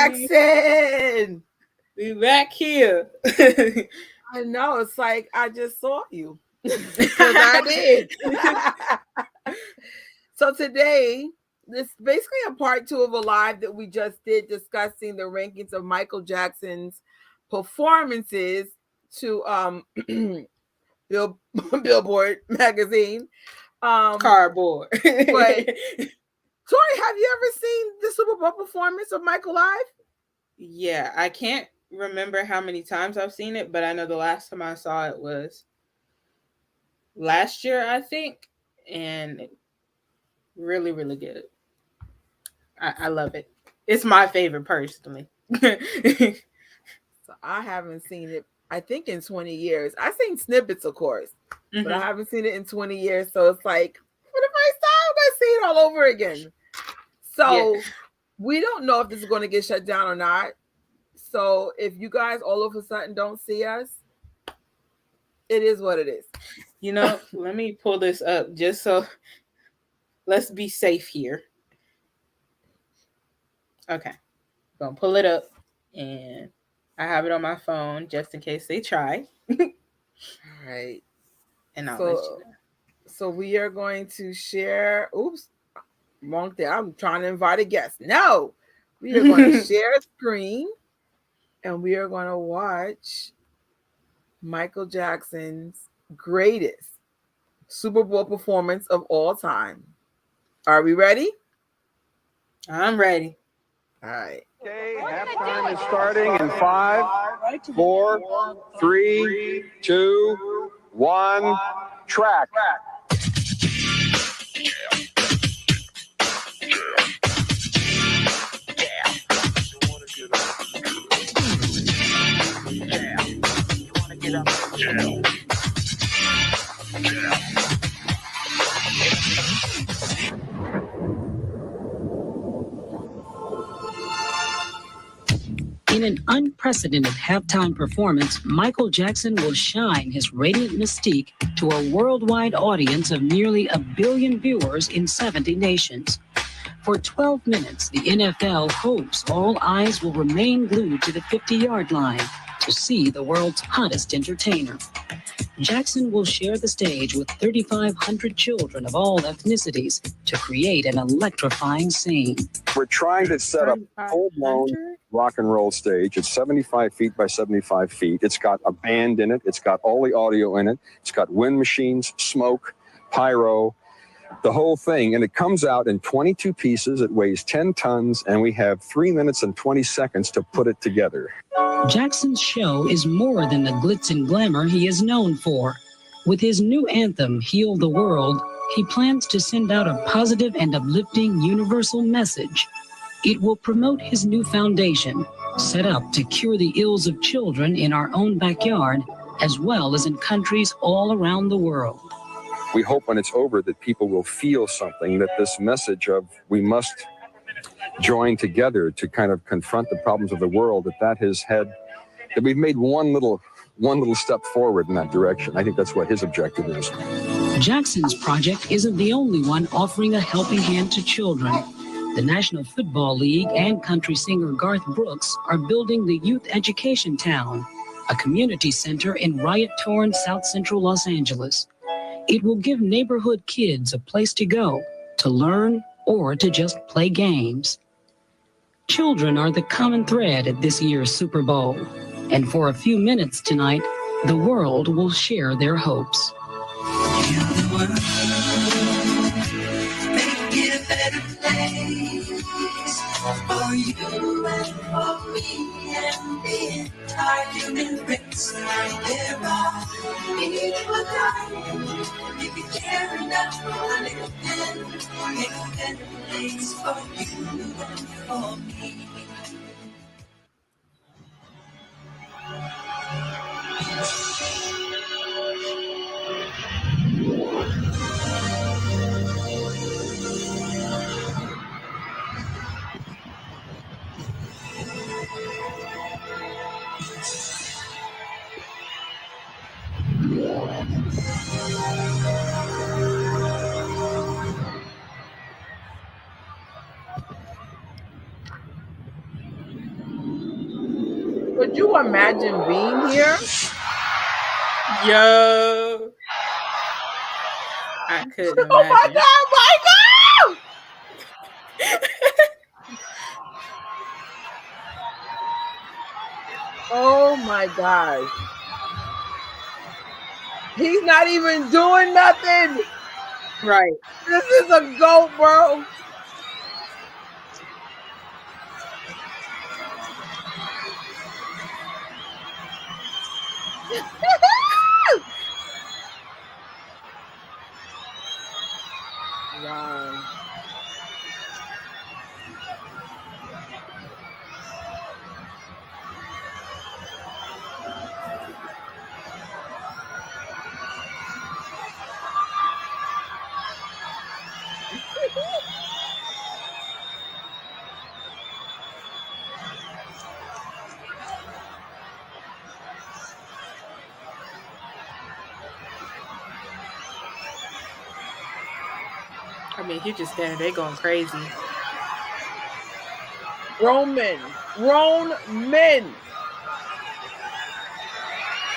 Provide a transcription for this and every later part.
Jackson. We back here. I know. It's like I just saw you because I did. So today, this is basically a part 2 of a live that we just did discussing the rankings of Michael Jackson's performances to Billboard magazine. Cardboard. But Tori, have you ever seen the Super Bowl performance of Michael live? Yeah, I can't remember how many times I've seen it, but I know the last time I saw it was last year, I think, and really, really good. I love it. It's my favorite personally. So I haven't seen it, I think, in 20 years. I've seen snippets, of course, but I haven't seen it in 20 years. So it's like, for the first time, I'm going to see it all over again. So we don't know if this is going to get shut down or not. So if you guys all of a sudden don't see us, it is what it is. You know, let me pull this up just so let's be safe here. Okay. Gonna pull it up, and I have it on my phone just in case they try. All right. And I'll let you know. So we are going to share. Oops. Wrong thing. I'm trying to invite a guest. No. We are going to share a screen, and we are going to watch Michael Jackson's greatest Super Bowl performance of all time. Are we ready? I'm ready. All right. Okay, halftime is starting in 5, 4, 3, 2, 1. Track. In an unprecedented halftime performance, Michael Jackson will shine his radiant mystique to a worldwide audience of nearly 1 billion viewers in 70 nations. For 12 minutes, the NFL hopes all eyes will remain glued to the 50-yard line to see the world's hottest entertainer. Jackson will share the stage with 3,500 children of all ethnicities to create an electrifying scene. We're trying to set up a full-blown rock and roll stage. It's 75 feet by 75 feet. It's got a band in it. It's got all the audio in it. It's got wind machines, smoke, pyro, the whole thing. And it comes out in 22 pieces. It weighs 10 tons, and we have 3 minutes and 20 seconds to put it together. Jackson's show is more than the glitz and glamour he is known for. With his new anthem, Heal the World, he plans to send out a positive and uplifting universal message. It will promote his new foundation, set up to cure the ills of children in our own backyard, as well as in countries all around the world. We hope when it's over that people will feel something, that this message of we must join together to kind of confront the problems of the world, that we've made one little step forward in that direction. I think that's what his objective is. Jackson's project isn't the only one offering a helping hand to children. The National Football League and country singer Garth Brooks are building the Youth Education Town, a community center in riot-torn South Central Los Angeles. It will give neighborhood kids a place to go, to learn, or to just play games. Children are the common thread at this year's Super Bowl, and for a few minutes tonight, the world will share their hopes. Heal the world, make it a better place for you and for me and the entire human race. There are people dying. If you care enough for living, make a better place for you and for me. Could you imagine being here? Yo. I couldn't Oh my imagine. God, oh my gosh. He's not even doing nothing. Right. This is a goat, bro. Wow. I mean, he just standing there going crazy. Grown men.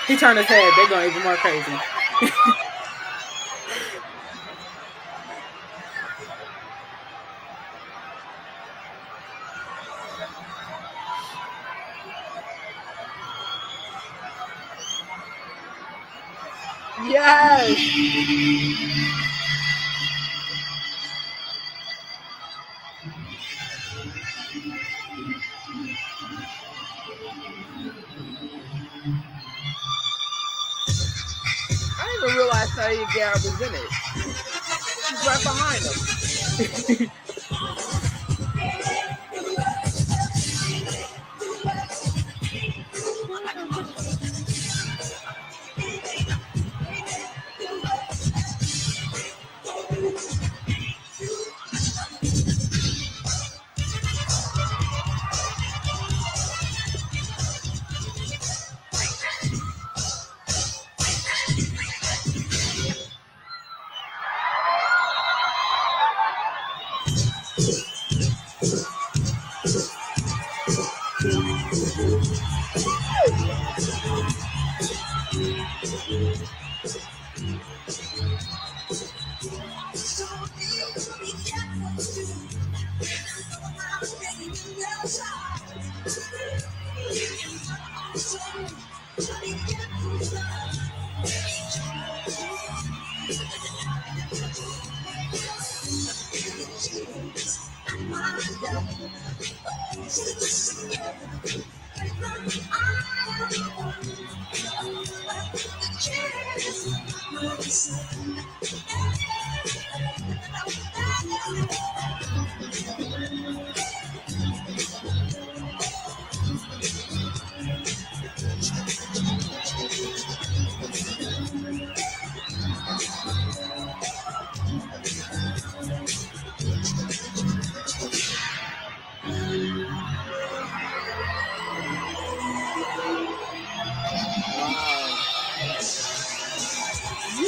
He turned his head. They're going even more crazy. Yes. I didn't even realize Saeed Garrett was in it. She's right behind him.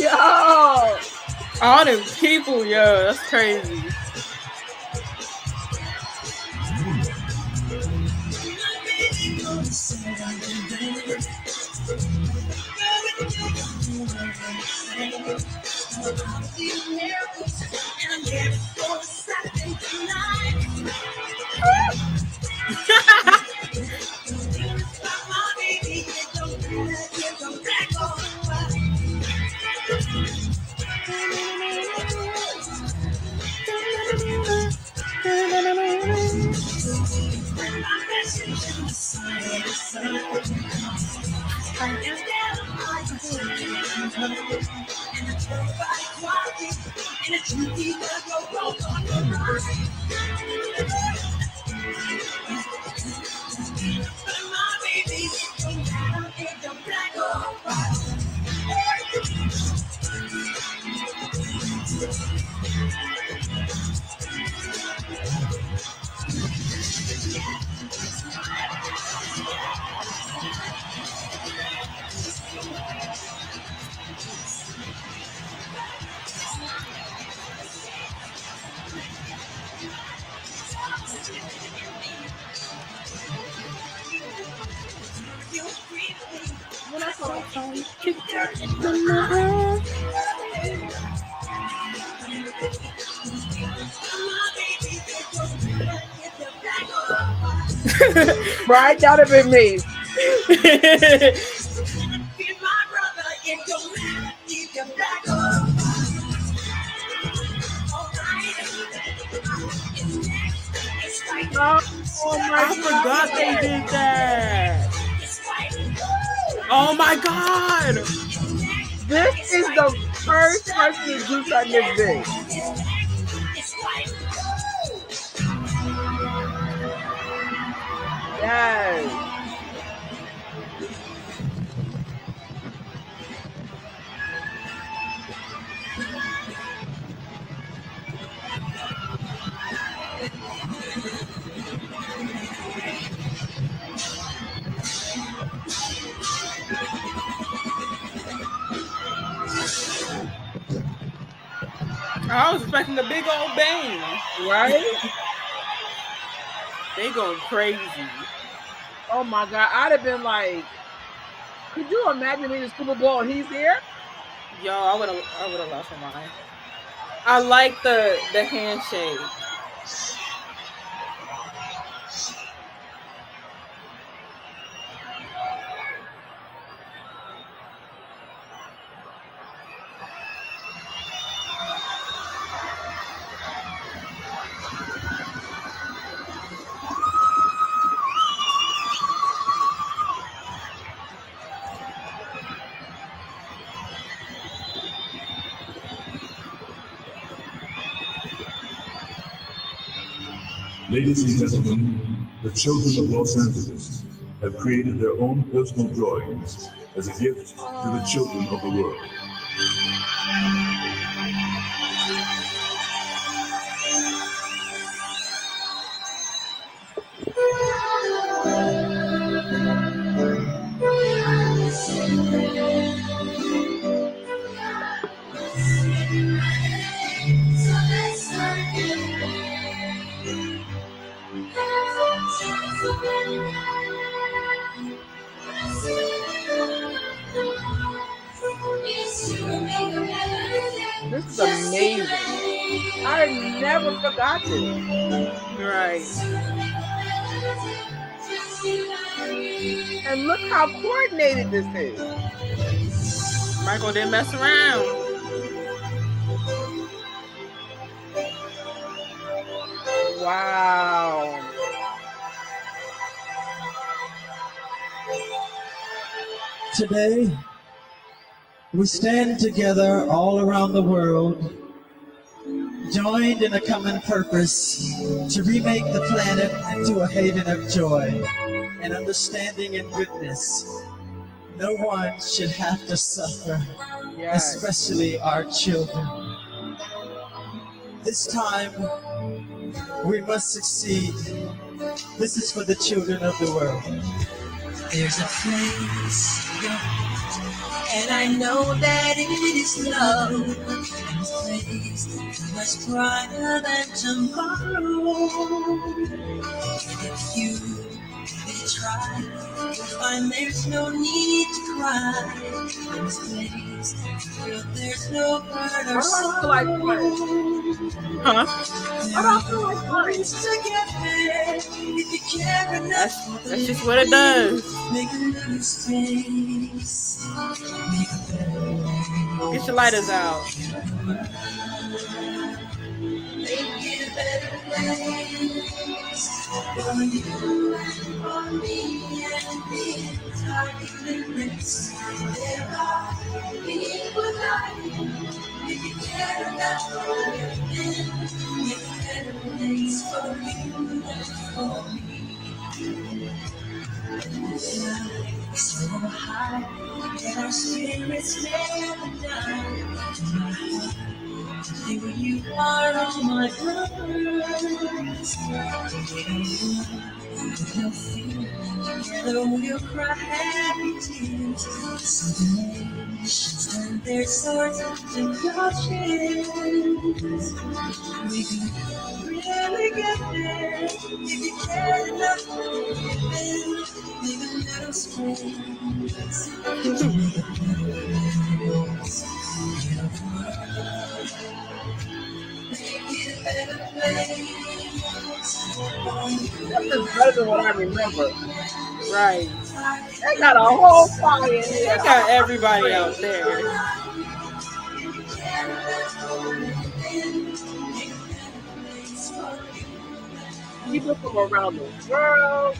Yo! All them people, yo, that's crazy. Right, that would have been me. Oh my I forgot they did that. Oh my god! This is the first person to do something this big. Yes. I was expecting a big old bang. Right? They going crazy. Oh my god, I'd have been like, could you imagine me in the Superbowl and he's here? Yo, I would have lost my mind. I like the handshake. Ladies and gentlemen, the children of Los Angeles have created their own personal drawings as a gift to the children of the world. This is amazing. I never forgot this. Right. And look how coordinated this is. Michael didn't mess around. Wow. Today, we stand together all around the world, joined in a common purpose to remake the planet into a haven of joy and understanding and goodness. No one should have to suffer, Yes. especially our children. This time, we must succeed. This is for the children of the world. There's a place, and I know that it is love. And this place is much brighter than tomorrow. If you try, you'll find there's no need to cry. In this place, girl, there's no burden or I don't feel like playing. Huh? I don't feel like playing. That's just what it does. Make a little space. Make a better Get your lighters out. Make it a better place for you and for me and the entire human race. There are people like if you care about the living, make a better place for you and for me. So high, and our spirits never die. Here you are, all my brothers. No fear, together we'll cry happy tears. So the nations turn their swords to plowshares. We can rid really get there. If you care enough to live in, leave a little space. This is better than what I remember. Right. They got a whole choir in They here. got everybody out there. People from around the world.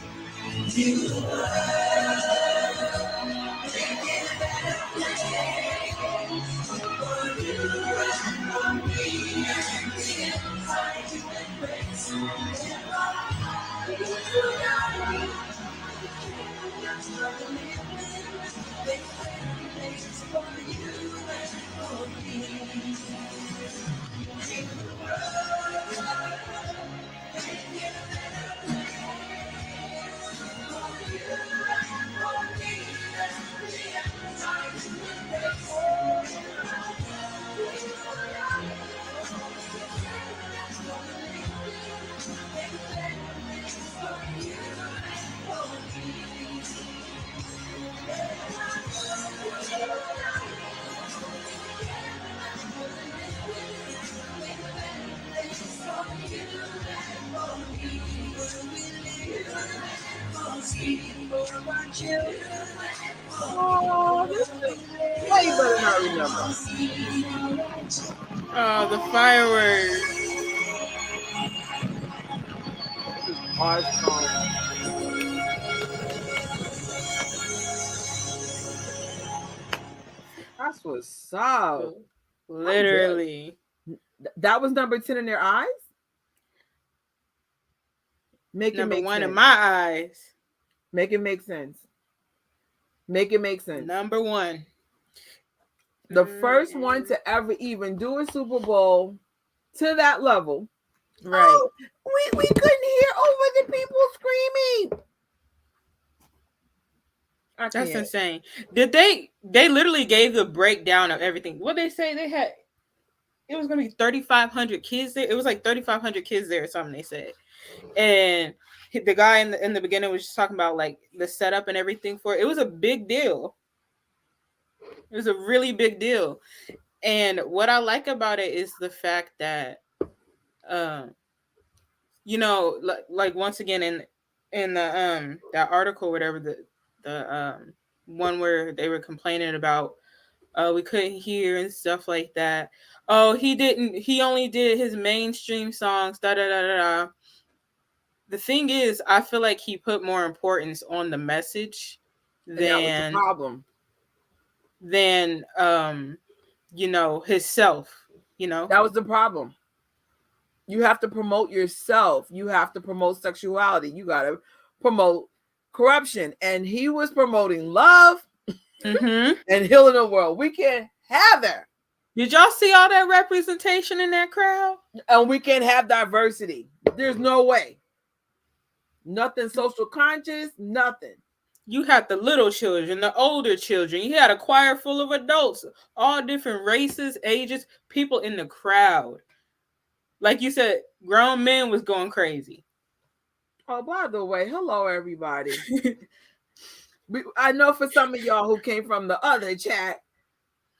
Oh, this is way better than I remember. Oh, the fireworks. This is hard song. That's what's up. Literally. That was number 10 in their eyes? Make it Number make one sense. in my eyes. Make it make sense. Make it make sense. Number one. The first one to ever even do a Super Bowl to that level. Right. Oh, we couldn't hear over the people screaming. I That's can't. insane. Did they literally gave the breakdown of everything. What they say they had, it was gonna be 3,500 kids there. It was like 3,500 kids there or something they said. And the guy in the beginning was just talking about like the setup and everything for it. It was a big deal. It was a really big deal. And what I like about it is the fact that you know, like once again in the that article, whatever, the one where they were complaining about we couldn't hear and stuff like that. Oh, he only did his mainstream songs, da da da da da. The thing is, I feel like he put more importance on the message than the problem. Than you know, himself. You know, that was the problem. You have to promote yourself. You have to promote sexuality. You got to promote corruption. And he was promoting love and healing the world. We can't have that. Did y'all see all that representation in that crowd? And we can't have diversity. There's no way. Nothing social conscious, nothing. You had the little children, the older children. You had a choir full of adults, all different races, ages, people in the crowd. Like you said, grown men was going crazy. Oh, by the way, hello, everybody. I know for some of y'all who came from the other chat,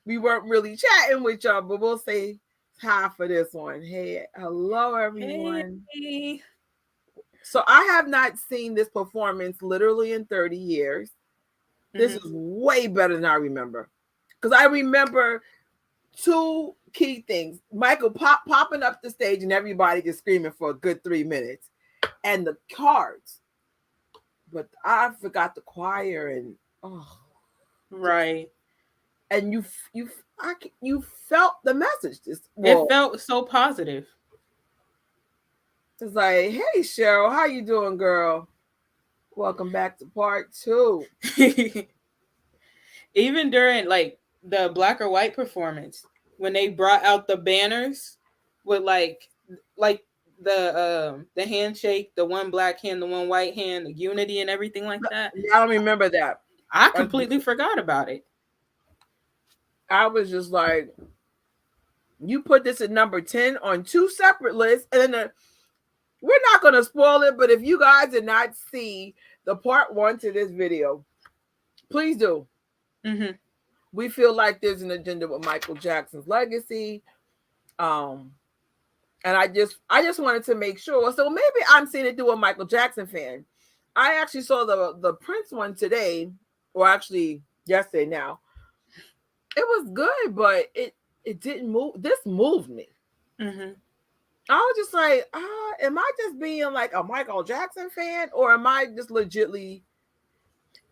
we weren't really chatting with y'all, but we'll say hi for this one. Hey, hello, everyone. Hey. So I have not seen this performance literally in 30 years. This is way better than I remember. Because I remember two key things. Michael popping up the stage and everybody just screaming for a good 3 minutes. And the cards. But I forgot the choir and right. And you felt the message. It felt so positive. It's like, hey Cheryl, how you doing, girl? Welcome back to part 2. Even during like the black or white performance, when they brought out the banners with like the handshake, the one black hand, the one white hand, the unity and everything like that. I don't remember that. I completely forgot about it. I was just like, you put this at number 10 on 2 separate lists, and then we're not going to spoil it, but if you guys did not see the part 1 to this video, please do. Mm-hmm. We feel like there's an agenda with Michael Jackson's legacy. And I just wanted to make sure. So maybe I'm seeing it through a Michael Jackson fan. I actually saw the Prince one today, or actually yesterday now. It was good, but it didn't move. This moved me. Mm-hmm. I was just like, am I just being like a Michael Jackson fan, or am I just legitly?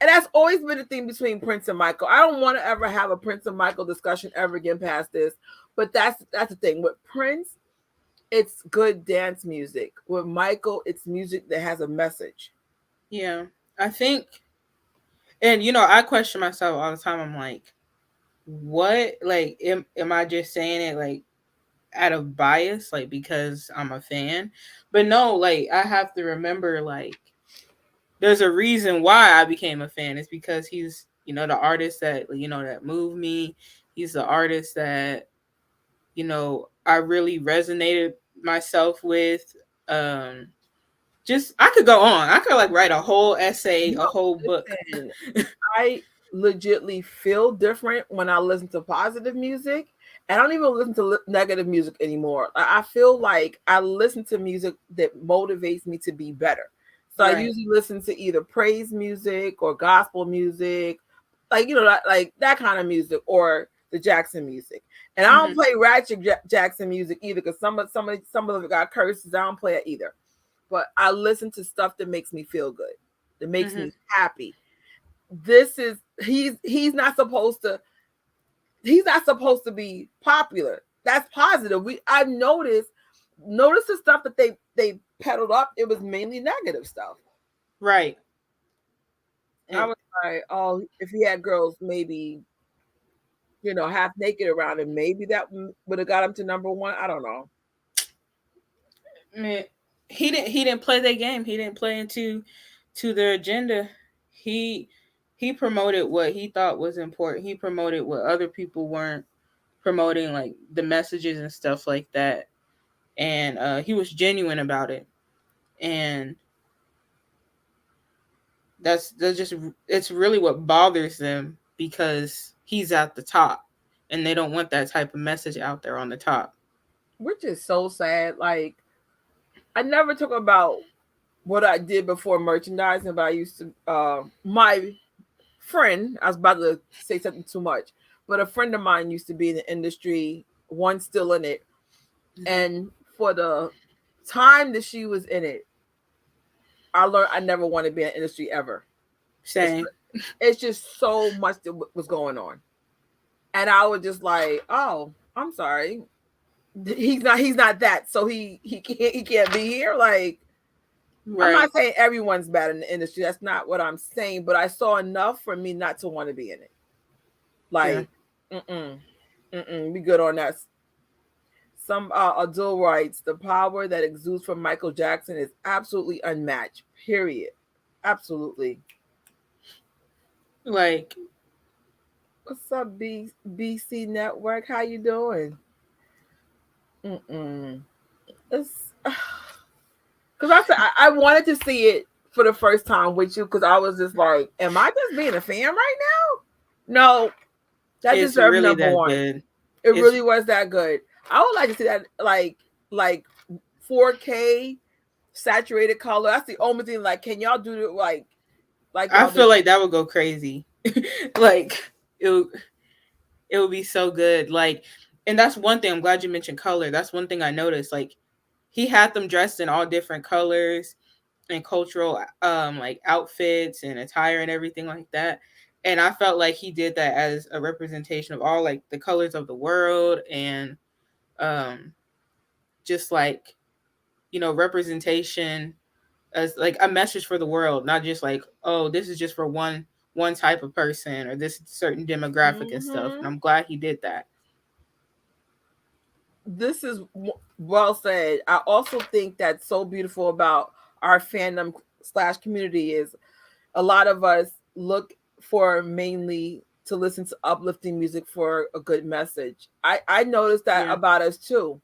And that's always been the thing between Prince and Michael. I don't want to ever have a Prince and Michael discussion ever again past this, but that's the thing with Prince. It's good dance music. With Michael, it's music that has a message. Yeah, I think, and I question myself all the time. I'm like, what? Like, am I just saying it like out of bias, like because I'm a fan? But no, like I have to remember, like there's a reason why I became a fan. It's because he's, the artist that that moved me. He's the artist that I really resonated myself with. Just I could go on. I could like write a whole essay, a whole book. I legitly feel different when I listen to positive music. I don't even listen to negative music anymore. I feel like I listen to music that motivates me to be better. So right. I usually listen to either praise music or gospel music, like like that kind of music, or the Jackson music. And I don't play ratchet Jackson music either, because some of it got curses. I don't play it either. But I listen to stuff that makes me feel good, that makes me happy. This is he's not supposed to be popular. That's positive. I've noticed the stuff that they peddled up. It was mainly negative stuff. Right. And I was like, oh, if he had girls maybe half naked around him, maybe that would have got him to number 1. I don't know. Man, he didn't play their game. He didn't play into their agenda. He promoted what he thought was important. He promoted what other people weren't promoting, like the messages and stuff like that. And he was genuine about it. And that's just, it's really what bothers them, because he's at the top and they don't want that type of message out there on the top. Which is so sad. Like, I never talk about what I did before merchandising, but I used to, my friend, I was about to say something too much, but a friend of mine used to be in the industry, one still in it. And for the time that she was in it, I learned I never want to be in the industry ever. Same. It's just so much that was going on. And I was just like, oh, I'm sorry. He's not that. So he can't be here. Like, right. I'm not saying everyone's bad in the industry. That's not what I'm saying. But I saw enough for me not to want to be in it. Like, be good on that. Some Adul writes, the power that exudes from Michael Jackson is absolutely unmatched. Period. Absolutely. Like, what's up, BC Network? How you doing? It's because I wanted to see it for the first time with you, because I was just like, am I just being a fan right now? No, that deserved really number 1. Good. It really was that good. I would like to see that like 4K saturated color. That's the only thing. Like, can y'all do it like I feel like that would go crazy. Like it would be so good. Like, and that's one thing. I'm glad you mentioned color. That's one thing I noticed. Like, he had them dressed in all different colors and cultural like outfits and attire and everything like that. And I felt like he did that as a representation of all like the colors of the world, and just like, representation as like a message for the world, not just like, oh, this is just for one type of person or this certain demographic and stuff. And I'm glad he did that. This is well said. I also think that's so beautiful about our fandom / community is a lot of us look for mainly to listen to uplifting music for a good message. I noticed that about us too.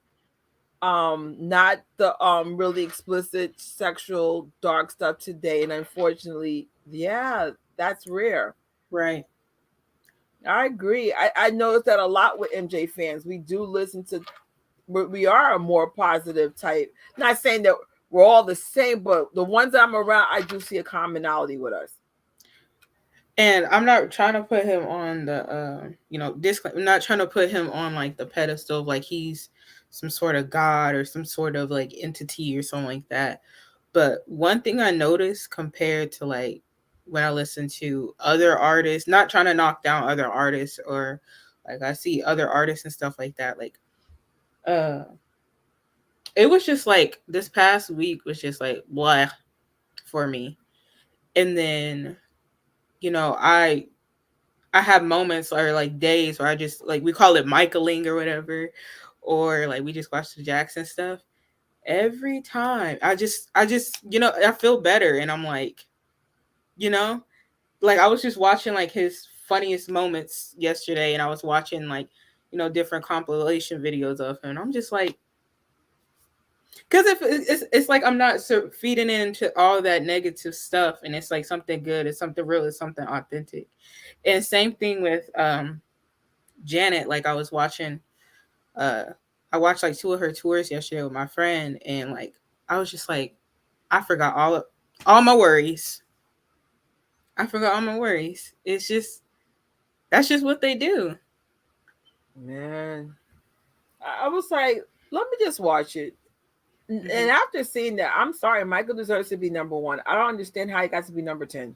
not the really explicit sexual dark stuff today, and unfortunately, yeah, that's rare. Right. I agree. I noticed that a lot with MJ fans. We do listen to, we are a more positive type. Not saying that we're all the same, but the ones I'm around, I do see a commonality with us. And I'm not trying to put him on the, I'm not trying to put him on like the pedestal of like he's some sort of god or some sort of like entity or something like that. But one thing I noticed compared to like when I listen to other artists, not trying to knock down other artists or like I see other artists and stuff like that, like, it was just like this past week was just like blah for me. And then, I have moments or like days where I just like, we call it Michaeling or whatever, or like we just watch the Jackson stuff. Every time I just, I feel better. And I'm like, like I was just watching like his funniest moments yesterday, and I was watching like, different compilation videos of him. I'm just like, because if it's like I'm not feeding into all that negative stuff, and it's like something good, it's something real, it's something authentic. And same thing with Janet. Like I was watching, I watched like 2 of her tours yesterday with my friend, and like I was just like, I forgot all my worries. I forgot all my worries. It's just, that's just what they do. Man, I was like, let me just watch it. Mm-hmm. And after seeing that, I'm sorry, Michael deserves to be number 1. I don't understand how he got to be number 10.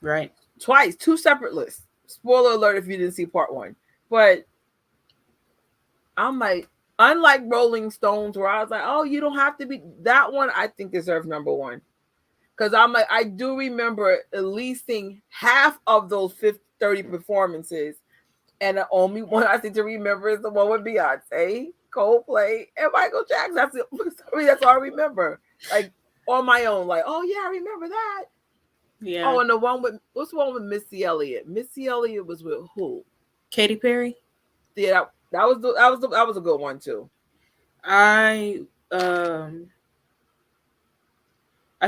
Right. Twice, 2 separate lists. Spoiler alert if you didn't see part 1. But I'm like, unlike Rolling Stones, where I was like, oh, you don't have to be, that one I think deserves number 1. Because I'm like, I do remember at least seeing half of those 30 performances. And the only one I seem to remember is the one with Beyonce, Coldplay, and Michael Jackson. That's all I remember. Like on my own, like, oh yeah, I remember that. Yeah. Oh, and the one with, what's the one with Missy Elliott? Missy Elliott was with who? Katy Perry. Yeah, that was a good one too. I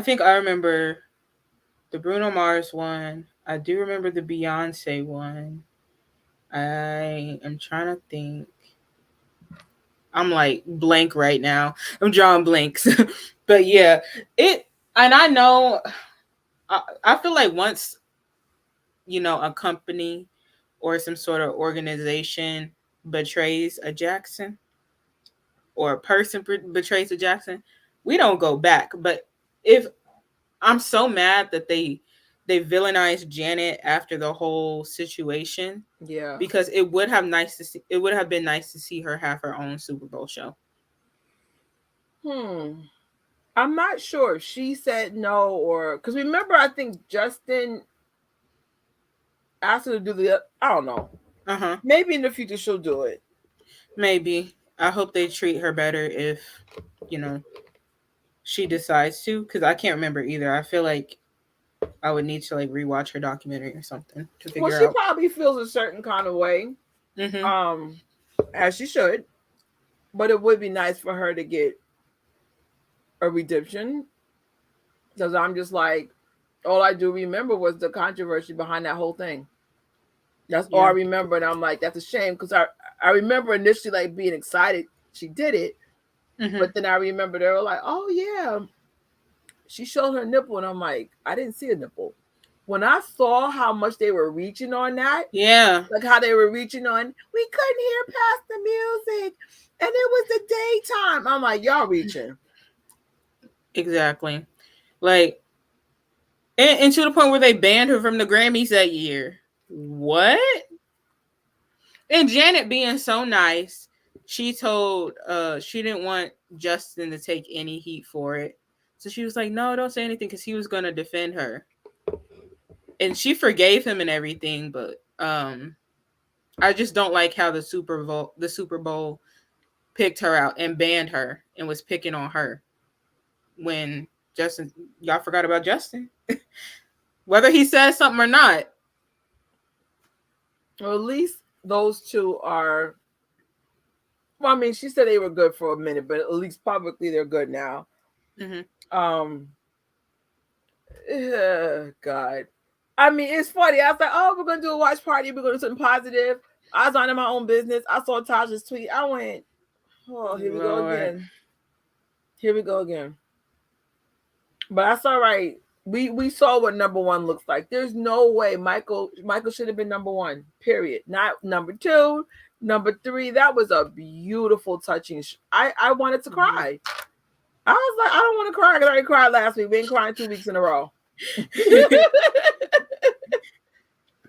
think I remember the Bruno Mars one. I do remember the Beyonce one. I am trying to think. I'm like blank right now. I'm drawing blanks. But yeah, and I know, I feel like once, a company or some sort of organization betrays a Jackson, or a person betrays a Jackson, we don't go back. But if I'm so mad that they villainized Janet after the whole situation. Yeah. Because it would have been nice to see her have her own Super Bowl show. I'm not sure if she said no, or because remember, I think Justin asked her to do I don't know. Maybe in the future she'll do it. Maybe. I hope they treat her better if, she decides to, because I can't remember either. I feel like I would need to like rewatch her documentary or something to figure out. Well, she probably feels a certain kind of way, as she should. But it would be nice for her to get a redemption, because I'm just like, all I do remember was the controversy behind that whole thing. That's all I remember, and I'm like, that's a shame, because I remember initially like being excited she did it, but then I remember they were like, oh yeah, she showed her nipple, and I'm like, I didn't see a nipple. When I saw how much they were reaching on that, like how they were reaching on, we couldn't hear past the music, and it was the daytime. I'm like, y'all reaching. Exactly. Like, and to the point where they banned her from the Grammys that year. What? And Janet being so nice, she told, she didn't want Justin to take any heat for it. So she was like, no, don't say anything, because he was going to defend her. And she forgave him and everything, but I just don't like how the Super Bowl picked her out and banned her and was picking on her when Justin, y'all forgot about Justin. Whether he says something or not. Well, at least those two are Well, I mean, she said they were good for a minute, but at least publicly they're good now. God. I mean, it's funny. I was like, oh, we're gonna do a watch party. We're gonna do something positive. I was minding my own business. I saw Tasha's tweet. I went, oh, here we go again. Here we go again. But that's all right. We saw what number one looks like. There's no way Michael should have been number one. Period. Not number two, number three. That was a beautiful, touching. I wanted to cry. I was like, I don't want to cry because I already cried last week. We ain't crying 2 weeks in a row.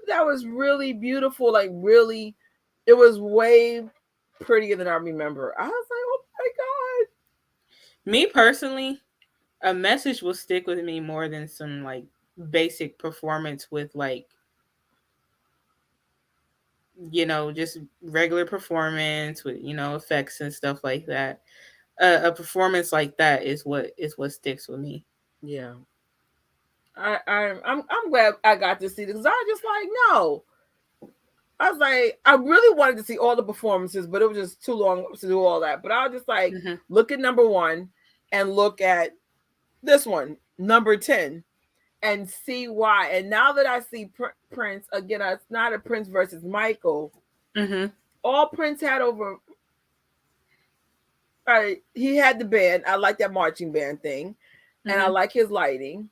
That was really beautiful. Like, really, it was way prettier than I remember. I was like, oh my God. Me personally, a message will stick with me more than some like basic performance with like, you know, just regular performance with, you know, effects and stuff like that. A performance like that is what sticks with me. Yeah. I'm glad I got to see this because I was just like, no. I was like, I really wanted to see all the performances, but it was just too long to do all that. But I was just like, look at number one and look at this one, number 10, and see why. And now that I see Prince, again, it's not a Prince versus Michael. All Prince had over, he had the band. I like that marching band thing. And I like his lighting.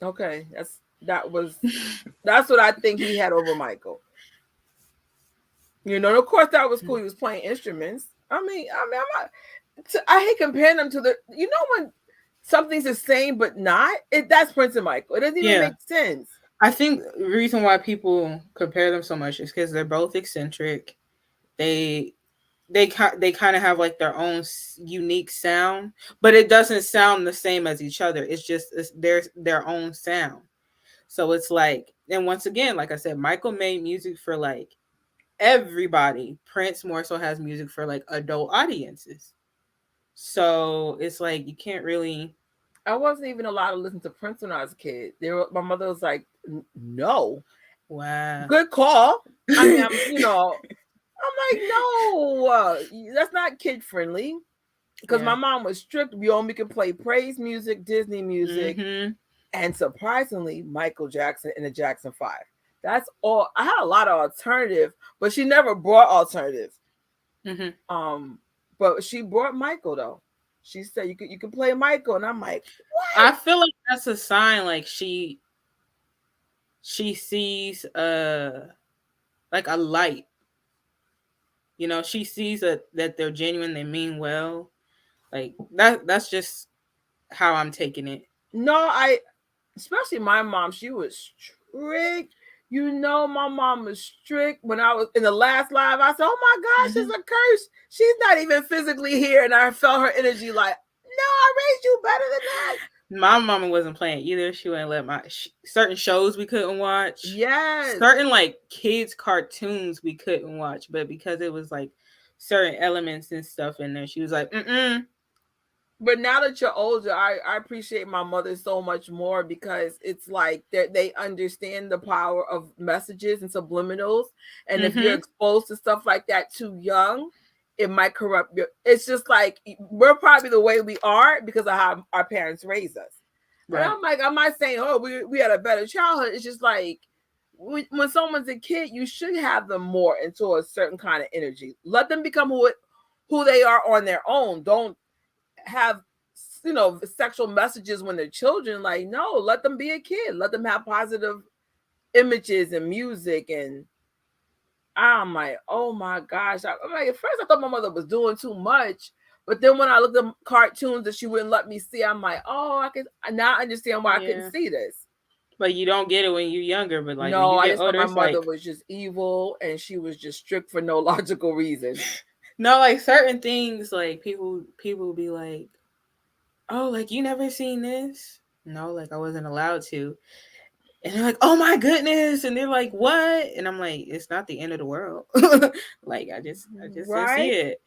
Okay, that's what I think he had over Michael. You know, and of course that was cool. He was playing instruments. I hate comparing them to the. You know when something's the same but not. That's Prince and Michael. It doesn't even make sense. I think the reason why people compare them so much is because they're both eccentric. They kind of have like their own unique sound, but it doesn't sound the same as each other. It's their own sound. So it's like, and once again, like I said, Michael made music for like everybody. Prince more so has music for like adult audiences. So it's like you can't really. I wasn't even allowed to listen to Prince when I was a kid. My mother was like, "No, wow, good call." I mean, I'm like, no, that's not kid friendly. Because my mom was strict. We only could play praise music, Disney music, and surprisingly, Michael Jackson and the Jackson 5. That's all. I had a lot of alternative, but she never brought alternative. But she brought Michael though. She said you could play Michael, and I'm like, what? I feel like that's a sign. Like she sees like a light. You know, she sees that they're genuine, they mean well. Like that's just how I'm taking it. No, especially my mom, she was strict. You know, my mom was strict. When I was in the last live, I said, oh my gosh, it's a curse. She's not even physically here. And I felt her energy like, no, I raised you better than that. My mama wasn't playing either. She wouldn't let certain shows we couldn't watch. Yes. Certain like kids cartoons we couldn't watch, but because it was like certain elements and stuff in there, she was like, But now that you're older, I appreciate my mother so much more because it's like they understand the power of messages and subliminals. And if you're exposed to stuff like that too young, it might corrupt your. It's just like we're probably the way we are because of how our parents raised us. Right. And I'm like, I'm not saying, oh, we had a better childhood. It's just like when someone's a kid, you should have them more into a certain kind of energy. Let them become who they are on their own. Don't have sexual messages when they're children. Like, no, let them be a kid. Let them have positive images and music. And I'm like, oh my gosh. I'm like, at first I thought my mother was doing too much. But then when I looked at cartoons that she wouldn't let me see, I'm like, oh, I can now understand why I couldn't see this. But you don't get it when you're younger. But like, no, when you I get just older, thought my mother was just evil and she was just strict for no logical reason. No, like certain things, like people be like, oh, like you never seen this? No, like I wasn't allowed to. And they're like, oh my goodness. And they're like, what? And I'm like, it's not the end of the world. Like I just didn't see it.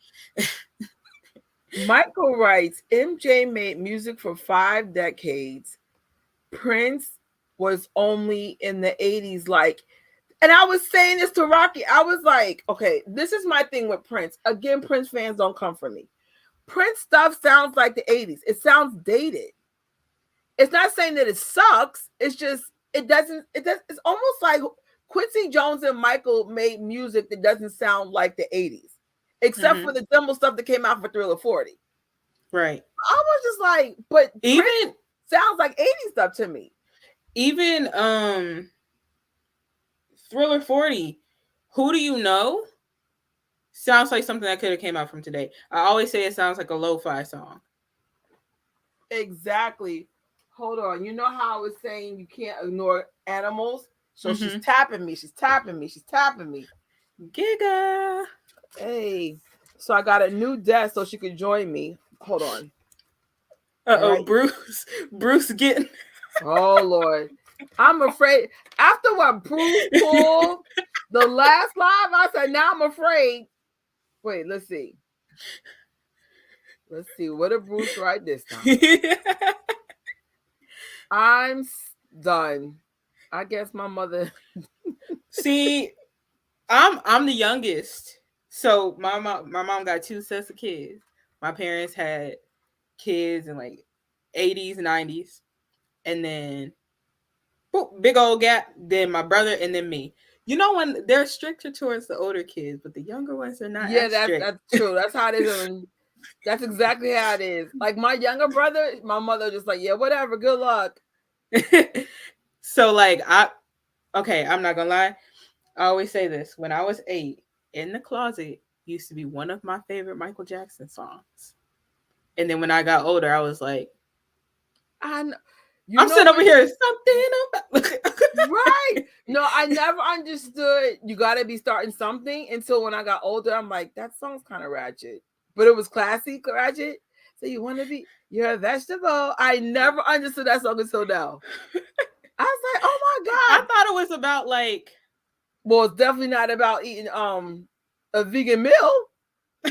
Michael writes, MJ made music for 5 decades. Prince was only in the 80s. Like, And I was saying this to Rocky. I was like, okay, this is my thing with Prince. Again, Prince fans don't come for me. Prince stuff sounds like the 80s. It sounds dated. It's not saying that it sucks. It's just, it doesn't, it's almost like Quincy Jones and Michael made music that doesn't sound like the 80s, except for the dumb stuff that came out for Thriller 40. Right. I was just like, but even Prince sounds like 80s stuff to me. Even Thriller 40, Who Do You Know? Sounds like something that could have came out from today. I always say it sounds like a lo-fi song. Exactly. Hold on. You know how I was saying you can't ignore animals? So she's tapping me. She's tapping me. She's tapping me. Giga. Hey. So I got a new desk so she could join me. Hold on. Uh-oh, right. Bruce getting... Oh, Lord. I'm afraid. After what Bruce pulled the last live, I said, now I'm afraid. Wait, let's see. Let's see. What did Bruce write this time? I'm done. I guess my mother. See, I'm the youngest. So my mom got 2 sets of kids. My parents had kids in like 80s, 90s. And then boop, big old gap. Then my brother and then me. You know when they're stricter towards the older kids, but the younger ones are not. Yeah, that's true. That's how it is. That's exactly how it is. Like my younger brother, my mother just like, yeah, whatever, good luck. So like I'm not gonna lie. I always say this. When I was 8, In the Closet used to be one of my favorite Michael Jackson songs. And then when I got older, I was like, I'm sitting over here, something about right. No, I never understood you gotta be starting something until when I got older, I'm like, that song's kind of ratchet. But it was classy, ratchet. So you're a vegetable. I never understood that song until now. I was like, oh my God. I thought it was about like, well, it's definitely not about eating a vegan meal.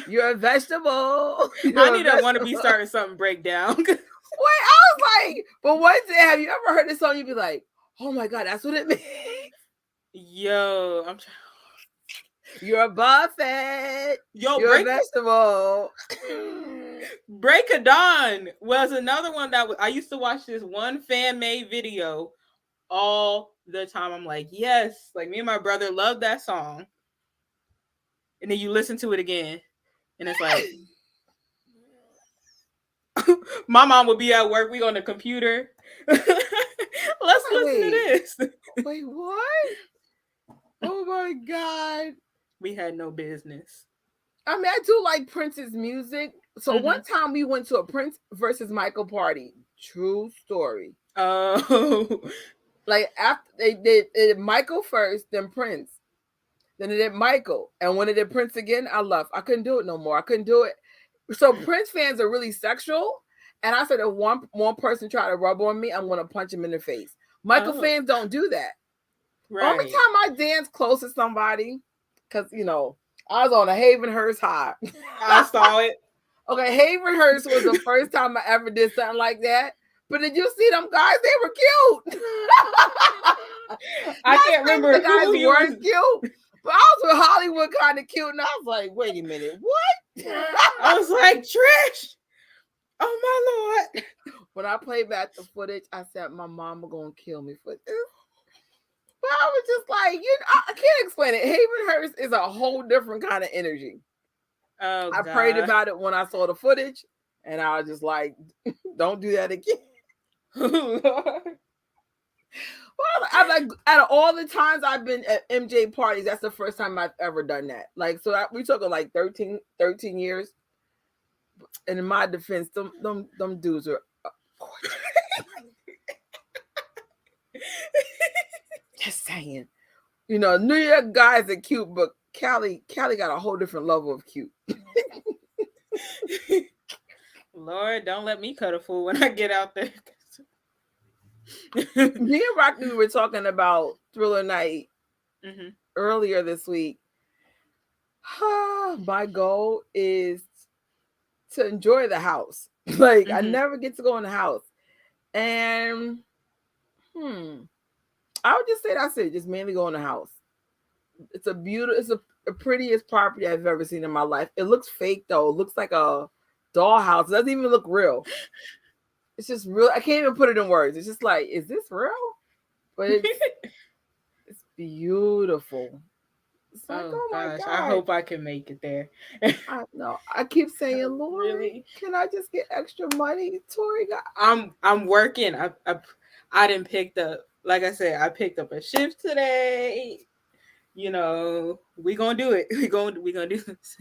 You're a vegetable. I want to be starting something breakdown. Wait, I was like, but one day, have you ever heard this song? You'd be like, oh my God, that's what it means. Yo, I'm trying. You're a buffet. You're a vegetable. Break of Dawn was another one that I used to watch this one fan made video all the time. I'm like, yes, like me and my brother love that song. And then you listen to it again, and it's like, my mom would be at work. We on the computer. Let's listen to this. Wait, what? Oh my God. We had no business. I mean, I do like Prince's music. So one time we went to a Prince versus Michael party. True story. Oh. Like after they did Michael first, then Prince. Then they did Michael. And when they did Prince again, I left. I couldn't do it no more. I couldn't do it. So Prince fans are really sexual. And I said, if one person try to rub on me, I'm going to punch him in the face. Michael fans don't do that. Right. Only time I dance close to somebody, because, I was on a Havenhurst high. I saw it. Okay, Havenhurst was the first time I ever did something like that. But did you see them guys? They were cute. I can't remember the guys weren't cute. But I was with Hollywood kind of cute, and I was like, wait a minute, what? I was like, Trish. Oh my Lord. When I played back the footage, I said, my mama gonna kill me for this. But I was just like, I can't explain it. Havenhurst is a whole different kind of energy. Oh, I prayed about it when I saw the footage, and I was just like, don't do that again. Well, I'm like, out of all the times I've been at MJ parties, that's the first time I've ever done that. Like, so we took like 13 years. And in my defense, them dudes are just saying. New York guys are cute, but Cali got a whole different level of cute. Lord, don't let me cut a fool when I get out there. Me and Rocky were talking about Thriller Night earlier this week. My goal is to enjoy the house. Like, I never get to go in the house. And I would just say that's it. Just mainly go in the house. It's a beautiful. It's the prettiest property I've ever seen in my life. It looks fake though. It looks like a dollhouse. It doesn't even look real. It's just real. I can't even put it in words. It's just like, is this real? But it's beautiful. It's like, oh my gosh, God. I hope I can make it there. I know. I keep saying, Lord, really? Can I just get extra money, Tori? I'm working. I didn't pick up. Like I said, I picked up a shift today. You know, we gonna do it. We gonna do this.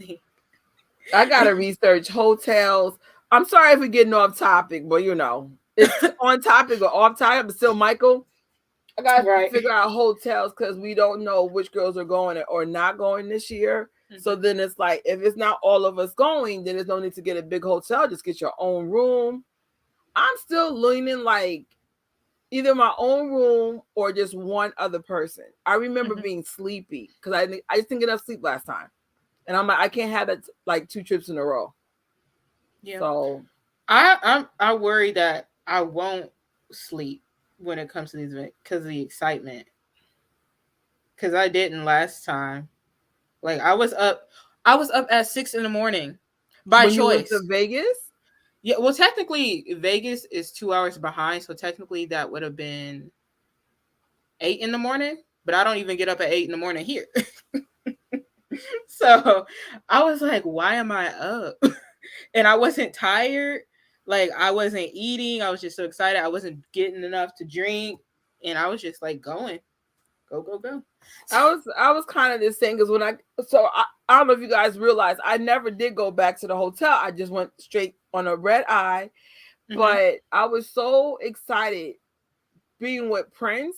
I gotta research hotels. I'm sorry if we're getting off topic, but you know, it's on topic or off topic, but still, Michael, I gotta figure out hotels because we don't know which girls are going or not going this year. Mm-hmm. So then it's like, if it's not all of us going, then there's no need to get a big hotel. Just get your own room. I'm still leaning like either my own room or just one other person. I remember being sleepy because I just didn't get enough sleep last time. And I'm like, I can't have that like 2 trips in a row. Yeah. So I worry that I won't sleep when it comes to these events because of the excitement. Because I didn't last time. Like I was up at 6 a.m. by choice. You went to Vegas? Yeah, well, technically Vegas is 2 hours behind, so technically that would have been 8 a.m. But I don't even get up at 8 a.m. here. So I was like, why am I up? And I wasn't tired. Like I wasn't eating. I was just so excited. I wasn't getting enough to drink. And I was just like going. Go. I was kind of this thing because when I don't know if you guys realize I never did go back to the hotel. I just went straight on a red eye. Mm-hmm. But I was so excited being with Prince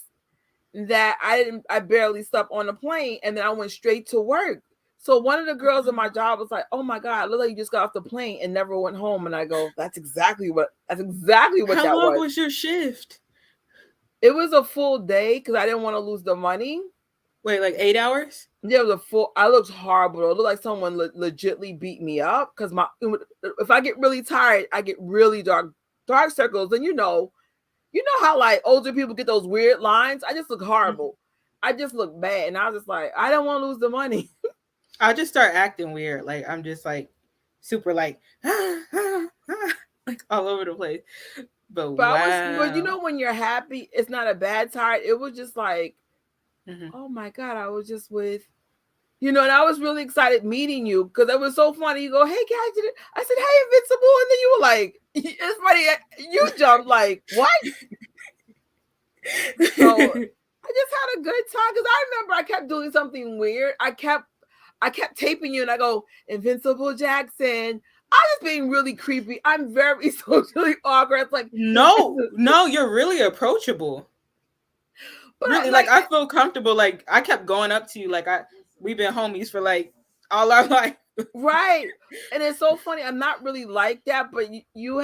that I barely slept on the plane, and then I went straight to work. So one of the girls at my job was like, "Oh my God, it looked like you just got off the plane and never went home." And I go, "That's exactly what How that was." How long was your shift? It was a full day because I didn't want to lose the money. Wait, like 8 hours? Yeah, it was a full. I looked horrible. It looked like someone legitly beat me up because if I get really tired, I get really dark circles, and you know how like older people get those weird lines. I just look horrible. I just look bad, and I was just like, I don't want to lose the money. I just start acting weird. Like I'm just like super like like all over the place. But wow. But you know when you're happy, it's not a bad tired. It was just like, oh my God, I was just with, and I was really excited meeting you because it was so funny. You go, hey guys, I said, hey Invincible, and then you were like, it's funny. You jumped like, what? So I just had a good time because I remember I kept doing something weird. I kept taping you and I go, Invincible Jackson. I was being really creepy. I'm very socially awkward. It's like, no, you're really approachable. But really, like I feel comfortable. Like I kept going up to you. Like we've been homies for like all our life. Right. And it's so funny. I'm not really like that, but you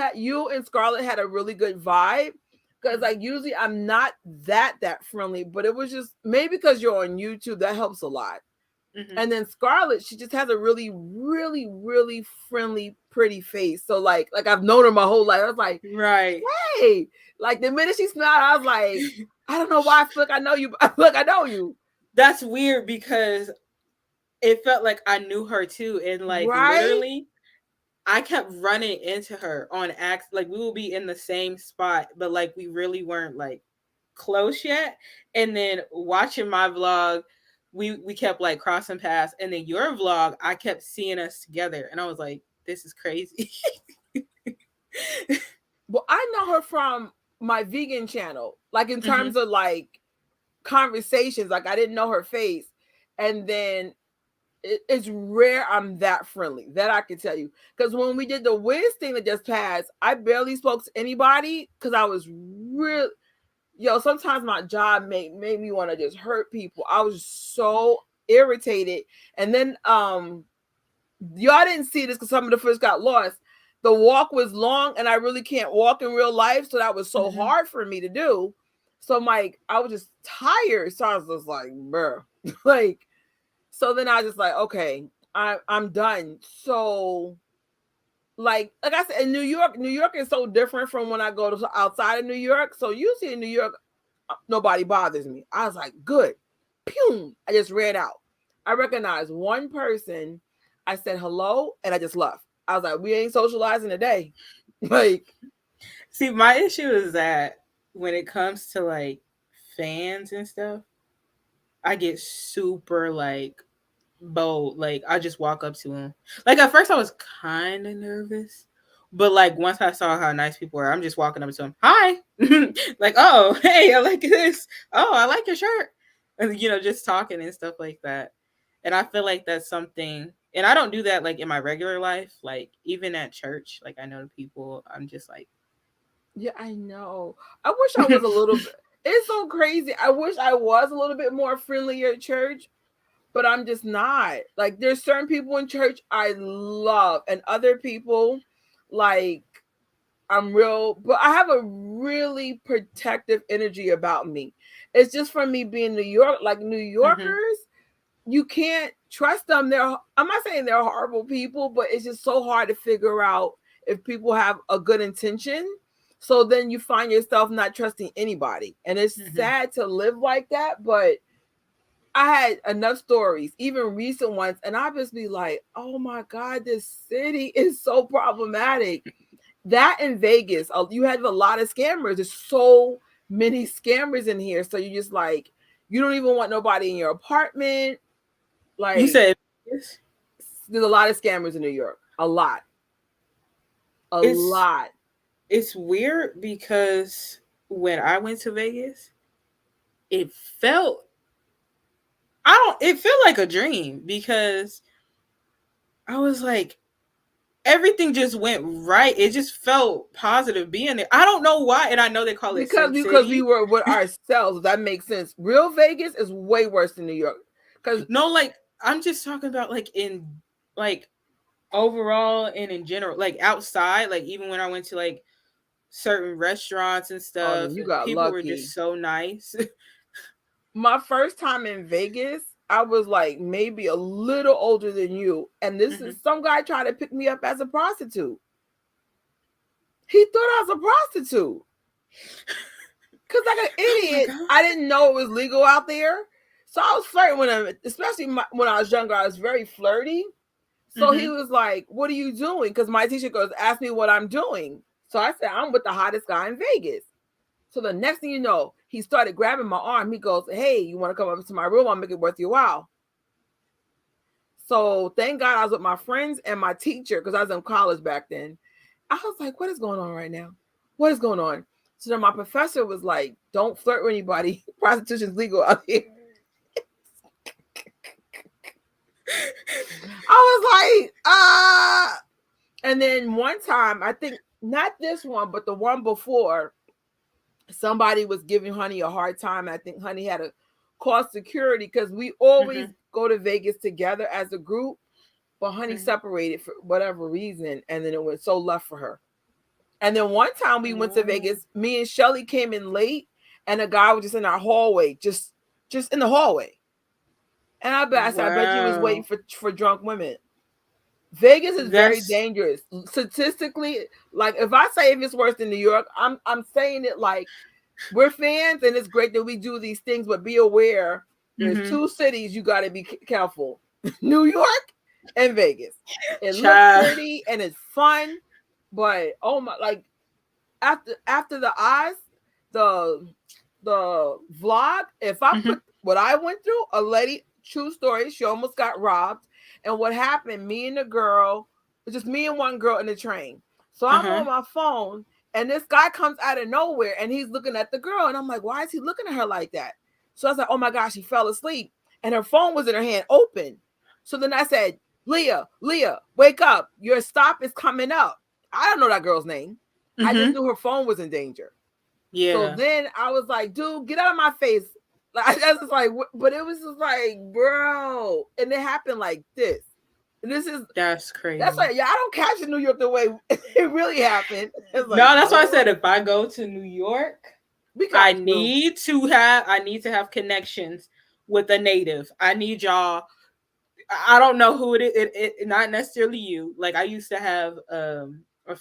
and Scarlett had a really good vibe. Because like usually I'm not that friendly, but it was just maybe because you're on YouTube, that helps a lot. Mm-hmm. And then Scarlett, she just has a really, really, really friendly, pretty face. So like I've known her my whole life. I was like, right, hey, like the minute she smiled, I was like, I don't know why I feel like I know you. Look, I know you. That's weird because it felt like I knew her too, and like literally, I kept running into her on acts. Like we will be in the same spot, but like we really weren't like close yet. And then watching my vlog. We kept like crossing paths, and then your vlog, I kept seeing us together, and I was like, "This is crazy." Well, I know her from my vegan channel, like in terms of like conversations. Like I didn't know her face, and then it's rare I'm that friendly. That I can tell you, because when we did the Wiz thing that just passed, I barely spoke to anybody because I was really. Sometimes my job made me want to just hurt people. I was so irritated. And then y'all didn't see this because some of the first got lost. The walk was long and I really can't walk in real life. So that was so hard for me to do. So Mike, I was just tired. So I was just like, bruh. Like, so then I was just like, okay, I'm done. So like I said, in New York is so different from when I go to outside of New York. So usually in New York, nobody bothers me. I was like, good. Pew! I just ran out. I recognized one person. I said hello, and I just left. I was like, we ain't socializing today. Like, see, my issue is that when it comes to like fans and stuff, I get super like bold. Like I just walk up to them. Like at first I was kind of nervous, but like once I saw how nice people were, I'm just walking up to them. Hi, like, oh hey, I like this. Oh, I like your shirt, and just talking and stuff like that. And I feel like that's something. And I don't do that like in my regular life. Like even at church, like I know the people. I'm just like, yeah, I know. I wish I was a little bit. It's so crazy. I wish I was a little bit more friendly at church, but I'm just not. Like there's certain people in church I love, and other people, like I'm real, but I have a really protective energy about me. It's just from me being New York, like New Yorkers, you can't trust them. I'm not saying they're horrible people, but it's just so hard to figure out if people have a good intention. So then you find yourself not trusting anybody. And it's sad to live like that, but I had enough stories, even recent ones, and I just be like, oh my God, this city is so problematic. That in Vegas, you have a lot of scammers. There's so many scammers in here. So you just like, you don't even want nobody in your apartment. Like you said, there's a lot of scammers in New York. A lot. A lot. It's weird because when I went to Vegas, it felt like a dream because I was like, everything just went right. It just felt positive being there. I don't know why, and I know they call it because we were with ourselves. That makes sense. Real Vegas is way worse than New York. Because no, like I'm just talking about like in like overall and in general, like outside, like even when I went to like certain restaurants and stuff, you got people lucky. were just so nice. My first time in Vegas, I was like maybe a little older than you, and this is some guy trying to pick me up as a prostitute. He thought I was a prostitute because like an idiot, I didn't know it was legal out there. So I was flirting with him, especially when I was younger. I was very flirty. So he was like, "What are you doing?" Because my teacher goes, "Ask me what I'm doing." So I said, "I'm with the hottest guy in Vegas." So the next thing you know, he started grabbing my arm. He goes, "Hey, you want to come up to my room? I'll make it worth your while." So thank God I was with my friends and my teacher because I was in college back then. I was like, what is going on right now? What is going on? So then my professor was like, don't flirt with anybody. Prostitution's legal out here. I was like, and then one time, I think not this one, but the one before, somebody was giving Honey a hard time. I think Honey had to call security because we always go to Vegas together as a group, but Honey separated for whatever reason, and then it went so left for her. And then one time we went to Vegas, me and Shelly came in late, and a guy was just in our hallway, just in the hallway. And I bet you was waiting for drunk women. Vegas is very dangerous. Statistically, like if I say if it's worse than New York, I'm saying it like we're fans and it's great that we do these things, but be aware there's two cities you got to be careful: New York and Vegas. It looks pretty and it's fun, but oh my! Like after the eyes, the vlog. If I put what I went through, a lady, true story, she almost got robbed. And what happened, me and the girl, just me and one girl in the train. So I'm on my phone and this guy comes out of nowhere and he's looking at the girl. And I'm like, why is he looking at her like that? So I was like, oh my gosh, she fell asleep. And her phone was in her hand open. So then I said, Leah, wake up. Your stop is coming up. I don't know that girl's name. I just knew her phone was in danger. Yeah. So then I was like, dude, get out of my face. Like, I was like, but it was just like, bro, and it happened like this. And that's crazy. That's like, yeah, I don't catch in New York the way it really happened. Like, no, that's why I said if I go to New York, I need to have connections with a native. I need y'all. I don't know who it is. It not necessarily you. Like I used to have a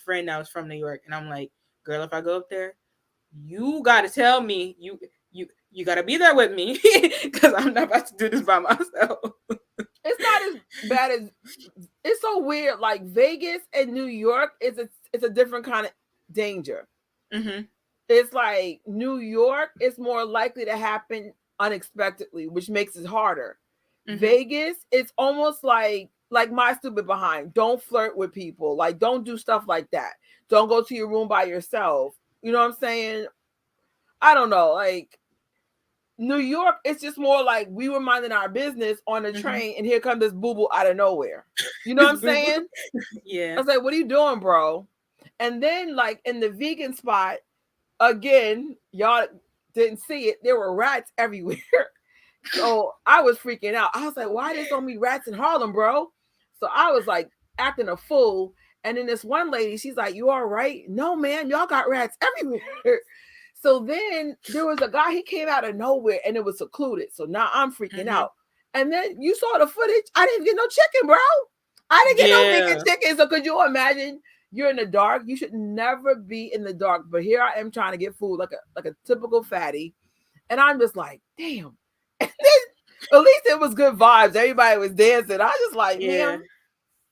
friend that was from New York, and I'm like, girl, if I go up there, you got to tell me you got to be there with me because I'm not about to do this by myself. It's not as bad as, it's so weird. Like Vegas and New York it's a different kind of danger. Mm-hmm. It's like New York is more likely to happen unexpectedly, which makes it harder. Mm-hmm. Vegas, it's almost like my stupid behind. Don't flirt with people. Like, don't do stuff like that. Don't go to your room by yourself. You know what I'm saying? I don't know. Like, New York, it's just more like we were minding our business on the train, and here comes this boo-boo out of nowhere. You know what I'm saying? Yeah. I was like, what are you doing, bro? And then, like, in the vegan spot, again, y'all didn't see it. There were rats everywhere. So I was freaking out. I was like, why there's so many rats in Harlem, bro? So I was like acting a fool. And then this one lady, she's like, you all right? No, man, y'all got rats everywhere. So then there was a guy, he came out of nowhere and it was secluded. So now I'm freaking out. And then you saw the footage. I didn't get no chicken, bro. I didn't get no vegan chicken. So could you imagine? You're in the dark. You should never be in the dark. But here I am trying to get food like a typical fatty. And I'm just like, damn. And then, at least it was good vibes. Everybody was dancing. I was just like, man,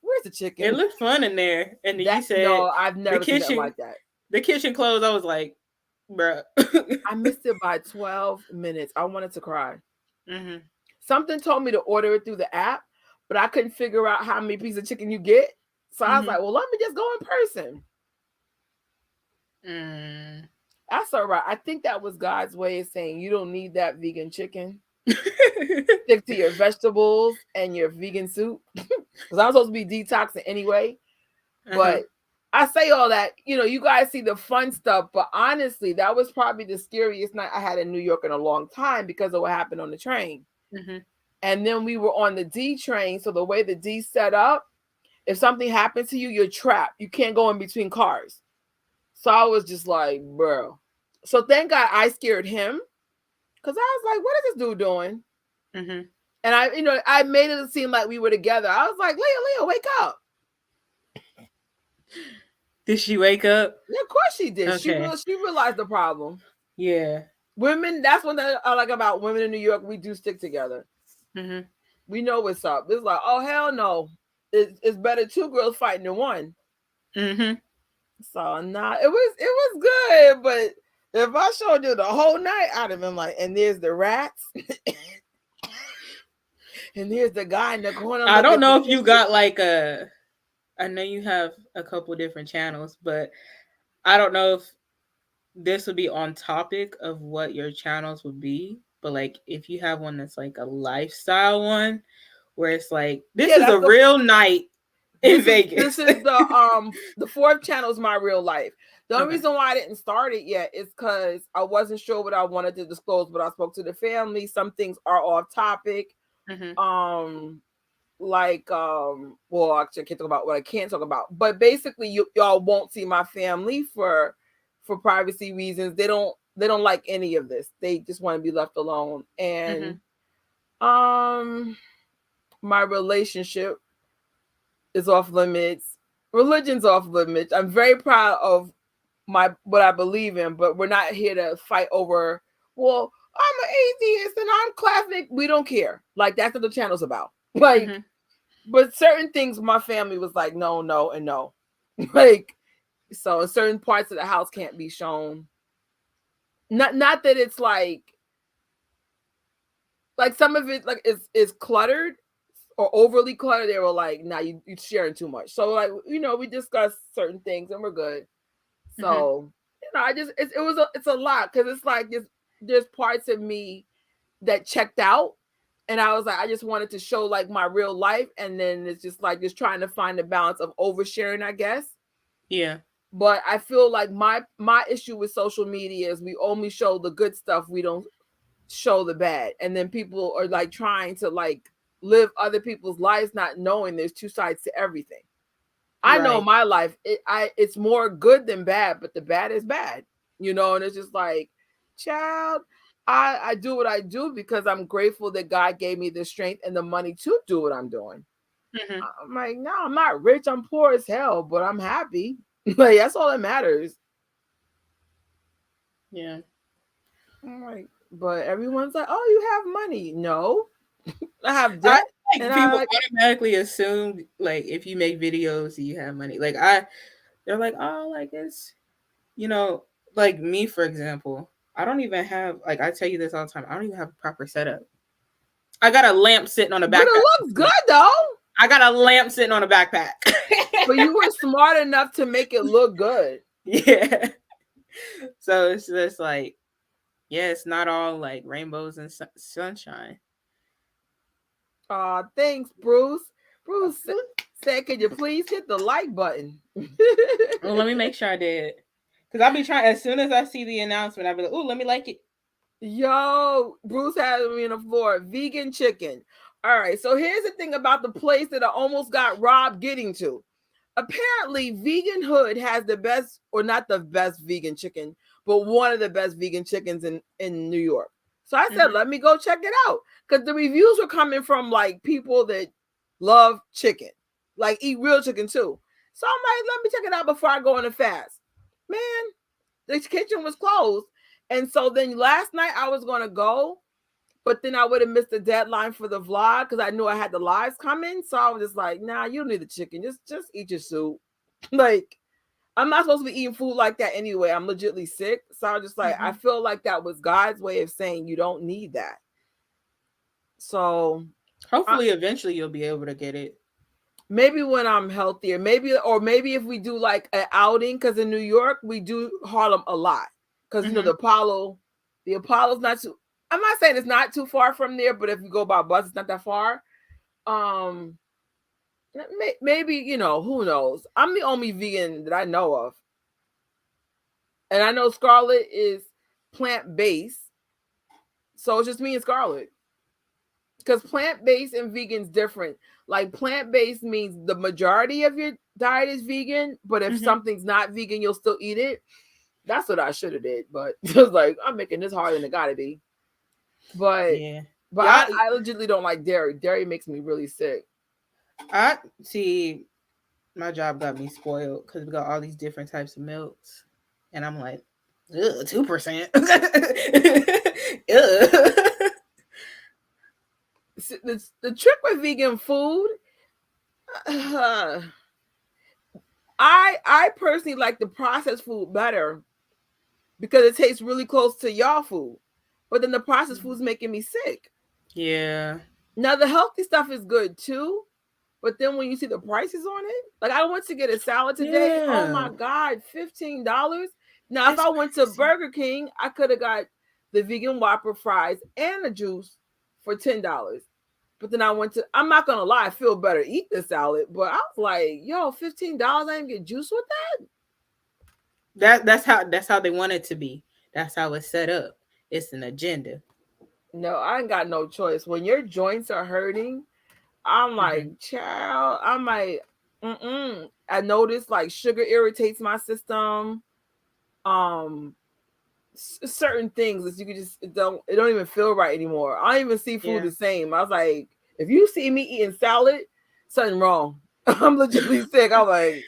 where's the chicken? It looked fun in there. And then you said, no, I've never seen it like that. The kitchen closed. I was like, bruh. I missed it by 12 minutes. I wanted to cry. Mm-hmm. Something told me to order it through the app, but I couldn't figure out how many pieces of chicken you get. So I was like, well, let me just go in person. That's all right. I think that was God's way of saying you don't need that vegan chicken. Stick to your vegetables and your vegan soup. Because I'm supposed to be detoxing anyway. But I say all that, you guys see the fun stuff. But honestly, that was probably the scariest night I had in New York in a long time because of what happened on the train. And then we were on the D train. So the way the D set up, if something happens to you, you're trapped. You can't go in between cars. So I was just like, bro. So thank God I scared him. Because I was like, what is this dude doing? And I made it seem like we were together. I was like, Leah, wake up. Did she wake up? Yeah, of course she did. Okay. She realized the problem. Yeah. Women, that's one thing I like about women in New York. We do stick together. We know what's up. It's like, oh, hell no. It's better two girls fighting than one. So it was good, but if I showed you the whole night, I'd have been like, and there's the rats, and there's the guy in the corner. I don't know if you got like I know you have a couple different channels, but I don't know if this would be on topic of what your channels would be. But like, if you have one that's like a lifestyle one, where it's like, this is a real night in Vegas. This is the fourth channel is my real life. The only reason why I didn't start it yet is because I wasn't sure what I wanted to disclose, but I spoke to the family. Some things are off topic. Well, actually I can't talk about what I can't talk about. But basically y'all won't see my family for privacy reasons. They don't like any of this. They just want to be left alone. And my relationship is off limits. Religion's off limits. I'm very proud of what I believe in, but we're not here to fight over, well, I'm an atheist and I'm Catholic. We don't care. Like, that's what the channel's about. Like, but certain things my family was like, no, and no. Like, so certain parts of the house can't be shown. Not that it's like some of it like is cluttered or overly cluttered. They were like, nah, you're sharing too much. So like, we discussed certain things and we're good. So, it's a lot. Cause it's like, there's parts of me that checked out. And I was like, I just wanted to show like my real life. And then it's just like, just trying to find the balance of oversharing, I guess. Yeah. But I feel like my issue with social media is we only show the good stuff. We don't show the bad. And then people are like trying to like live other people's lives, not knowing there's two sides to everything. I know my life, it's more good than bad, but the bad is bad, and it's just like, child, I do what I do because I'm grateful that God gave me the strength and the money to do what I'm doing. I'm like, no, I'm not rich. I'm poor as hell, but I'm happy. Like, that's all that matters. Yeah. I'm like, But everyone's like, "Oh, you have money." No, I have debt. Like people automatically assume like if you make videos, you have money. Like they're like, oh, like it's, like me for example. I don't even have like I tell you this all the time. I don't even have a proper setup. I got a lamp sitting on a backpack. But it looks good though. I got a lamp sitting on a backpack. But you were smart enough to make it look good. Yeah. So it's just like, yeah, it's not all like rainbows and sunshine. Thanks, Bruce. Bruce said, "Could you please hit the like button?" Well, let me make sure I did. Because I'll be trying, as soon as I see the announcement, I'll be like, oh, let me like it. Yo, Bruce had me on the floor. Vegan chicken. All right, so here's the thing about the place that I almost got robbed getting to. Apparently, Vegan Hood has the best, or not the best vegan chicken, but one of the best vegan chickens in New York. So I said, let me go check it out. Because the reviews were coming from like people that love chicken, like eat real chicken too. So I'm like, let me check it out before I go on a fast. Man, the kitchen was closed. And so then last night I was going to go, but then I would have missed the deadline for the vlog because I knew I had the lives coming. So I was just like, nah, you don't need the chicken. Just eat your soup. Like, I'm not supposed to be eating food like that anyway. I'm legitimately sick. So I was just like, I feel like that was God's way of saying you don't need that. So hopefully eventually you'll be able to get it. Maybe when I'm healthier, maybe if we do like an outing, because in New York, we do Harlem a lot. Because, the Apollo's not too, I'm not saying it's not too far from there, but if you go by bus, it's not that far. Maybe, who knows? I'm the only vegan that I know of. And I know Scarlett is plant-based. So it's just me and Scarlett. Because plant-based and vegan's different. Like plant-based means the majority of your diet is vegan, but if something's not vegan, you'll still eat it. That's what I should have did, but it was like, I'm making this harder than it gotta be. But I legitimately don't like dairy. Dairy makes me really sick. I see my job got me spoiled because we got all these different types of milks. And I'm like, 2%. The trick with vegan food, I personally like the processed food better because it tastes really close to y'all food. But then the processed food's making me sick. Yeah. Now the healthy stuff is good too, but then when you see the prices on it, like I went to get a salad today. Yeah. Oh my God, $15. Now, if I went to Burger King, I could have got the vegan Whopper fries and a juice for $10. But then I'm not gonna lie, I feel better eat the salad. But I was like, yo, $15, I didn't get juice with that. That's how they want it to be. That's how it's set up. It's an agenda. No, I ain't got no choice. When your joints are hurting, I'm like, child, I'm like, I noticed like sugar irritates my system. Certain things that you can just it don't even feel right anymore. I don't even see food the same. I was like, if you see me eating salad, something wrong. I'm legitimately sick. I'm like,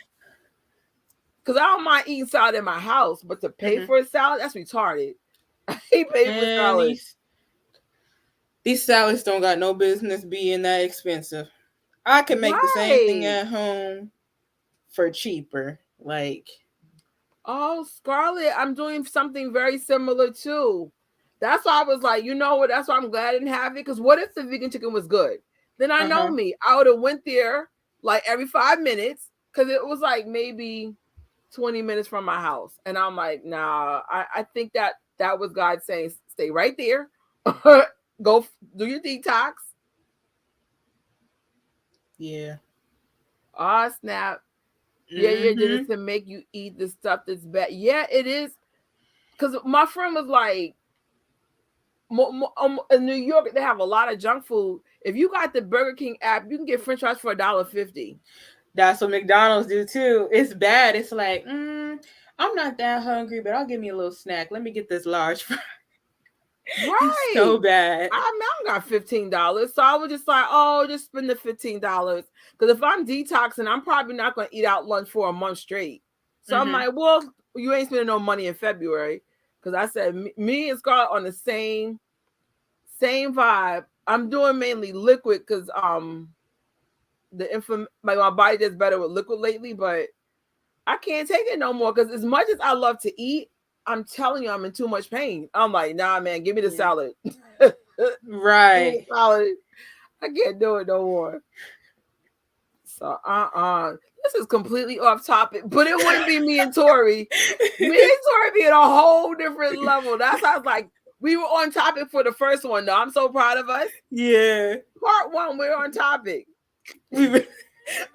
because I don't mind eating salad in my house, but to pay for a salad, that's retarded. I hate paying for salad. These salads don't got no business being that expensive. I can make the same thing at home for cheaper. Like, oh, Scarlett, I'm doing something very similar too. That's why I was like, you know what? That's why I'm glad I didn't have it. Because what if the vegan chicken was good? Then I know me. I would have went there like every 5 minutes because it was like maybe 20 minutes from my house. And I'm like, nah, I think that was God saying, stay right there. Go do your detox. Yeah. Oh, snap. Yeah, did it to make you eat the stuff that's bad. Yeah, it is. Because my friend was like, in New York, they have a lot of junk food. If you got the Burger King app, you can get French fries for $1.50. That's what McDonald's do too. It's bad. It's like, I'm not that hungry, but I'll give me a little snack. Let me get this large fry. Right. It's so bad. I got $15. So I was just like, oh, just spend the $15. Because if I'm detoxing, I'm probably not going to eat out lunch for a month straight. So I'm like, well, you ain't spending no money in February. because I said me and Scarlett on the same vibe. I'm doing mainly liquid because my body does better with liquid lately, but I can't take it no more because as much as I love to eat, I'm telling you, I'm in too much pain. I'm like, nah, man, give me the salad. Right. Salad. I can't do it no more. So this is completely off topic, but it wouldn't be me and Tori. Me and Tori be at a whole different level. That sounds like we were on topic for the first one, though. I'm so proud of us. Yeah. Part 1, we're on topic. Maybe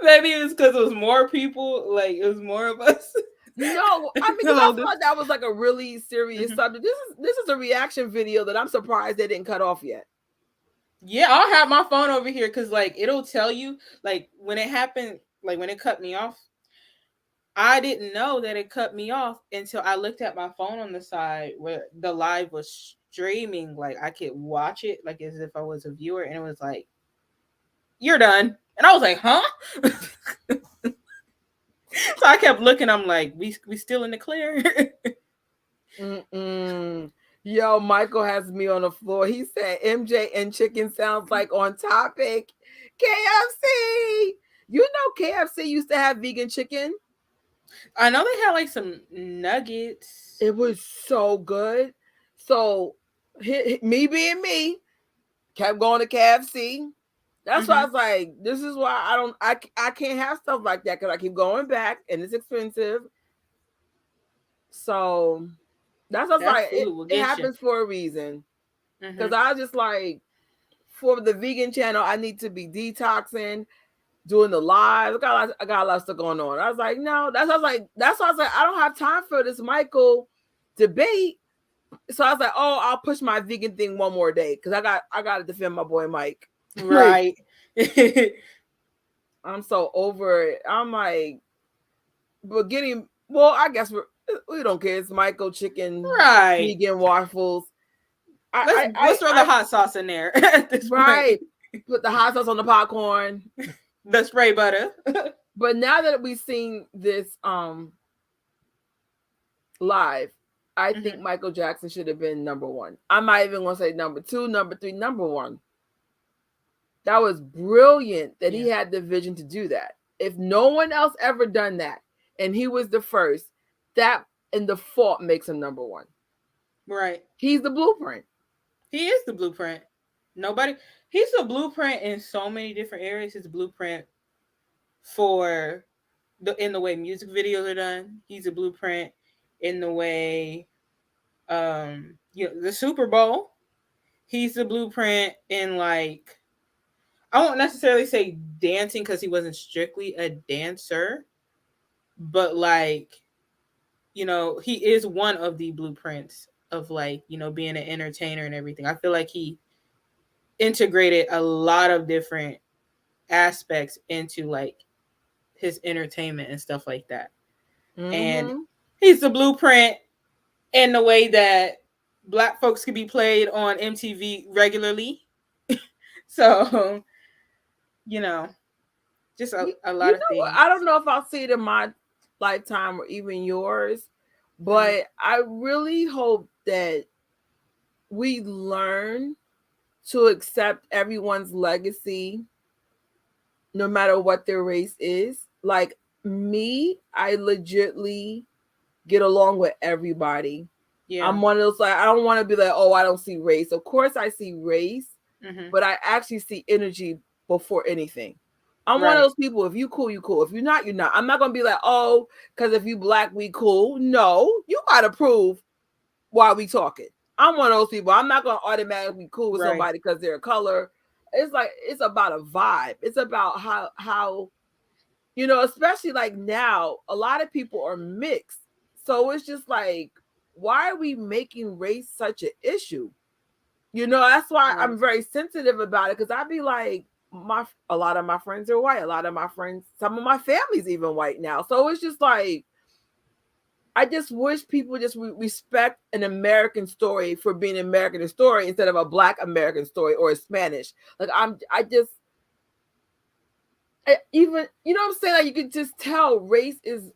it was because it was more people, like it was more of us. No, I mean, I thought that was like a really serious subject. This is a reaction video that I'm surprised they didn't cut off yet. Yeah, I'll have my phone over here because like it'll tell you like when it happened, like when it cut me off. I didn't know that it cut me off until I looked at my phone on the side where the live was streaming. Like I could watch it like as if I was a viewer, and it was like, "You're done," and I was like, "Huh?" So I kept looking. I'm like, "We still in the clear." Yo, Michael has me on the floor. He said MJ and chicken sounds like on topic. KFC. You know KFC used to have vegan chicken. I know they had like some nuggets. It was so good. So me being me, kept going to KFC. That's why I was like, this is why I can't have stuff like that because I keep going back and it's expensive. So that's what like it happens for a reason. Because I was just like, for the vegan channel, I need to be detoxing, doing the live. I got a lot of stuff going on. I was like, no, that's why I was like, I don't have time for this Michael debate. So I was like, oh, I'll push my vegan thing one more day because I got to defend my boy Mike. Right. I'm so over it. I'm like, but I guess we don't care. It's Michael chicken, right? Vegan waffles. Let's throw the hot sauce in there. At this right. Point. Put the hot sauce on the popcorn. The spray butter. But now that we've seen this live, I think Michael Jackson should have been number 1. I'm not even going to say number 2, number 3, number 1. That was brilliant that he had the vision to do that. If no one else ever done that, and he was the first, that and the fault makes him number 1. Right. He's the blueprint. He is the blueprint. He's a blueprint in so many different areas. He's a blueprint for in the way music videos are done. He's a blueprint in the way the Super Bowl. He's the blueprint in like, I won't necessarily say dancing because he wasn't strictly a dancer, but like, he is one of the blueprints of like, being an entertainer and everything. I feel like he integrated a lot of different aspects into like his entertainment and stuff like that. And he's the blueprint in the way that Black folks can be played on MTV regularly. So, just a lot of things. I don't know if I'll see it in my lifetime or even yours, but I really hope that we learn to accept everyone's legacy, no matter what their race is. Like me, I legitly get along with everybody. Yeah. I'm one of those, like, I don't want to be like, oh, I don't see race. Of course I see race, but I actually see energy before anything. I'm one of those people, if you cool, you cool. If you're not, you're not. I'm not going to be like, oh, because if you Black, we cool. No, you got to prove why we talking. I'm one of those people. I'm not going to automatically be cool with somebody because they're a color. It's like, it's about a vibe. It's about how, especially like now, a lot of people are mixed. So it's just like, why are we making race such an issue? That's why I'm very sensitive about it. Because I'd be like, a lot of my friends are white. A lot of my friends, some of my family's even white now. So it's just like, I just wish people just respect an American story for being an American story instead of a Black American story or a Spanish. Like even, you know what I'm saying? Like you can just tell race is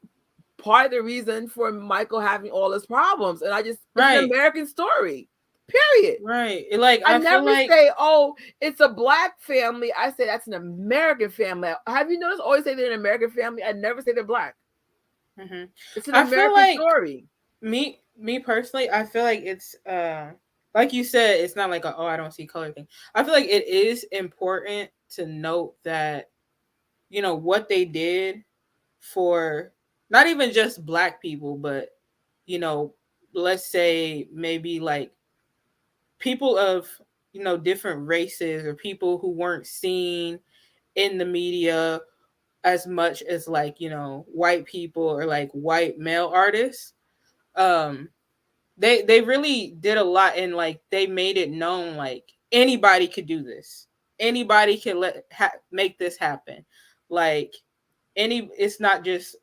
part of the reason for Michael having all his problems. And it's Right. an American story. Period. Right. Like I feel never like say, oh, it's a black family. I say that's an American family. Have you noticed? I always say they're an American family. I never say they're black. Mhm. It's an I feel American like story. me personally, I feel like it's like you said, it's not like a, oh, I don't see color thing. I feel like it is important to note that, you know, what they did for not even just black people, but, you know, let's say maybe like people of, you know, different races or people who weren't seen in the media as much as like, you know, white people or like white male artists. They really did a lot, and like they made it known like anybody could do this. Anybody can make this happen. Like it's not just,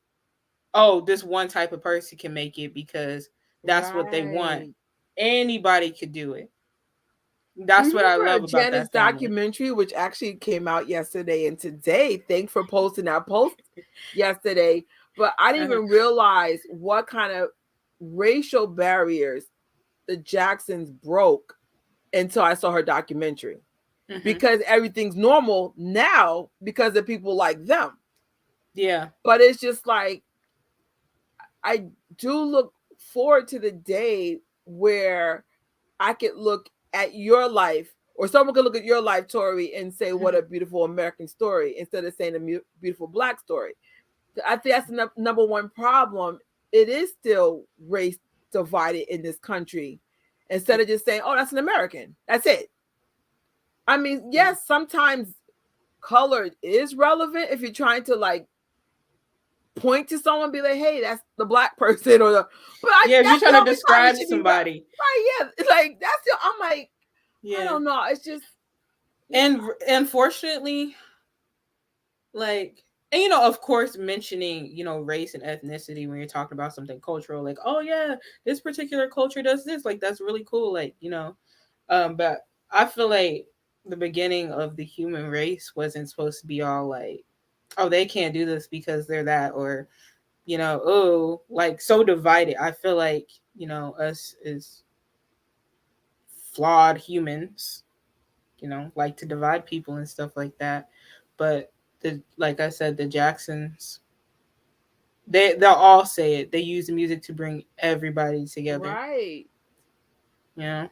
oh, this one type of person can make it because that's what they want. Right. Anybody could do it. That's what I love about Janet's that family. documentary, which actually came out yesterday and today. Thanks for posting that post yesterday. But I didn't even realize what kind of racial barriers the Jacksons broke until I saw her documentary. Because everything's normal now because of people like them. Yeah. But it's just like, I do look forward to the day where I could look at your life, or someone could look at your life, Tori, and say, what a beautiful American story, instead of saying a beautiful black story. I think that's the number one problem. It is still race divided in this country, instead of just saying, oh, that's an American. That's it. I mean, yes, sometimes color is relevant if you're trying to like point to someone, be like, hey, that's the black person, or if you're trying to describe somebody, right? Yeah, it's like I'm like, I don't know. It's just, and unfortunately, like, and you know, of course, mentioning, you know, race and ethnicity when you're talking about something cultural, like, oh yeah, this particular culture does this, like that's really cool, like, you know, but I feel like the beginning of the human race wasn't supposed to be all like, oh, they can't do this because they're that, or, you know, oh, like so divided. I feel like, you know, us as flawed humans, you know, like to divide people and stuff like that. But like I said, the Jacksons, they'll all say it. They use the music to bring everybody together. Right. Yeah.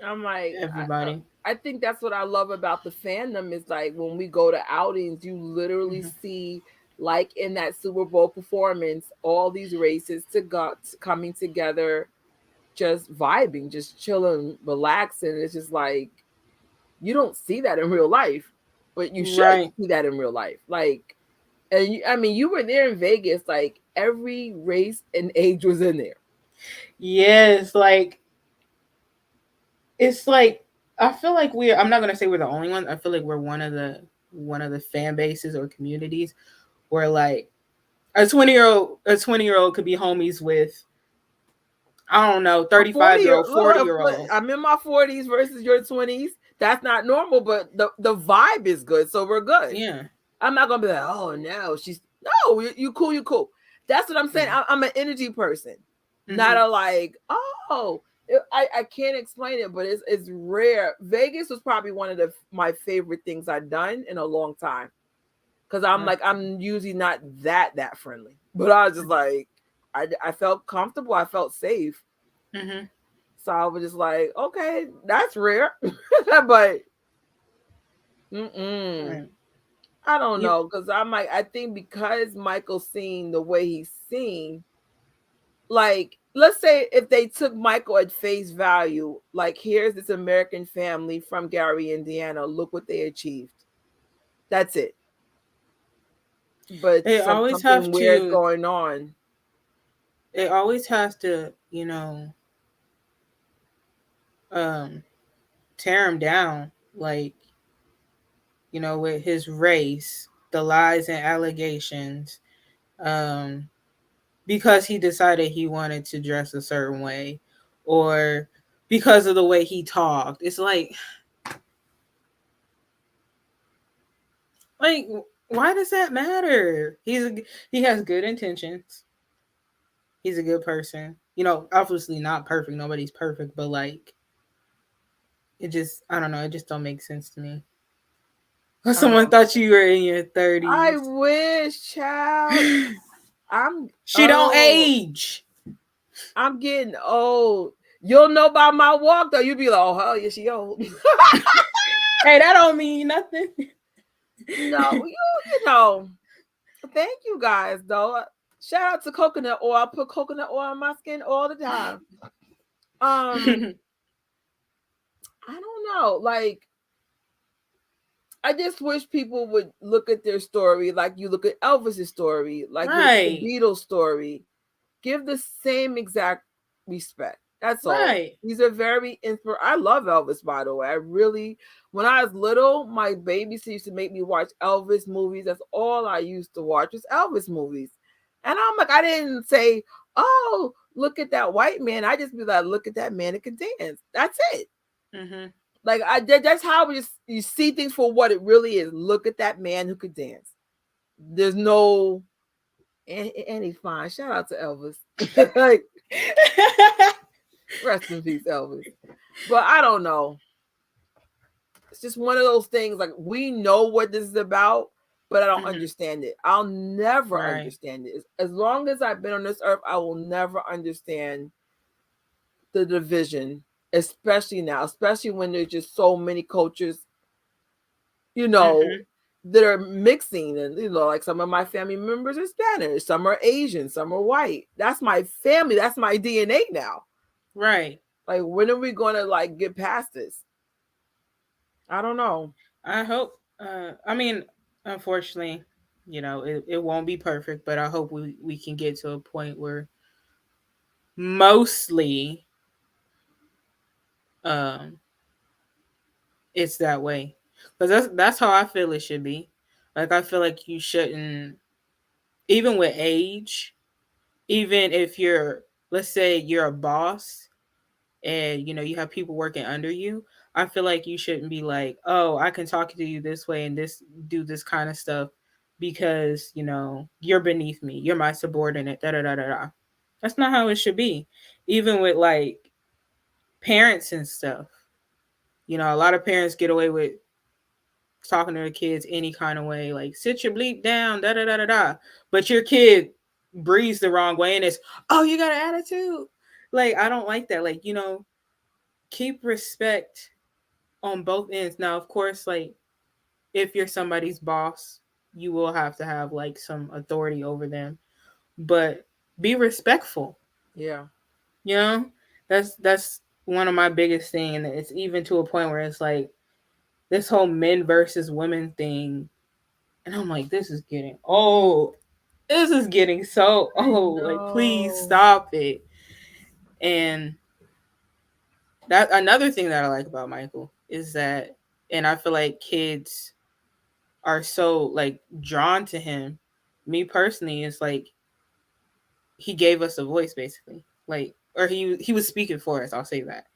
I'm like, everybody. I think that's what I love about the fandom is like when we go to outings, you literally see, like in that Super Bowl performance, all these races coming together, just vibing, just chilling, relaxing. It's just like, you don't see that in real life, but you should see that in real life. Like, and I mean, you were there in Vegas, like every race and age was in there. Yes, like, it's like, I feel like I'm not gonna say we're the only one. I feel like we're one of the fan bases or communities where like a 20-year-old could be homies with, I don't know, 35-year-old, 40-year-old. I'm in my 40s versus your 20s. That's not normal, but the vibe is good, so we're good. Yeah. I'm not gonna be like, oh no, you cool, you cool. That's what I'm saying. I'm an energy person, not a like, oh. I can't explain it, but it's rare. Vegas was probably one of my favorite things I've done in a long time, because I'm like, I'm usually not that friendly, but I was just like, I felt comfortable, I felt safe, so I was just like, okay, that's rare, but I don't know, because I'm like, I think because Michael's seen the way he's seen, like, let's say if they took Michael at face value, like, here's this American family from Gary, Indiana. Look what they achieved. That's it. But they always have weird going on. It always has to, you know, tear him down, like, you know, with his race, the lies and allegations, because he decided he wanted to dress a certain way, or because of the way he talked. It's like, why does that matter? He has good intentions. He's a good person. You know, obviously not perfect. Nobody's perfect, but like, it just, I don't know. It just don't make sense to me. Someone thought you were in your 30s. I wish, child. She don't age. I'm getting old. You'll know by my walk though. You'll be like, oh hell yeah, she old. Hey, that don't mean nothing. No, you know. Thank you guys though. Shout out to coconut oil. I put coconut oil on my skin all the time. I don't know. Like, I just wish people would look at their story like you look at Elvis's story, like you look at the Beatles story. Give the same exact respect. That's all. Right. These are very I love Elvis, by the way. I really, when I was little, my babysitter used to make me watch Elvis movies. That's all I used to watch was Elvis movies. And I'm like, I didn't say, oh, look at that white man. I just be like, look at that man that can dance. That's it. Mm-hmm. Like that's how you see things for what it really is. Look at that man who could dance. There's no, and he's fine. Shout out to Elvis. Like, rest in peace, Elvis. But I don't know. It's just one of those things. Like, we know what this is about, but I don't understand it. I'll never understand it. As long as I've been on this earth, I will never understand the division. Especially now, especially when there's just so many cultures, you know, that are mixing. And, you know, like some of my family members are Spanish, some are Asian, some are white. That's my family. That's my DNA now. Right. Like, when are we going to, like, get past this? I don't know. I hope, I mean, unfortunately, you know, it won't be perfect, but I hope we can get to a point where mostly it's that way, because that's how I feel it should be. Like, I feel like you shouldn't, even with age, even if you're, let's say you're a boss and, you know, you have people working under you, I feel like you shouldn't be like, oh, I can talk to you this way and do this kind of stuff because, you know, you're beneath me, you're my subordinate, da da da da da. That's not how it should be. Even with like parents and stuff. You know, a lot of parents get away with talking to their kids any kind of way, like, sit your bleep down, da da da da da. But your kid breathes the wrong way and it's, oh, you got an attitude. Like, I don't like that. Like, you know, keep respect on both ends. Now, of course, like, if you're somebody's boss, you will have to have like some authority over them, but be respectful. Yeah. You know, that's one of my biggest things. And it's even to a point where it's like this whole men versus women thing. And I'm like, this is getting old. This is getting so old. Like, please stop it. And that another thing that I like about Michael is that, and I feel like kids are so like drawn to him. Me personally, it's like he gave us a voice, basically. Like, or he was speaking for us, I'll say that.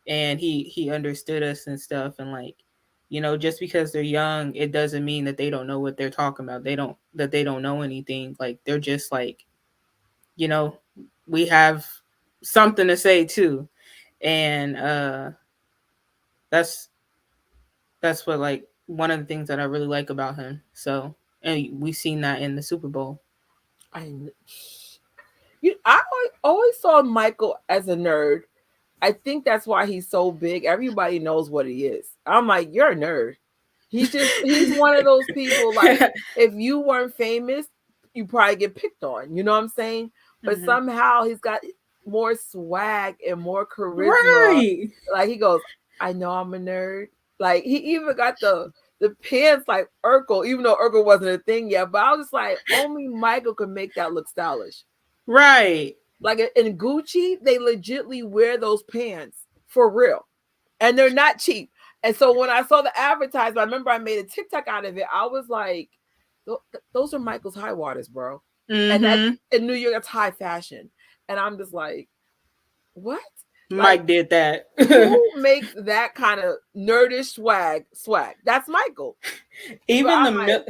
And he understood us and stuff. And like, you know, just because they're young, it doesn't mean that they don't know what they're talking about. They don't know anything. Like, they're just like, you know, we have something to say too. And that's what, like, one of the things that I really like about him. So, and we've seen that in the Super Bowl. I always saw Michael as a nerd. I think that's why he's so big. Everybody knows what he is. I'm like, you're a nerd. He's one of those people, like, if you weren't famous, you probably get picked on. You know what I'm saying? But somehow he's got more swag and more charisma. Right. Like, he goes, I know I'm a nerd. Like, he even got the pants like Urkel, even though Urkel wasn't a thing yet. But I was just like, only Michael could make that look stylish. Right. Like, in Gucci, they legitly wear those pants for real. And they're not cheap. And so when I saw the advertisement, I remember I made a TikTok out of it. I was like, those are Michael's high waters, bro. And that's, in New York, that's high fashion. And I'm just like, what? Mike did that. Who makes that kind of nerdish swag? That's Michael. Even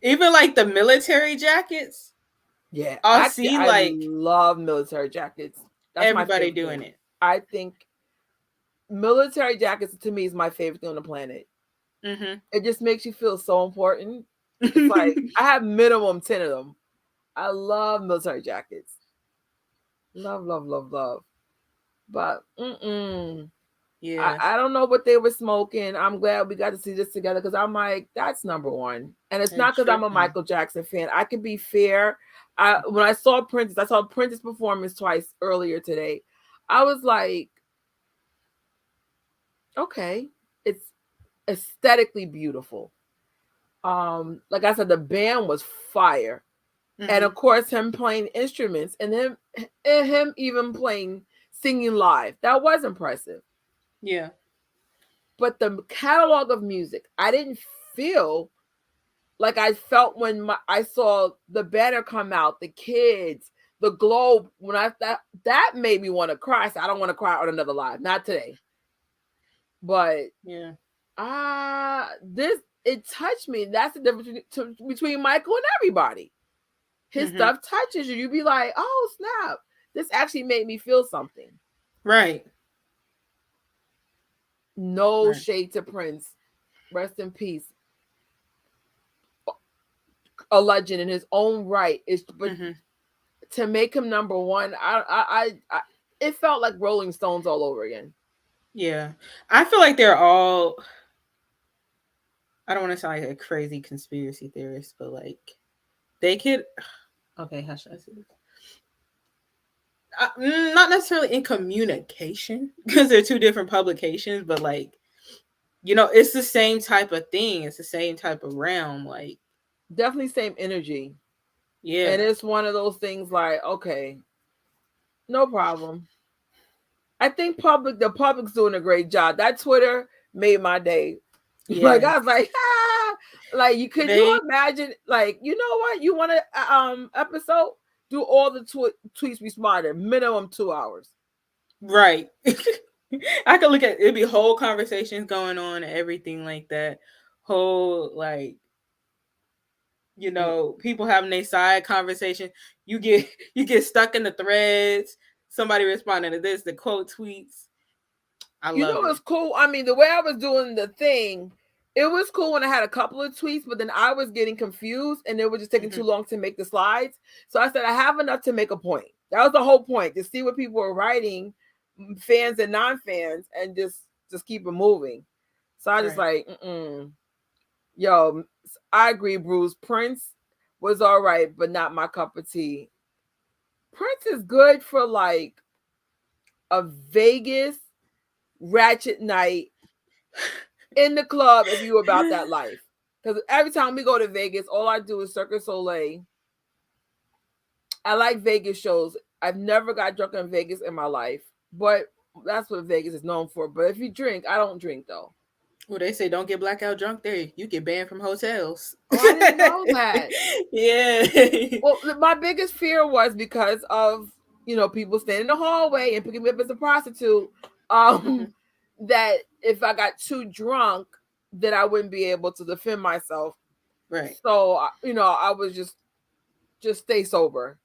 even like the military jackets. Yeah, I'll actually, see I like love military jackets. That's my everybody favorite doing thing. it. I think military jackets to me is my favorite thing on the planet. It just makes you feel so important. It's like I have minimum 10 of them. I love military jackets. Love, love, love, love. But yeah, I don't know what they were smoking. I'm glad we got to see this together because I'm like, that's number one. And it's not because I'm a Michael Jackson fan. I can be fair. When I saw Prince's performance twice earlier today. I was like, okay, it's aesthetically beautiful. Like I said, the band was fire. And of course, him playing instruments and him even singing live. That was impressive. yeah. But the catalog of music, I didn't feel like I felt when I saw the banner come out, the kids, the globe. When that made me want to cry. So I don't want to cry on another live, not today. But yeah, it touched me. That's the difference between Michael and everybody. His stuff touches you. You be like, oh snap! This actually made me feel something. Right. No shade to Prince. Rest in peace. A legend in his own right. But to make him number one, I it felt like Rolling Stones all over again. Yeah. I feel like they're all, I don't want to sound like a crazy conspiracy theorist, but like they could, okay, how should I say this? Not necessarily in communication because they're two different publications, but like, you know, it's the same type of thing. It's the same type of realm. Like, definitely same energy. Yeah. And it's one of those things like, okay, no problem. I think the public's doing a great job. That Twitter made my day. Yeah. Like I was like, like you you imagine, like, you know what? You want to episode? Do all the tweets be smarter, minimum 2 hours. Right. I could look at it'd be whole conversations going on and everything like that. Whole like, you know, people having their side conversation. You get stuck in the threads. Somebody responding to this, the quote tweets. I love it. It's cool. I mean, the way I was doing the thing, it was cool when I had a couple of tweets, but then I was getting confused and it was just taking too long to make the slides. So I said, I have enough to make a point. That was the whole point, to see what people are writing, fans and non-fans, and just keep it moving. So I just like, yo, I agree, Bruce. Prince was all right, but not my cup of tea. Prince is good for like a Vegas ratchet night in the club if you about that life. Because every time we go to Vegas, all I do is Cirque du Soleil. I like Vegas shows. I've never got drunk in Vegas in my life, but that's what Vegas is known for. But if you drink, I don't drink though. Well, they say don't get blackout drunk there. You get banned from hotels. Oh, I didn't know that. Yeah. Well, my biggest fear was because of, you know, people standing in the hallway and picking me up as a prostitute. That if I got too drunk, that I wouldn't be able to defend myself. Right. So, you know, I was just stay sober.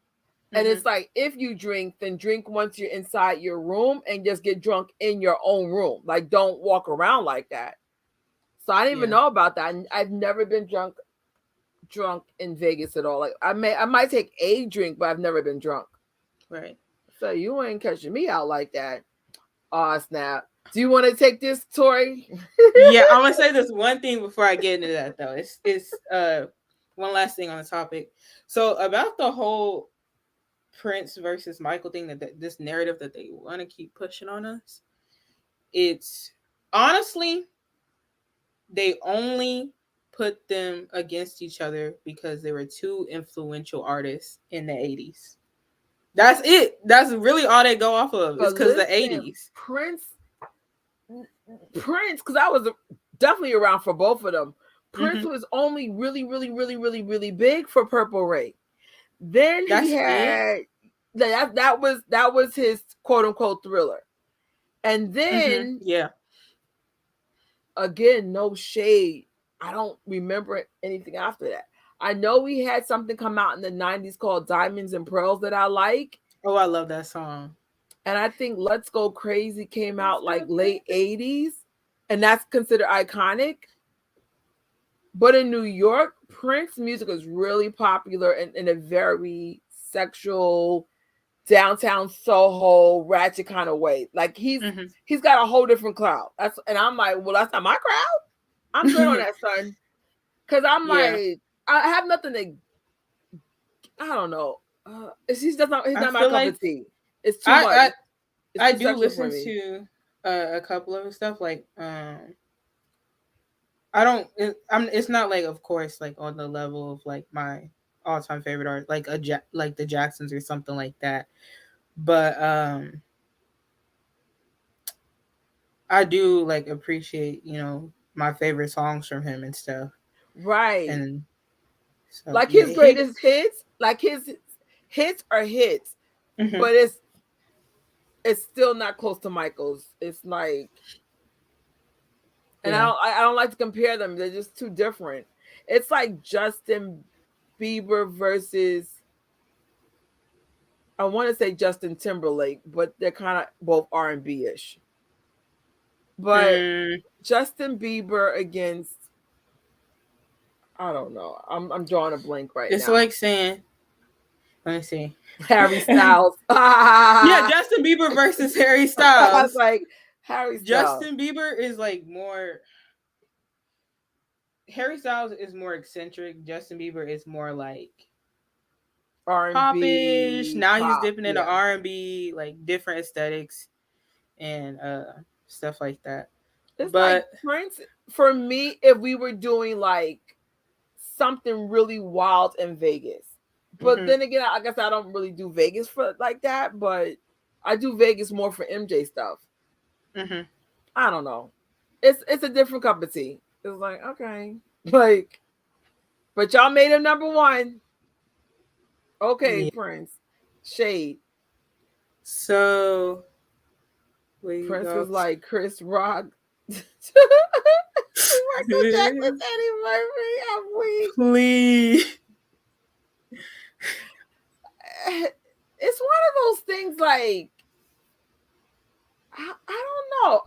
And it's like, if you drink, then drink once you're inside your room and just get drunk in your own room. Like, don't walk around like that. So I didn't even know about that. I've never been drunk in Vegas at all. Like I might take a drink, but I've never been drunk. Right. So you ain't catching me out like that. Oh, snap. Do you want to take this, Tori? Yeah, I'm gonna say this one thing before I get into that though. It's one last thing on the topic. So about the whole Prince versus Michael thing, that this narrative that they want to keep pushing on us, it's honestly, they only put them against each other because they were two influential artists in the 80s. That's it. That's really all they go off of. It's because the 80s. Prince, because I was definitely around for both of them. Prince was only really, really, really, really, really big for Purple Rain. Then he had that was his quote unquote Thriller. And then again, no shade. I don't remember anything after that. I know we had something come out in the 90s called Diamonds and Pearls that I like. Oh, I love that song. And I think Let's Go Crazy came out like late 80s. And that's considered iconic. But in New York, Prince music is really popular in a very sexual, downtown Soho, ratchet kind of way. Like he's got a whole different crowd. And I'm like, well, that's not my crowd. I'm good on that, son. Because I'm like, I have nothing to. I don't know. He's not my cup of tea. It's too much. I do listen to a couple of his stuff. Like, I don't. It's not like, of course, like on the level of like my all-time favorite art, like like the Jacksons or something like that. But I do like appreciate, my favorite songs from him and stuff. Right. And so, like his greatest hits, like his hits are hits, but it's still not close to Michael's. It's like, and I don't like to compare them. They're just too different. It's like Justin Bieber versus, I want to say Justin Timberlake, but they're kind of both R&B-ish. But Justin Bieber against, I don't know. I'm drawing a blank right now. It's like saying, let me see, Harry Styles. Yeah, Justin Bieber versus Harry Styles. I was like, Harry Styles. Justin Bieber is like more. Harry Styles is more eccentric. Justin Bieber is more like R&B, pop-ish. Now he's dipping into R&B, like different aesthetics and stuff like that. But like Prince, for me, if we were doing like something really wild in Vegas, but then again, I guess I don't really do Vegas for like that, but I do Vegas more for MJ stuff. I don't know. It's a different cup of tea. It's like, okay, like, but y'all made him number one. Okay, Prince. Shade. So Prince was like Chris Rock. Michael Jackson, Eddie Murphy. I'm weak. Please. It's one of those things like, I don't know.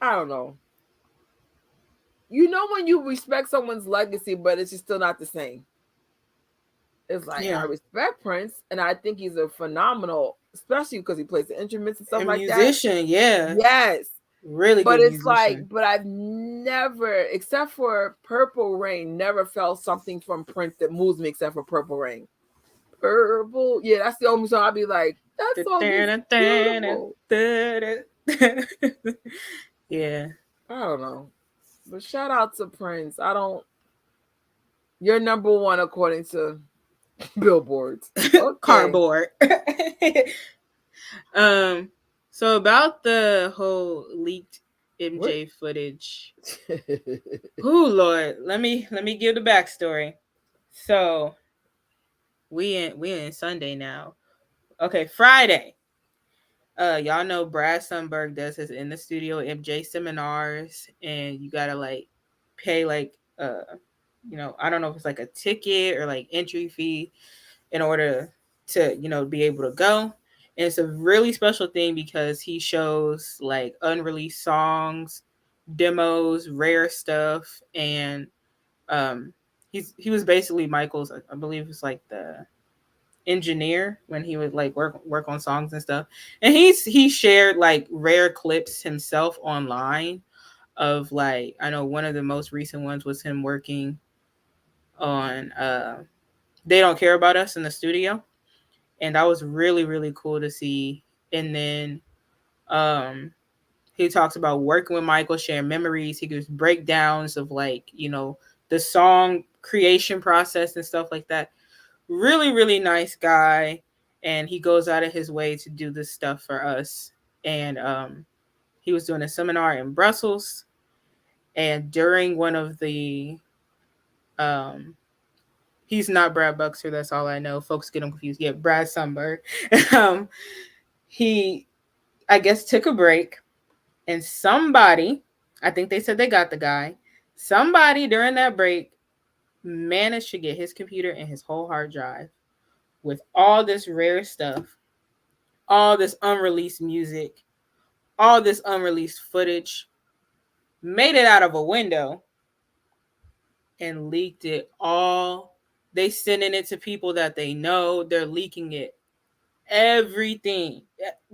I don't know. You know when you respect someone's legacy, but it's just still not the same. It's like, I respect Prince, and I think he's a phenomenal, especially because he plays the instruments and stuff like that. Musician, yeah. Yes. Really but good it's musician. Like, but I've never, except for Purple Rain, never felt something from Prince that moves me except for Purple Rain. Purple, yeah, that's the only song I'll be like, that song is beautiful. Yeah. I don't know. But shout out to Prince. You're number one according to Billboard. Okay. Cardboard. So about the whole leaked MJ footage. Oh Lord, let me give the backstory. So we in Sunday now. Okay, Friday. Y'all know Brad Sundberg does his in the studio MJ seminars, and you gotta like pay like I don't know if it's like a ticket or like entry fee in order to be able to go. And it's a really special thing because he shows like unreleased songs, demos, rare stuff, and he was basically Michael's, I believe it's like the engineer when he would like work on songs and stuff. And he shared like rare clips himself online of like, I know one of the most recent ones was him working on They Don't Care About Us in the studio. And that was really, really cool to see. And then he talks about working with Michael, sharing memories. He gives breakdowns of like, the song creation process and stuff like that. Really, really nice guy. And he goes out of his way to do this stuff for us. And he was doing a seminar in Brussels. And during one of the he's not Brad Buxer, that's all I know. Folks get him confused. Yeah, Brad Sundberg. He, I guess, took a break. And somebody, I think they said they got the guy. Somebody during that break managed to get his computer and his whole hard drive with all this rare stuff, all this unreleased music, all this unreleased footage, made it out of a window, and leaked it all. They sending it to people that they know. They're leaking it. Everything.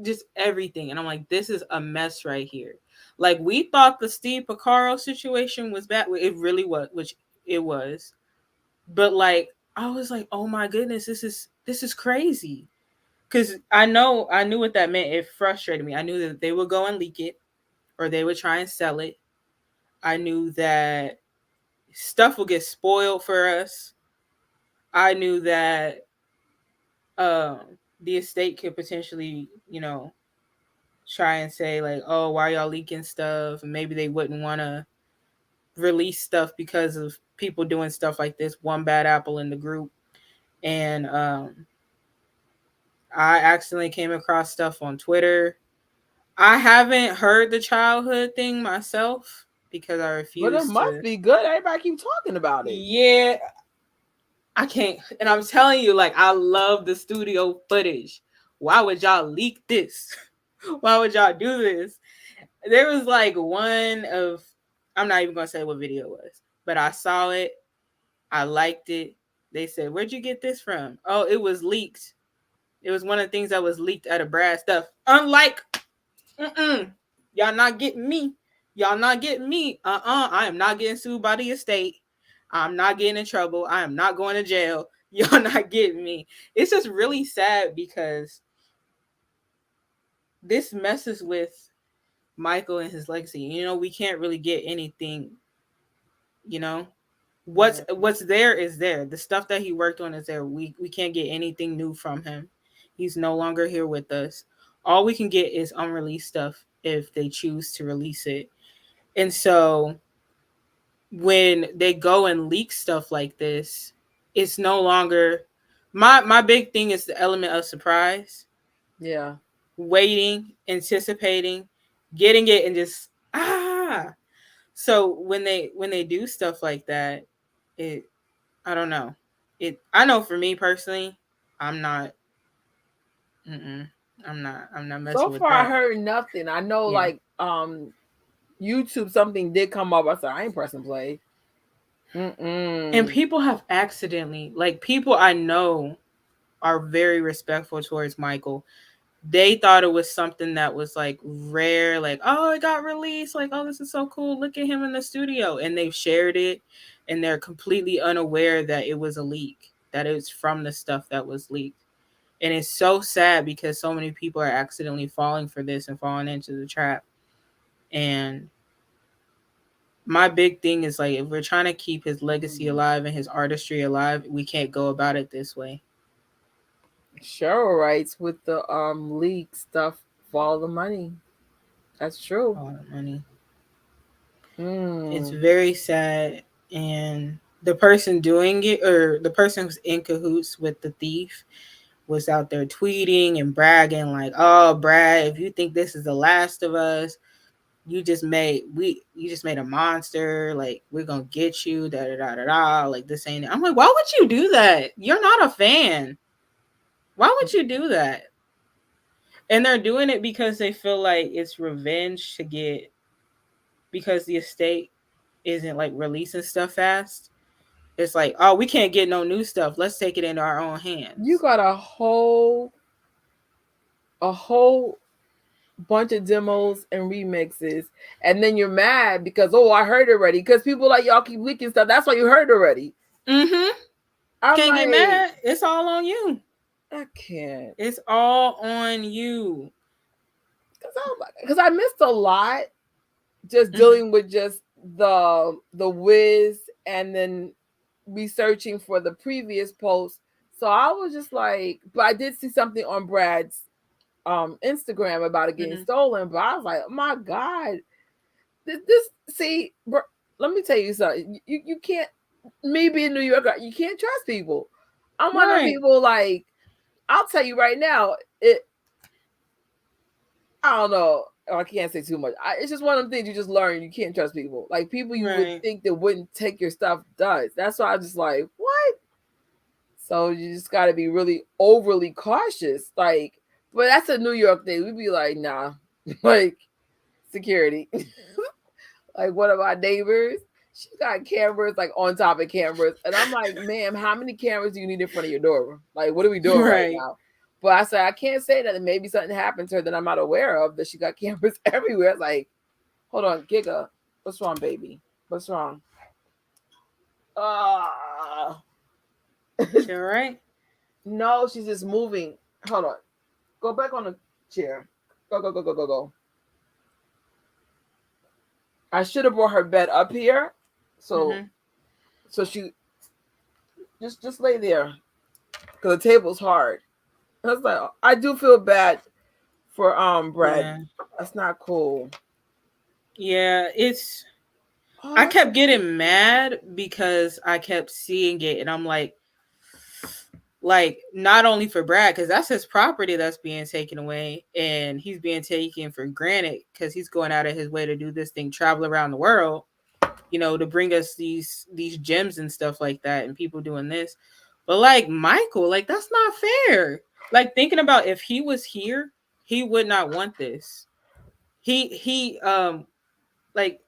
Just everything. And I'm like, this is a mess right here. Like, we thought the Steve Picaro situation was bad. It really was, which it was. But like, I was like, oh my goodness, this is crazy. Because I knew what that meant. It frustrated me. I knew that they would go and leak it, or they would try and sell it. I knew that stuff would get spoiled for us. I knew that the estate could potentially, try and say like, oh, why y'all leaking stuff? And maybe they wouldn't want to release stuff because of people doing stuff like this. One bad apple in the group. And I accidentally came across stuff on Twitter. I haven't heard the childhood thing myself because I refuse. But it must be good. Everybody keep talking about it. Yeah. I can't. And I'm telling you, like, I love the studio footage. Why would y'all leak this? Why would y'all do this? There was like one of, I'm not even going to say what video it was, but I saw it. I liked it. They said, where'd you get this from? Oh, it was leaked. It was one of the things that was leaked out of Brad stuff. Unlike, y'all not getting me. Y'all not getting me. I am not getting sued by the estate. I'm not getting in trouble. I am not going to jail. Y'all not getting me. It's just really sad because this messes with Michael and his legacy. We can't really get anything, What's there is there. The stuff that he worked on is there. We can't get anything new from him. He's no longer here with us. All we can get is unreleased stuff if they choose to release it. And so when they go and leak stuff like this, it's no longer my big thing is the element of surprise. Yeah. Waiting, anticipating, getting it, and just So when they do stuff like that, I don't know. I know for me personally, I'm not messing so with far that. I heard nothing. I know like YouTube something did come up. I said I ain't pressing play. And people have accidentally, like, people I know are very respectful towards Michael. They thought it was something that was like rare, like, oh, it got released, like, oh, this is so cool, look at him in the studio, and they've shared it, and they're completely unaware that it was a leak, that it was from the stuff that was leaked. And it's so sad because so many people are accidentally falling for this and falling into the trap. And my big thing is, like, if we're trying to keep his legacy alive and his artistry alive, we can't go about it this way. Cheryl writes with the leak stuff, follow the money. That's true. Follow the money. It's very sad. And the person doing it, or the person who's in cahoots with the thief, was out there tweeting and bragging like, oh, Brad, if you think this is the last of us, you just made a monster, like, we're gonna get you, da da da da da, like, this ain't it. I'm like, why would you do that? You're not a fan. Why would you do that? And they're doing it because they feel like it's revenge because the estate isn't like releasing stuff fast. It's like, oh, we can't get no new stuff. Let's take it into our own hands. You got a whole bunch of demos and remixes, and then you're mad because, oh, I heard already. Because people like y'all keep leaking stuff. That's why you heard already. Can't get mad. It's all on you. I can't. It's all on you. Because I missed a lot just dealing with just the whiz and then researching for the previous post. So I was just like, but I did see something on Brad's Instagram about it getting stolen. But I was like, oh my God. Let me tell you something. You can't, me being New Yorker, you can't trust people. I'm one of the people, like, I'll tell you right now, I don't know. oh, I can't say too much. It's just one of them things you just learn. You can't trust people. Like people you would think that wouldn't take your stuff does. That's why I just like, what? So you just got to be really overly cautious. Like, but that's a New York thing. We'd be like, nah, like security. Like one of our neighbors, she got cameras like on top of cameras. And I'm like, ma'am, how many cameras do you need in front of your door? Like, what are we doing right now? But I said, I can't say that. Maybe something happened to her that I'm not aware of, that she got cameras everywhere. Like, hold on, Giga. What's wrong, baby? What's wrong? You all right? No, she's just moving. Hold on. Go back on the chair. Go. I should have brought her bed up here. So she just lay there. Because the table's hard. I was like, I do feel bad for Brad. Yeah. That's not cool. Yeah, it's I kept getting mad because I kept seeing it, and I'm like not only for Brad, because that's his property that's being taken away, and he's being taken for granted because he's going out of his way to do this thing, travel around the world, you know, to bring us these gems and stuff like that, and people doing this. But like Michael, like that's not fair. Like thinking about if he was here, he would not want this. He like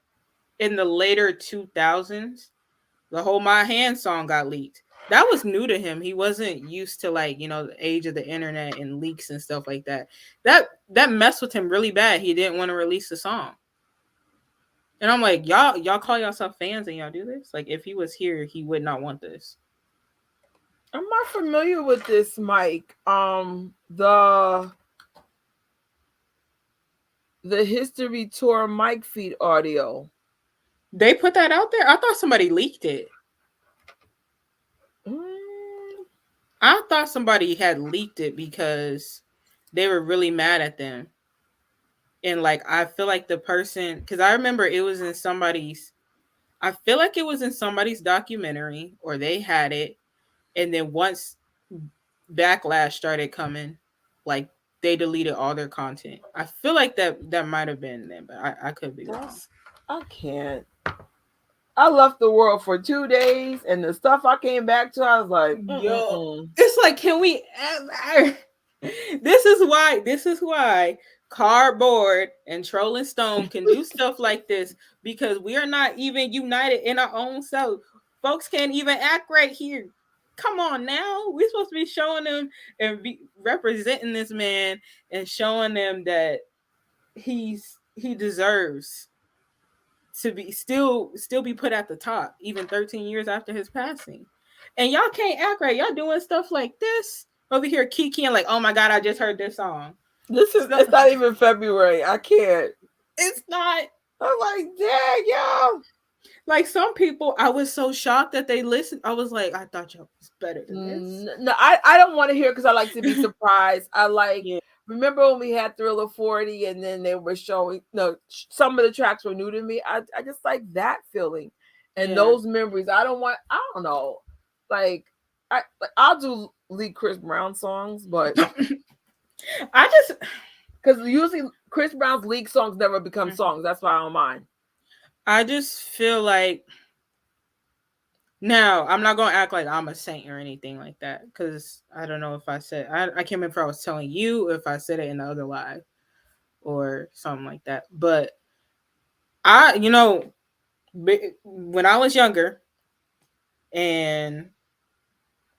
in the later 2000s, the whole My Hand song got leaked. That was new to him. He wasn't used to like, you know, the age of the internet and leaks and stuff like that. That messed with him really bad. He didn't want to release the song. And I'm like, y'all call yourself fans and y'all do this? Like if he was here, he would not want this. I'm not familiar with this, Mike. The History Tour mic feed audio. They put that out there? I thought somebody leaked it. I thought somebody had leaked it because they were really mad at them. And like, I feel like the person, because I remember it was in somebody's, I feel like it was in somebody's documentary or they had it. And then once backlash started coming, like they deleted all their content. I feel like that might have been them, but I could be wrong. I can't. I left the world for 2 days, and the stuff I came back to, I was like, yo, it's like, can we? This is why Cardboard and Trolling Stone can do stuff like this, because we are not even united in our own self. Folks can't even act right here. Come on now, we're supposed to be showing them and be representing this man and showing them that he deserves to be still be put at the top, even 13 years after his passing. And y'all can't act right. Y'all doing stuff like this over here, kikiing like, oh my God, I just heard this song. It's not even February. I can't. It's not. I'm like, dang, yo. Like some people, I was so shocked that they listened. I was like, I thought y'all was better than this. No, I don't want to hear because I like to be surprised. I like, remember when we had Thriller 40 and then they were showing, some of the tracks were new to me. I just like that feeling and those memories. I don't know. I'll do lead Chris Brown songs, but because usually Chris Brown's league songs never become songs. That's why I don't mind. I just feel like now I'm not going to act like I'm a saint or anything like that, because I don't know if I said, I can't remember if I was telling you, if I said it in the other live or something like that. But when I was younger and,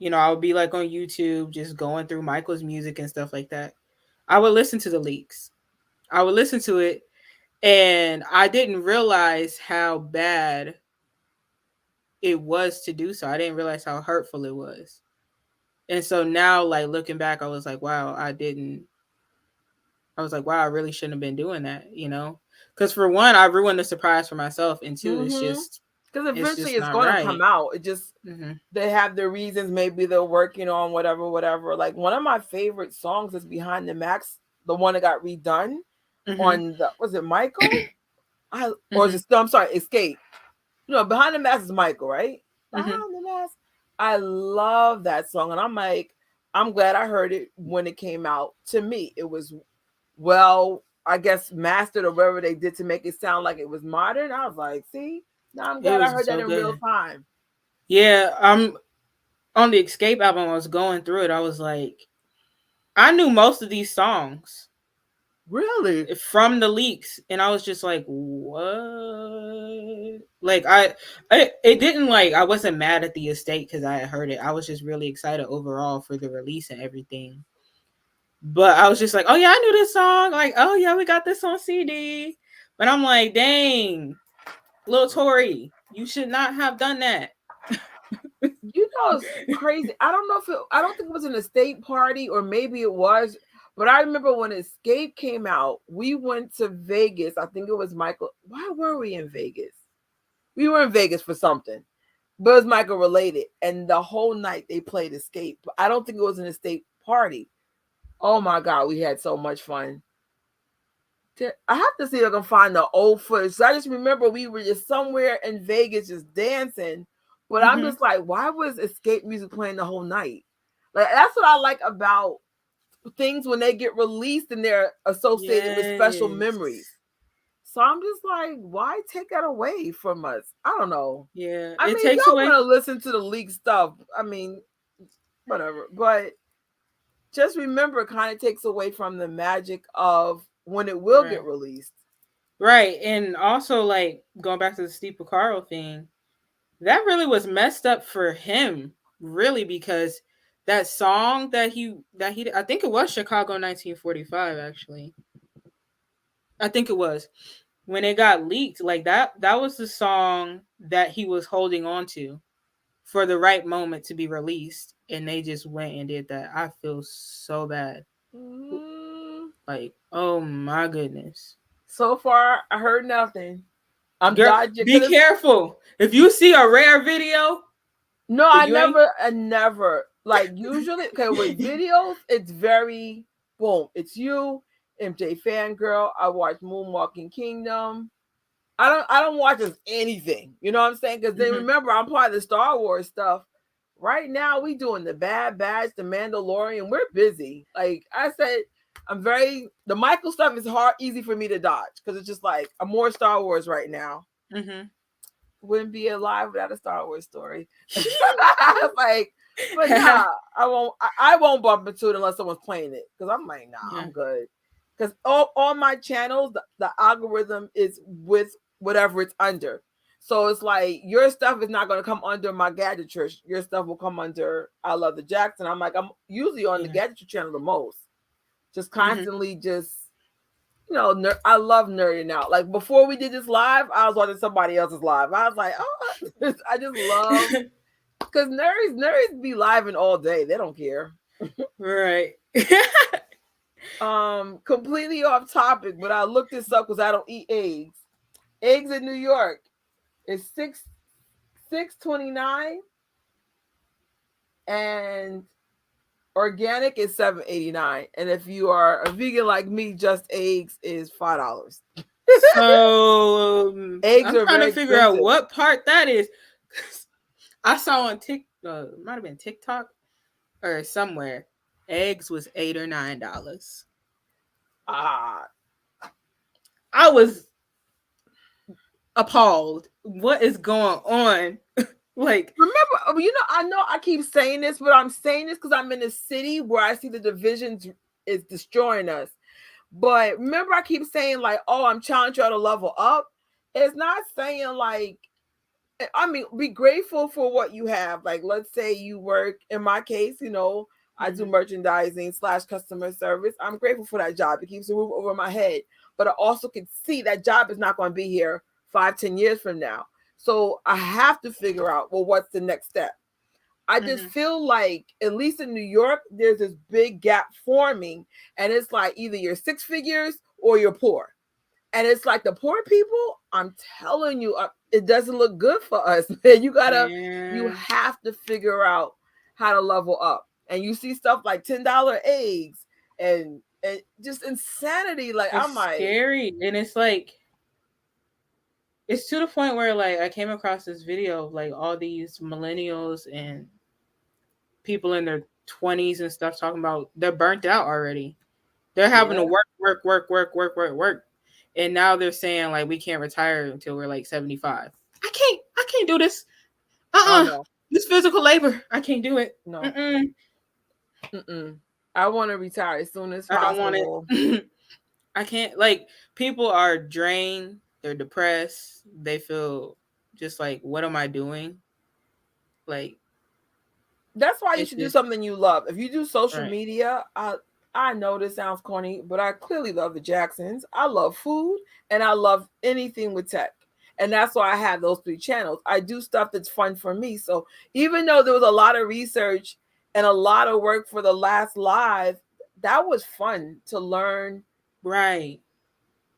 I would be like on YouTube, just going through Michael's music and stuff like that, I would listen to the leaks. I would listen to it. And I didn't realize how bad it was to do so. I didn't realize how hurtful it was. And so now, like, looking back, I was like, wow, I really shouldn't have been doing that, Because for one, I ruined the surprise for myself. And two, it's just... Because eventually it's going to come out. It just... They have their reasons. Maybe they're working on whatever. Like, one of my favorite songs is Behind the Max, the one that got redone. On was it Michael? Or is it? No, I'm sorry, Escape. Behind the Mask is Michael, right? Behind the Mask. I love that song, and I'm like, I'm glad I heard it when it came out. To me, it was well I guess, mastered or whatever they did to make it sound like it was modern. I was like, see, now I'm It glad I was heard that so in real good. time. Yeah, on the Escape album, I was going through it. I was like, I knew most of these songs Really? from the leaks, and I was just like, what? Like, it didn't, like, I wasn't mad at the estate because I had heard it. I was just really excited overall for the release and everything. But I was just like, oh yeah, I knew this song. Like, oh yeah, we got this on CD. But I'm like, dang, Lil Tori, you should not have done that. You know, it's crazy. I don't know I don't think it was an estate party, or maybe it was, but I remember when Escape came out, we went to Vegas. I think it was Michael. Why were we in Vegas? We were in Vegas for something, but it was Michael related. And the whole night they played Escape. I don't think it was an estate party. Oh my God, we had so much fun. I have to see if I can find the old footage. So I just remember we were just somewhere in Vegas just dancing. But I'm just like, why was Escape music playing the whole night? Like, that's what I like about things when they get released and they're associated with special memories. So I'm just like, why take that away from us? I don't know. Yeah, I mean, y'all want to listen to the leaked stuff. I mean, whatever. But just remember, it kind of takes away from the magic of when it will get released. Right. And also, like, going back to the Steve Porcaro thing, that really was messed up for him, really, because that song that he I think it was Chicago 1945, actually. I think it was. When it got leaked, like, that was the song that he was holding on to for the right moment to be released, and they just went and did that. I feel so bad. Like, oh my goodness. So far, I heard nothing. I'm dodging. Be careful. If you see a rare video. No, I never. Like, usually, okay, with videos, it's very, boom. It's you, MJ Fangirl. I watch Moonwalking Kingdom. I don't watch just anything. You know what I'm saying? Because then remember, I'm part of the Star Wars stuff. Right now, we doing the Bad Batch, the Mandalorian. We're busy. Like I said, the Michael stuff is easy for me to dodge because it's just like, I'm more Star Wars right now. Wouldn't be alive without a Star Wars story. Like, but nah, I won't bump into it unless someone's playing it because I'm like, nah, I'm good. Because all my channels, the algorithm is with whatever it's under. So it's like, your stuff is not going to come under my gadgetry. Your stuff will come under I Love the Jackson. I'm like, I'm usually on the gadgetry channel the most. Just constantly just, you know, I love nerding out. Like, before we did this live, I was watching somebody else's live. I was like, oh, I just love, because nerds be living all day. They don't care. Right. Completely off topic, but I looked this up because I don't eat eggs. Eggs in New York is $6.29, and organic is $7.89. And if you are a vegan like me, just eggs is $5. So eggs I'm are trying to figure out what part that is. I saw on TikTok, it might have been TikTok or somewhere, eggs was $8 or $9. I was appalled. What is going on? Like, remember, you know I keep saying this, but I'm saying this because I'm in a city where I see the divisions is destroying us. But remember, I keep saying, like, oh, I'm challenging y'all to level up. It's not saying, like, I mean, be grateful for what you have. Like, let's say you work, in my case, you know, I do merchandising / customer service. I'm grateful for that job. It keeps a roof over my head. But I also can see that job is not going to be here 5-10 years from now. So I have to figure out, well, what's the next step? I just feel like, at least in New York, there's this big gap forming. And it's like, either you're 6 figures or you're poor. And it's like, the poor people, I'm telling you, it doesn't look good for us. You have to figure out how to level up. And you see stuff like $10 eggs and just insanity. Like, it's I'm like, scary. And it's like, it's to the point where, like, I came across this video of, like, all these millennials and people in their 20s and stuff talking about they're burnt out already. They're having to work work. And now they're saying like we can't retire until we're like 75. I can't do this. No. This physical labor. I can't do it. No. Mm-mm. I want to retire as soon as possible. I don't want it. I can't. Like, people are drained. They're depressed. They feel just like, what am I doing? Like, that's why you should do something you love. If you do social media, I know this sounds corny, but I clearly love the Jacksons. I love food and I love anything with tech. And that's why I have those 3 channels. I do stuff that's fun for me. So even though there was a lot of research and a lot of work for the last live, that was fun to learn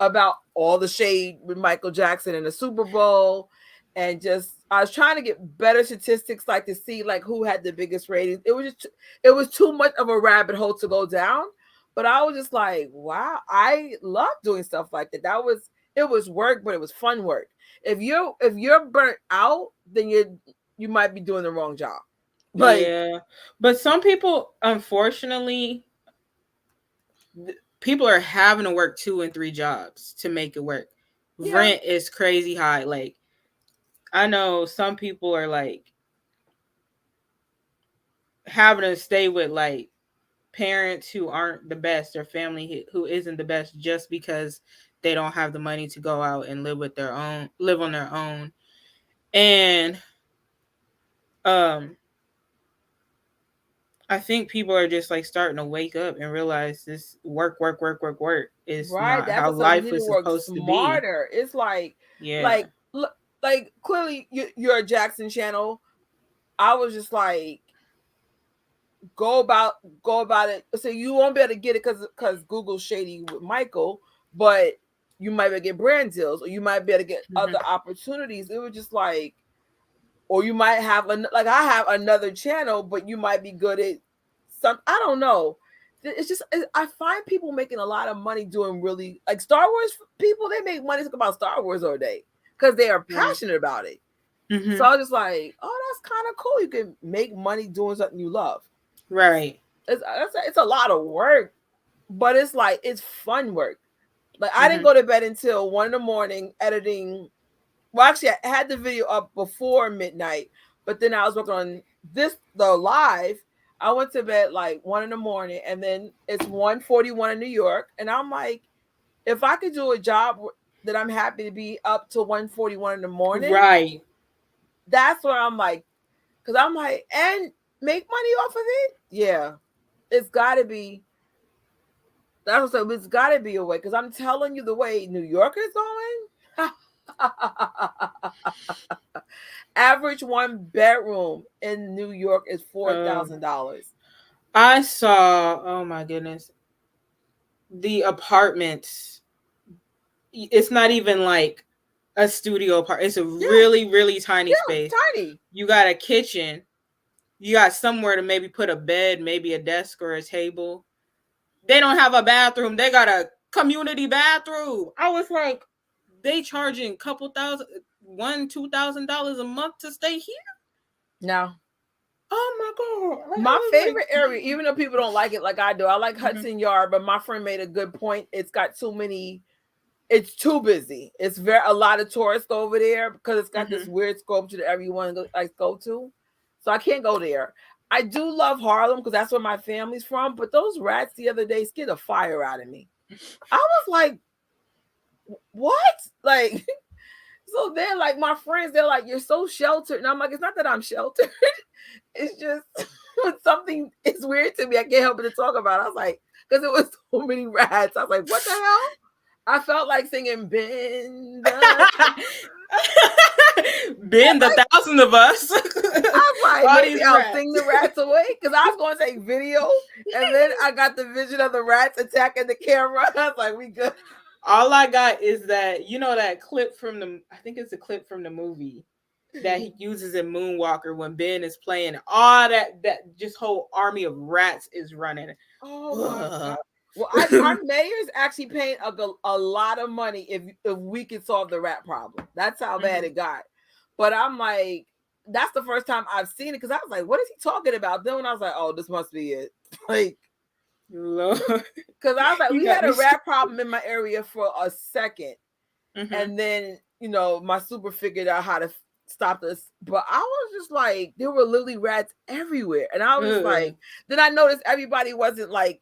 about all the shade with Michael Jackson and the Super Bowl. And just, I was trying to get better statistics, like to see like who had the biggest ratings. It was too much of a rabbit hole to go down. But I was just like, wow, I love doing stuff like that. It was work, but it was fun work. If you're burnt out, then you might be doing the wrong job. But some people, unfortunately, people are having to work 2 and 3 jobs to make it work. Rent is crazy high. Like, I know some people are like having to stay with like parents who aren't the best or family who isn't the best just because they don't have the money to go out and live on their own. And I think people are just like starting to wake up and realize this work is not how life is supposed to be. Smarter. It's like, like clearly you're a Jackson channel. I was just like, go about it. So you won't be able to get it because Google's shady with Michael, but you might be able to get brand deals, or you might be able to get other opportunities. It was just like, or you might have I have another channel, but you might be good at some. I don't know. It's just, I find people making a lot of money doing really, like Star Wars people. They make money talking about Star Wars all day because they are passionate about it. So I was just like, oh, that's kind of cool. You can make money doing something you love. Right. It's a lot of work, but it's like, it's fun work. Like, I didn't go to bed until 1 a.m. editing. Well, actually, I had the video up before midnight, but then I was working on the live. I went to bed like 1 a.m, and then it's 1:41 in New York. And I'm like, if I could do a job that I'm happy to be up to 1:41 in the morning, right? That's what I'm like, because I'm like, and make money off of it. Yeah, it's got to be. That's what it's got to be a way, because I'm telling you, the way New York is going. Average 1-bedroom in New York is $4,000. I saw, oh my goodness, the apartments. It's not even like a studio apartment. It's a really tiny space. Tiny. You got a kitchen. You got somewhere to maybe put a bed, maybe a desk or a table. They don't have a bathroom. They got a community bathroom. I was like, they charging $1,000-$2,000 a month to stay here? No. Oh my God. My favorite area, even though people don't like it like I do, I like Hudson Yard, but my friend made a good point. It's got too many, it's too busy. It's a lot of tourists go over there because it's got this weird sculpture that everyone go to. So I can't go there. I do love Harlem because that's where my family's from, but those rats the other day scared the fire out of me. I was like, what? Like, so then like my friends, they're like, you're so sheltered. And I'm like, it's not that I'm sheltered. It's just something, it's weird to me. I can't help it to talk about it. I was like, because it was so many rats. I was like, what the hell? I felt like singing Ben. Ben, the thousand of us. I was like, maybe I'll sing the rats away, because I was going to take video, and then I got the vision of the rats attacking the camera. I was like, we good. All I got is that, you know, that clip from I think it's a clip from the movie that he uses in Moonwalker when Ben is playing. All that just whole army of rats is running. Oh my God. Well, our mayor's actually paying a lot of money if we could solve the rat problem. That's how bad it got. But I'm like, that's the first time I've seen it, because I was like, what is he talking about? Then when I was like, oh, this must be it. Like, Lord. Because I was like, You we got had a me rat problem in my area for a second. Mhm. And then, my super figured out how to stop this. But I was just like, there were literally rats everywhere. And I was Ugh. like, then I noticed everybody wasn't like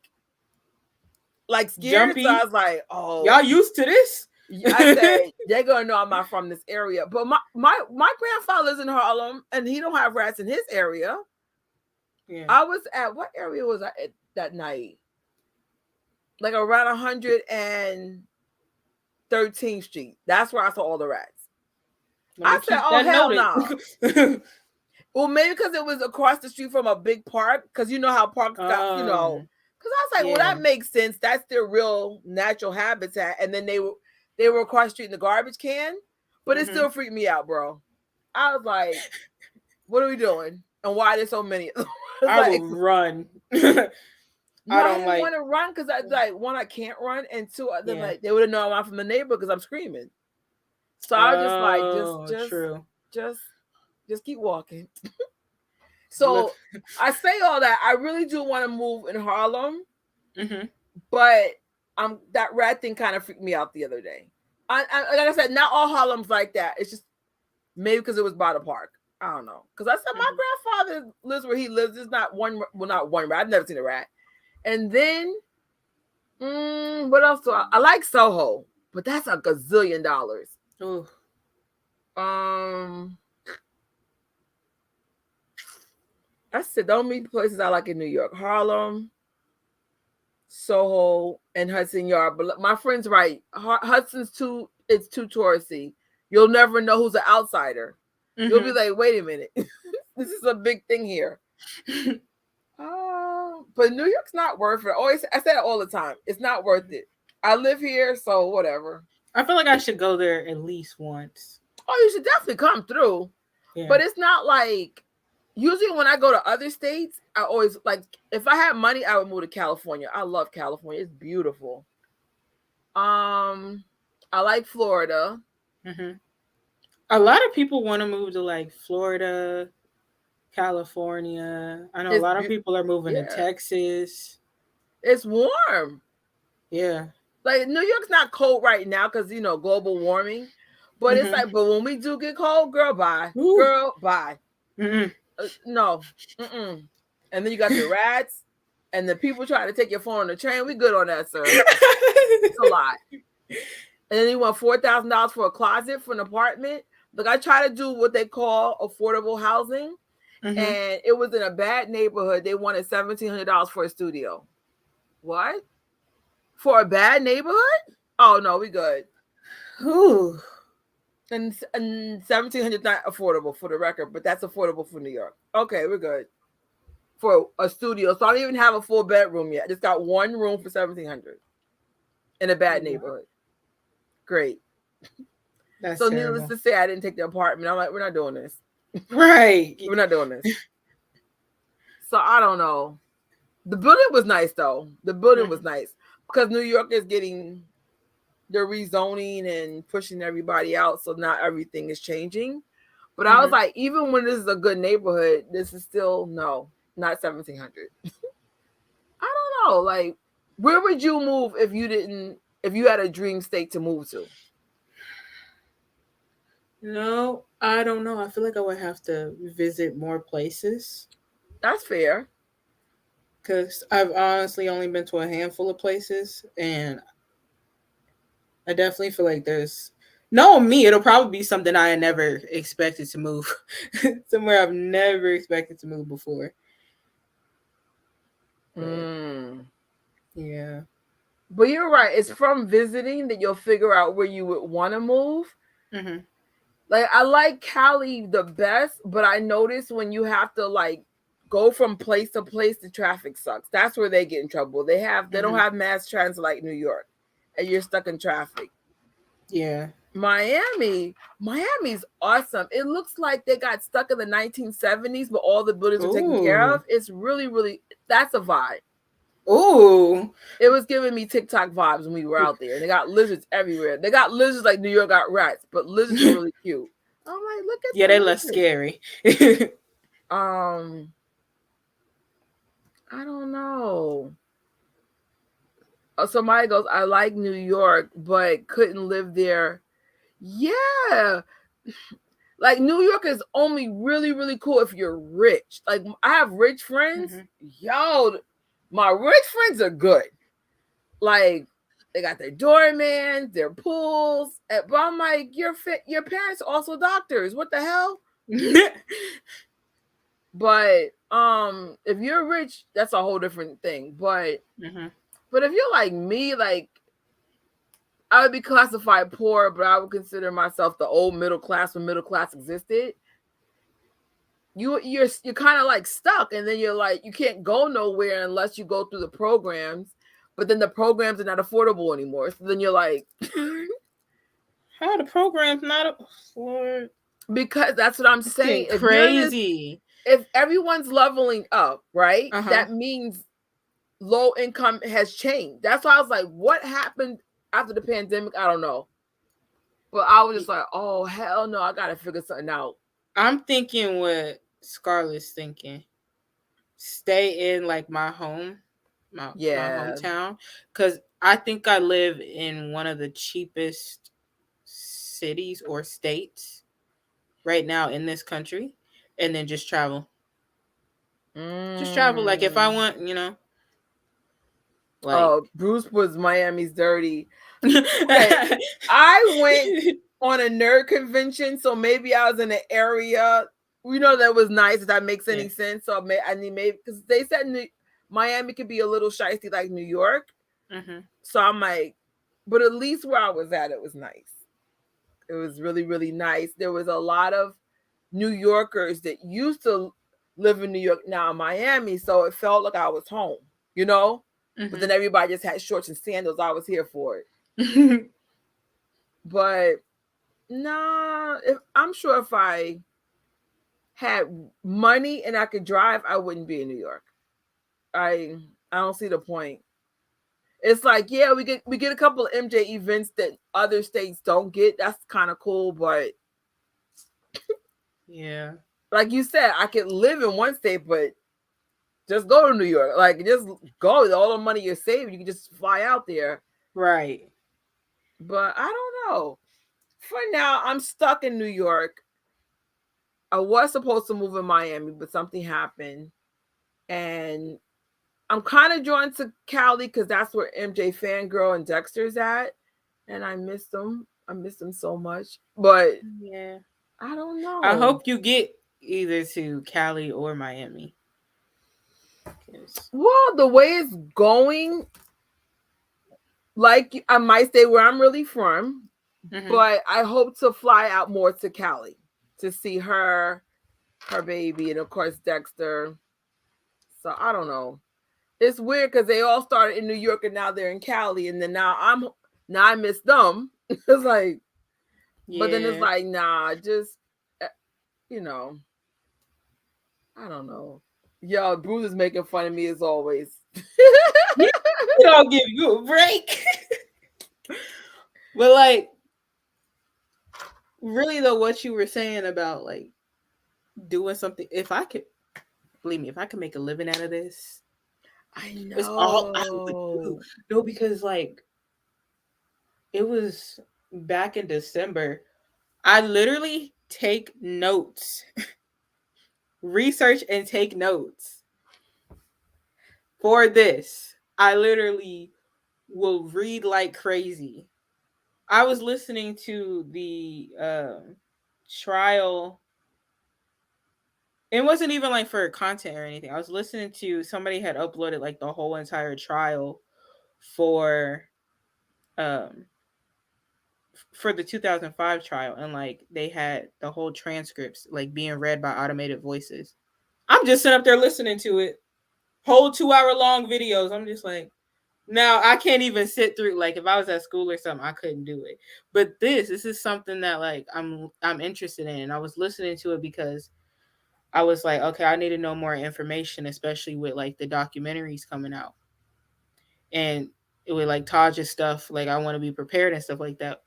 scared. Jumpy. So I was like, oh. Y'all used to this? I said, they're going to know I'm not from this area. But my grandfather lives in Harlem, and he don't have rats in his area. Yeah. I was at, what area was I at that night? Like around 113th Street. That's where I saw all the rats. I said, oh, hell no. Well, maybe because it was across the street from a big park. Because you know how parks got, Because I was like, well, that makes sense. That's their real natural habitat. And then they were across the street in the garbage can. But it still freaked me out, bro. I was like, what are we doing? And why are there so many? I will run. I don't want to run because I like, one, I can't run, and two, like they would have known I'm from the neighborhood because I'm screaming. So I was just like, just keep walking. So I say all that. I really do want to move in Harlem, but that rat thing kind of freaked me out the other day. I like I said, not all Harlem's like that. It's just maybe because it was by the park. I don't know. Because I said my grandfather lives where he lives. There's not one rat. I've never seen a rat. And then, what else do I like Soho, but that's a gazillion dollars. Ooh. That's the only places I like in New York: Harlem, Soho, and Hudson Yard. But my friend's right. Hudson's it's too touristy. You'll never know who's an outsider. You'll be like, wait a minute, this is a big thing here. But New York's not worth it. I say it all the time. It's not worth it. I live here, so whatever. I feel like I should go there at least once. Oh, you should definitely come through. Yeah. But it's not like, usually when I go to other states, I always like, if I had money, I would move to California. I love California. It's beautiful. I like Florida. A lot of people want to move to like Florida, California. I know a lot of people are moving to Texas. It's warm. Yeah. Like New York's not cold right now because global warming. But it's like, but when we do get cold, girl, bye. Ooh. Girl, bye. No. And then you got the rats and the people trying to take your phone on the train. We good on that, sir. It's a lot. And then you want $4,000 for a closet for an apartment. Like I try to do what they call affordable housing. And it was in a bad neighborhood. They wanted $1,700 for a studio. What? For a bad neighborhood? Oh no, we good. Ooh. And $1,700 not affordable for the record, but that's affordable for New York. Okay, we're good. For a studio. So I don't even have a full bedroom yet. I just got one room for $1,700 in a bad neighborhood. Great. That's so terrible. Needless to say, I didn't take the apartment. I'm like, we're not doing this. Right. We're not doing this. So I don't know. The building was nice though. The building was nice because New York is getting the rezoning and pushing everybody out. So not everything is changing. But I was like, even when this is a good neighborhood, this is still not $1,700. I don't know. Like, where would you move if you had a dream state to move to? No, I don't know. I feel like I would have to visit more places. That's fair. Because I've honestly only been to a handful of places. And I definitely feel like it'll probably be something I had never expected to move. Somewhere I've never expected to move before. Yeah. But you're right. It's from visiting that you'll figure out where you would want to move. Like I like Cali the best, but I notice when you have to like go from place to place, the traffic sucks. That's where they get in trouble. They don't have mass transit like New York, and you're stuck in traffic. Yeah. Miami's awesome. It looks like they got stuck in the 1970s, but all the buildings were taken care of. It's really, really, that's a vibe. Ooh. It was giving me TikTok vibes when we were out there. And they got lizards everywhere. They got lizards like New York got rats, but lizards are really cute. I'm like, look at they're less scary. I don't know. Somebody goes, I like New York, but couldn't live there. Yeah. Like New York is only really, really cool if you're rich. Like I have rich friends. Yo, my rich friends are good. Like they got their doormans, their pools. But I'm like, your parents are also doctors. What the hell? But if you're rich, that's a whole different thing. But but if you're like me, like I would be classified poor, but I would consider myself the old middle class when middle class existed. You're kind of like stuck, and then you're like you can't go nowhere unless you go through the programs. But then the programs are not affordable anymore. So then you're like, how the programs not affordable? Because that's what I'm saying. Crazy. If everyone's leveling up, right? That means low income has changed. That's why I was like, what happened after the pandemic? I don't know. But I was just like, oh, hell no, I got to figure something out. I'm thinking what Scarlett's thinking. Stay in like my home, my hometown. Because I think I live in one of the cheapest cities or states right now in this country. And then just travel. Just travel. Like if I want, you know. Like, Bruce was Miami's dirty. Okay. I went on a nerd convention, so maybe I was in an area, you know, that was nice, if that makes any sense. So maybe because they said Miami could be a little shysty like New York. So I'm like, but at least where I was at, it was nice. It was really, really nice. There was a lot of New Yorkers that used to live in New York, now in Miami, so it felt like I was home, you know? But then everybody just had shorts and sandals. I was here for it. But nah, I'm sure if I had money and I could drive, I wouldn't be in New York. I don't see the point. It's like, yeah, we get a couple of MJ events that other states don't get. That's kind of cool, but yeah, like you said, I could live in one state, but just go to New York. Like, just go. All the money you're saving, you can just fly out there. Right. But I don't know. For now, I'm stuck in New York. I was supposed to move in Miami, but something happened. And I'm kind of drawn to Cali because that's where MJ Fangirl and Dexter's at. And I miss them. I miss them so much. But yeah, I don't know. I hope you get either to Cali or Miami. Well, the way it's going, like I might stay where I'm really from, but I hope to fly out more to Cali to see her baby, and of course Dexter. So I don't know. It's weird because they all started in New York and now they're in Cali, and then now I miss them. It's like, but then it's like, nah, just you know, I don't know. Yo, Bruce is making fun of me as always. I'll give you a break. But like, really though, what you were saying about like doing something, if I could, believe me, if I could make a living out of this, I know. It's all I would do. No, because like it was back in December. I literally take notes. Research and take notes for this. I literally will read like crazy. I was listening to the trial. It wasn't even like for content or anything. I was listening to somebody had uploaded like the whole entire trial for the 2005 trial, and like they had the whole transcripts like being read by automated voices. I'm just sitting up there listening to it, whole 2-hour long videos. I'm just like, now I can't even sit through, like if I was at school or something, I couldn't do it. But this is something that like I'm interested in, and I was listening to it because I was like, okay, I need to know more information, especially with like the documentaries coming out, and with like Taj's stuff, like I want to be prepared and stuff like that.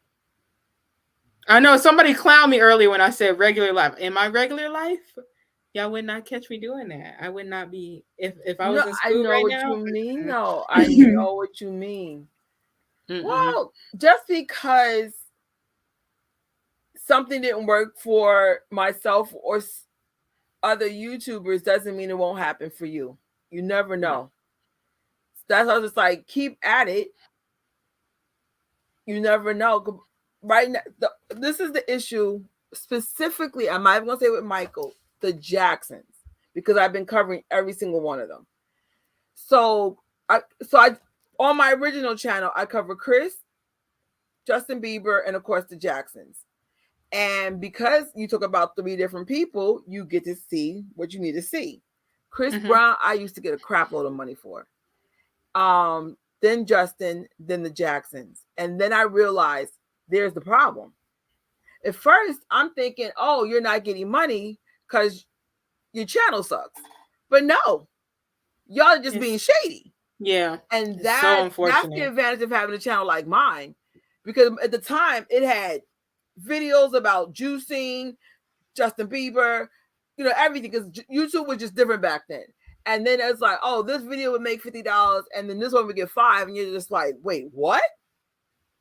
I know somebody clowned me earlier when I said regular life. In my regular life, y'all would not catch me doing that. I would not be if I No, was in I school know right what you now. mean. No, I know what you mean. Well, just because something didn't work for myself or other YouTubers doesn't mean it won't happen for you. You never know. That's why I was just like, keep at it. You never know. Right now, this is the issue specifically. I'm not even gonna say with Michael, the Jacksons, because I've been covering every single one of them. So I on my original channel, I cover Chris, Justin Bieber, and of course the Jacksons. And because you talk about 3 different people, you get to see what you need to see. Chris Brown, I used to get a crap load of money for. Then Justin, then the Jacksons. And then I realized there's the problem. At first, I'm thinking, oh, you're not getting money because your channel sucks. But no, y'all are just being shady. Yeah. And that's the advantage of having a channel like mine. Because at the time, it had videos about juicing, Justin Bieber, everything. Because YouTube was just different back then. And then it's like, oh, this video would make $50, and then this one would get $5, and you're just like, wait, what?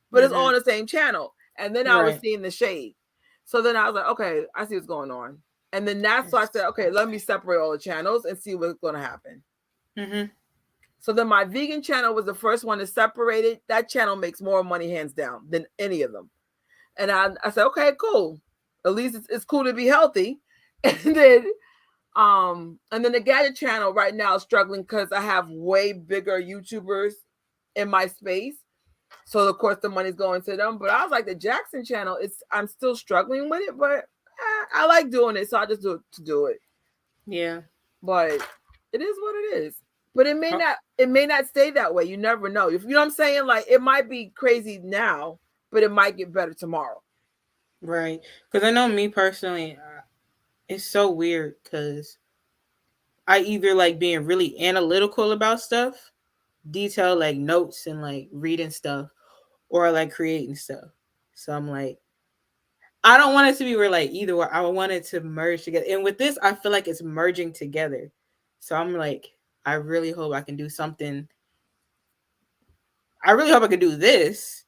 But it's all on the same channel. And then I was seeing the shade. So then I was like, okay, I see what's going on. And then that's why I said, okay, let me separate all the channels and see what's going to happen. So then my vegan channel was the first one to separate it. That channel makes more money hands down than any of them. And I said, okay, cool. At least it's cool to be healthy. And then the gadget channel right now is struggling because I have way bigger YouTubers in my space. So of course the money's going to them. But I was like, the Jackson channel, I'm still struggling with it, but I like doing it, so I just do it to do it. Yeah. But it is what it is. But it may not stay that way. You never know. If you know what I'm saying, like it might be crazy now, but it might get better tomorrow. Right. Because I know me personally, it's so weird because I either like being really analytical about stuff, detail like notes and like reading stuff, or like creating stuff. So I'm like, I don't want it to be where like either or. I want it to merge together. And with this, I feel like it's merging together. So I'm like, I really hope I can do something. I really hope I can do this,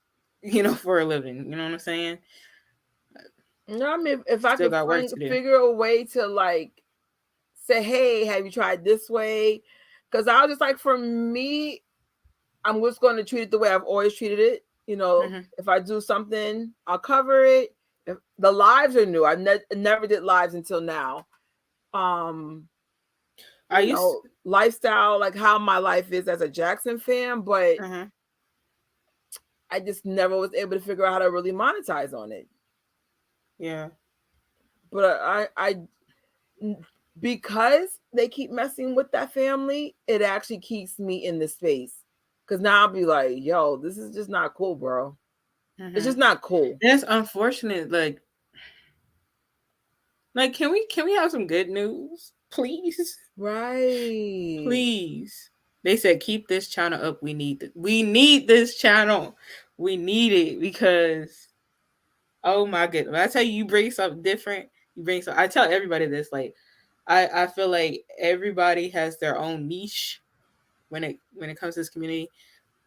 for a living. You know what I'm saying? No, I mean, if I could figure a way to like say, hey, have you tried this way? Because I was just like, for me, I'm just going to treat it the way I've always treated it. If I do something, I'll cover it. If the lives are new. I never did lives until now. Lifestyle, like how my life is as a Jackson fan, but I just never was able to figure out how to really monetize on it. Yeah. But I because they keep messing with that family, it actually keeps me in the space. Because now I'll be like, yo, this is just not cool, bro. It's just not cool. That's unfortunate. Like, can we have some good news, please? Right. Please. They said keep this channel up. We need this channel. We need it because, oh my goodness! When I tell you, you bring something different. I tell everybody this. Like, I feel like everybody has their own niche when it comes to this community.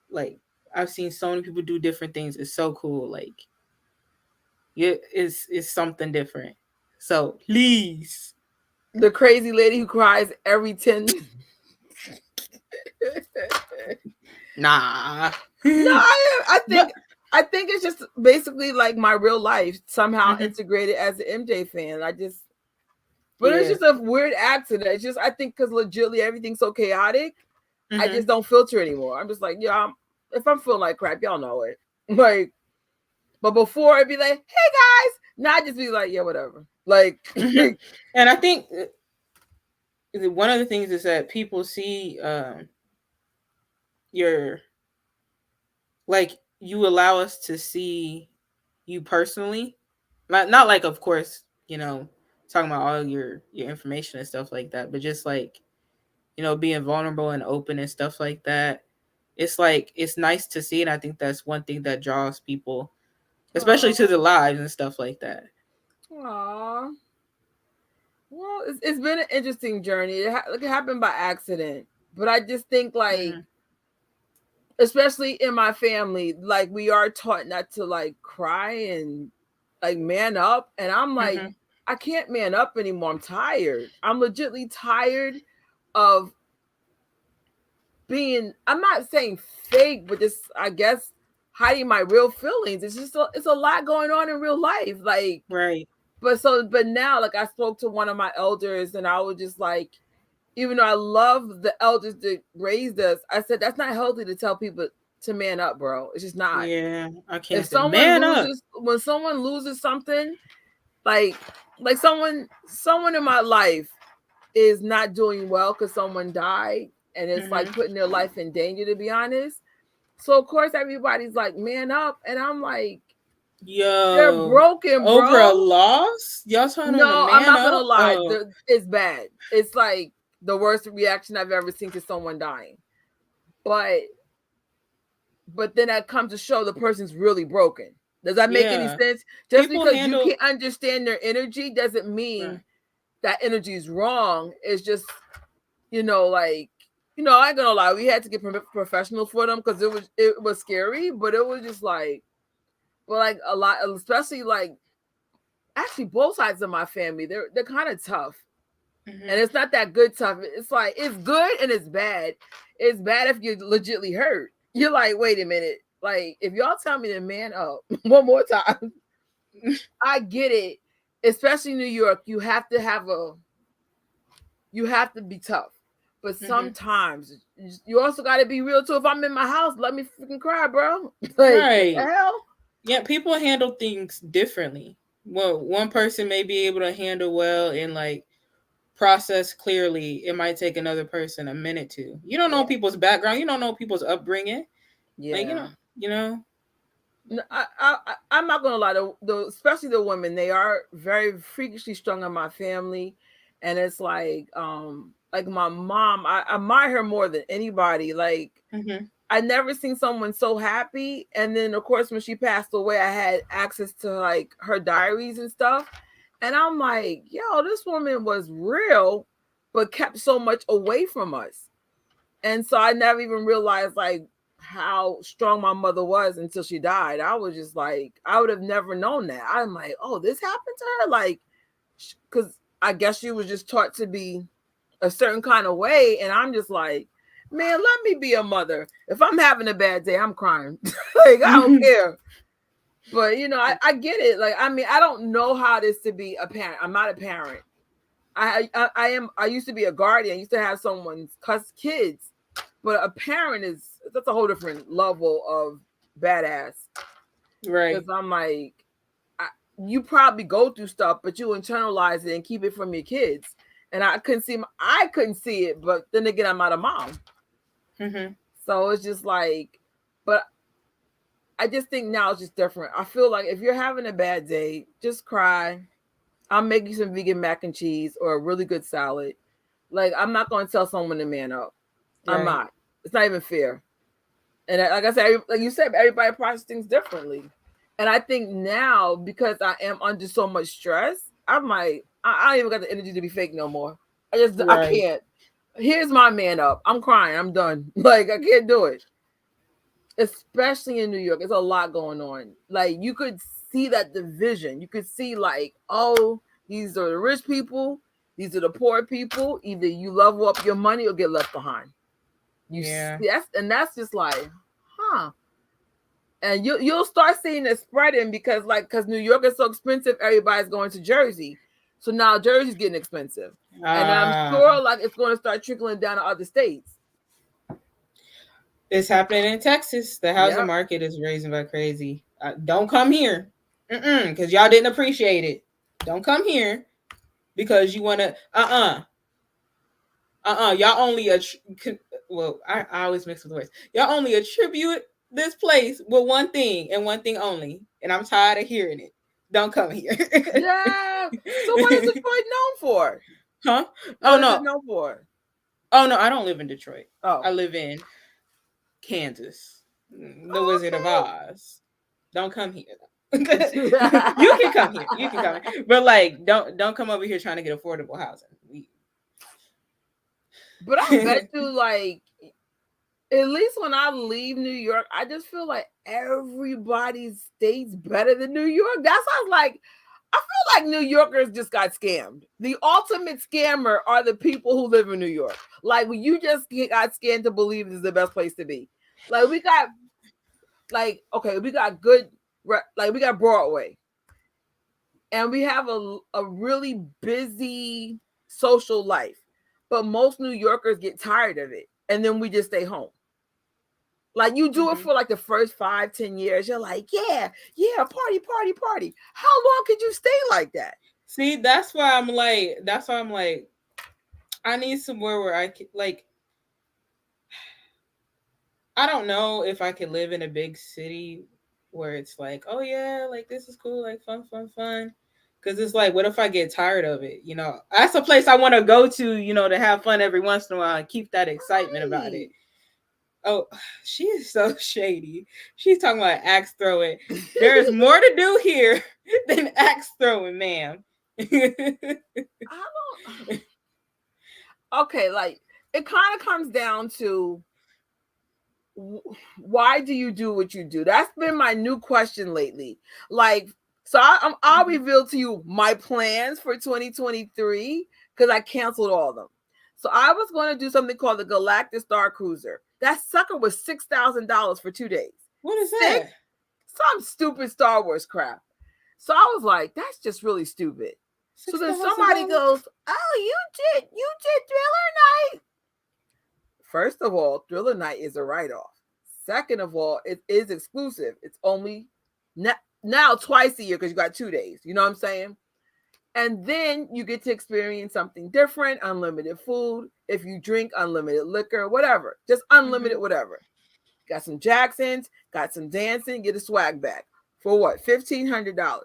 Like, I've seen so many people do different things. It's so cool. Like, it's something different. So please, the crazy lady who cries every 10. Nah. No, I think it's just basically like my real life somehow integrated as an MJ fan. It's just a weird accident. It's just I think because legitimately everything's so chaotic, I just don't filter anymore. I'm just like, yeah, if I'm feeling like crap, y'all know it. Like, but before it'd be like, hey guys, now I just be like, yeah, whatever. Like, and I think one of the things is that people see you allow us to see you personally, not like, of course, talking about all your information and stuff like that, but just like, being vulnerable and open and stuff like that. It's like, it's nice to see. And I think that's one thing that draws people, especially to the lives and stuff like that. Aww. Well, it's been an interesting journey. It happened by accident, but I just think like, especially in my family, like we are taught not to like cry and like man up, and I'm like, I can't man up anymore. I'm tired. I'm legitimately tired of being. I'm not saying fake, but just I guess hiding my real feelings. It's just it's a lot going on in real life, like right. But now, like I spoke to one of my elders, and I was just like, even though I love the elders that raised us, I said that's not healthy to tell people to man up, bro. It's just not. Yeah, I can't. If someone loses, when someone loses something, like someone in my life is not doing well because someone died, and it's like putting their life in danger, to be honest. So of course everybody's like, man up, and I'm like, yo, they're broken, bro. Over a loss? Y'all trying to man up? I'm not gonna lie. It's bad. It's like the worst reaction I've ever seen to someone dying. But then that comes to show the person's really broken. Does that make any sense? Just because you can't understand their energy doesn't mean that energy is wrong. It's just, like, I ain't gonna lie. We had to get professionals for them because it was scary, but it was just like, but like a lot, especially like, actually both sides of my family, they're kind of tough. And it's not that good tough. It's like, it's good and it's bad. It's bad if you're legitly hurt. You're like, wait a minute. Like, if y'all tell me to man up one more time, I get it. Especially in New York, you have to be tough. But sometimes you also got to be real too. If I'm in my house, let me freaking cry, bro. Like, right. What the hell? Yeah, people handle things differently. Well, one person may be able to handle well and like process clearly. It might take another person a minute to. You don't know people's background. You don't know people's upbringing. Yeah. Like, you know. I'm not gonna lie. Especially the women, they are very freakishly strong in my family, and it's like my mom. I admire her more than anybody. Like, I never seen someone so happy. And then, of course, when she passed away, I had access to like her diaries and stuff. And I'm like, yo, this woman was real, but kept so much away from us. And so I never even realized like how strong my mother was until she died. I was just like, I would have never known that. I'm like, oh, this happened to her? Like, because I guess she was just taught to be a certain kind of way. And I'm just like, man, let me be a mother. If I'm having a bad day, I'm crying. Like, I don't care. But, I get it. Like, I mean, I don't know how it is to be a parent. I'm not a parent. I used to be a guardian. I used to have someone's kids. But a parent that's a whole different level of badass. Right. Because I'm like, you probably go through stuff, but you internalize it and keep it from your kids. And I couldn't see it, but then again, I'm not a mom. So it's just like, but I just think now it's just different. I feel like if you're having a bad day, just cry. I'll make you some vegan mac and cheese or a really good salad. Like, I'm not going to tell someone to man up. Right. I'm not. It's not even fair. And like I said, like you said, everybody processes things differently. And I think now, because I am under so much stress, I'm like, I don't even got the energy to be fake no more. I can't. Here's my man up. I'm crying. I'm done. Like, I can't do it. Especially in New York. There's a lot going on. Like, you could see that division. You could see like, oh, these are the rich people. These are the poor people. Either you level up your money or get left behind. That's just like, huh. And you'll start seeing it spreading because New York is so expensive, everybody's going to Jersey. So now Jersey's getting expensive. And I'm sure like it's going to start trickling down to other states. It's happening in Texas. The housing market is raising like crazy. Don't come here. Because y'all didn't appreciate it. Don't come here because you want to, y'all only, I always mix with words. Y'all only attribute this place with one thing and one thing only. And I'm tired of hearing it. Don't come here. Yeah. So what is Detroit known for? Huh? What is it known for? Oh, no, I don't live in Detroit. Oh. I live in Kansas. The Wizard of Oz. Don't come here. You can come here. You can come here. But like, don't come over here trying to get affordable housing. But I bet you, like, at least when I leave New York, I just feel like everybody's state's better than New York. That's why I was like, I feel like New Yorkers just got scammed. The ultimate scammer are the people who live in New York. Like, you just got scammed to believe this is the best place to be. Like, we got, like, okay, we got good, like, we got Broadway. And we have a really busy social life. But most New Yorkers get tired of it. And then we just stay home. Like, you do it for like the first 5-10 years. You're like, yeah, party. How long could you stay like that? See, that's why I'm like, I need somewhere where I can, like, I don't know if I could live in a big city where it's like, oh yeah, like this is cool, like fun. Because it's like, what if I get tired of it? You know, that's a place I want to go to, you know, to have fun every once in a while and keep that excitement about it. Oh, she is so shady. She's talking about axe throwing. There's more to do here than axe throwing, ma'am. I don't. Okay, like, it kind of comes down to why do you do what you do? That's been my new question lately. Like, so I'll reveal to you my plans for 2023 because I canceled all of them. So I was going to do something called the Galactic Star Cruiser. That sucker was $6,000 for 2 days. What is that? Some stupid Star Wars crap. So I was like, that's just really stupid. So then somebody goes, oh, you did Thriller Night. First of all, Thriller Night is a write-off. Second of all, it is exclusive. It's only now twice a year because you got 2 days. You know what I'm saying? And then you get to experience something different, unlimited food. If you drink, unlimited liquor, whatever. Just unlimited whatever. Got some Jacksons, got some dancing, get a swag bag. For what? $1,500.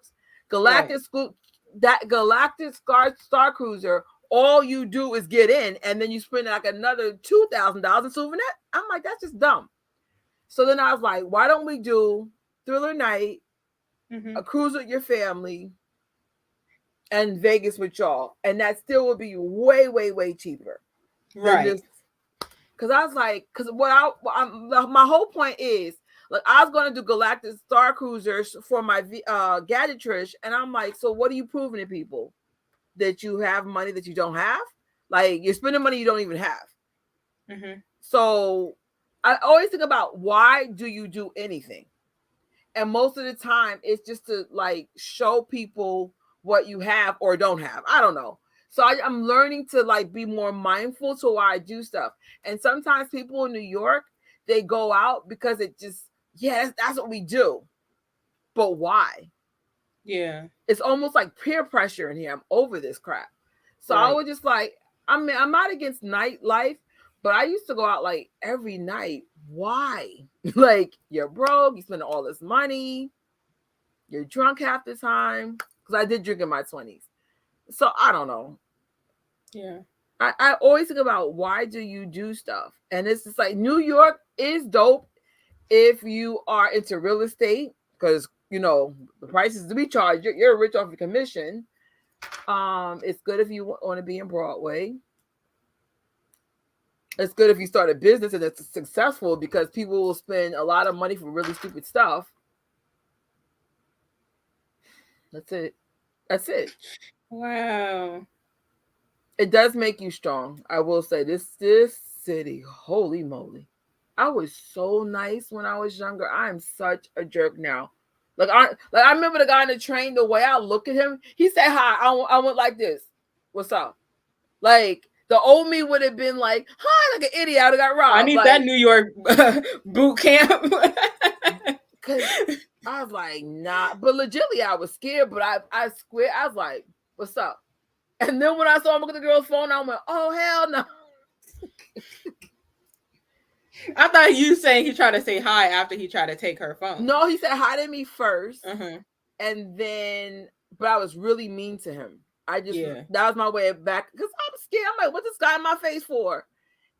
Galactic Star Cruiser, all you do is get in, and then you spend like another $2,000 in souvenir. I'm like, that's just dumb. So then I was like, why don't we do Thriller Night, a cruise with your family, and Vegas with y'all, and that still would be way cheaper, right? Because I was like, because my whole point is, like, I was going to do Galactic Star Cruisers for my gadgetrish, and I'm like, so what are you proving to people? That you have money that you don't have? Like, you're spending money you don't even have. So I always think about, why do you do anything? And most of the time it's just to like show people what you have or don't have. I don't know. So I'm learning to like be more mindful to why I do stuff. And sometimes people in New York, they go out because it just, that's what we do. But why? Yeah. It's almost like peer pressure in here. I'm over this crap. So I was just like, I'm not against nightlife, but I used to go out like every night. Why? Like, you're broke, you spend all this money, you're drunk half the time. Because I did drink in my 20s. So I don't know. Yeah. I always think about, why do you do stuff? And it's just like, New York is dope if you are into real estate, because, you know, the prices to be charged, you're rich off your commission. It's good if you want to be in Broadway. It's good if you start a business and it's successful, because people will spend a lot of money for really stupid stuff. That's it. Wow. It does make you strong. I will say this city, holy moly. I was so nice when I was younger. I am such a jerk now. Like I remember the guy on the train, the way I look at him, he said hi. I went like this. What's up? Like, the old me would have been like, hi, like an idiot. I got robbed. I need like, that New York boot camp. Cause I was like, nah. But legitimately, I was scared. But I squared. I was like, what's up? And then when I saw him look at the girl's phone, I went, oh, hell no. I thought you saying he tried to say hi after he tried to take her phone. No, he said hi to me first. And then, but I was really mean to him. That was my way back. Because I'm scared. I'm like, what's this guy in my face for?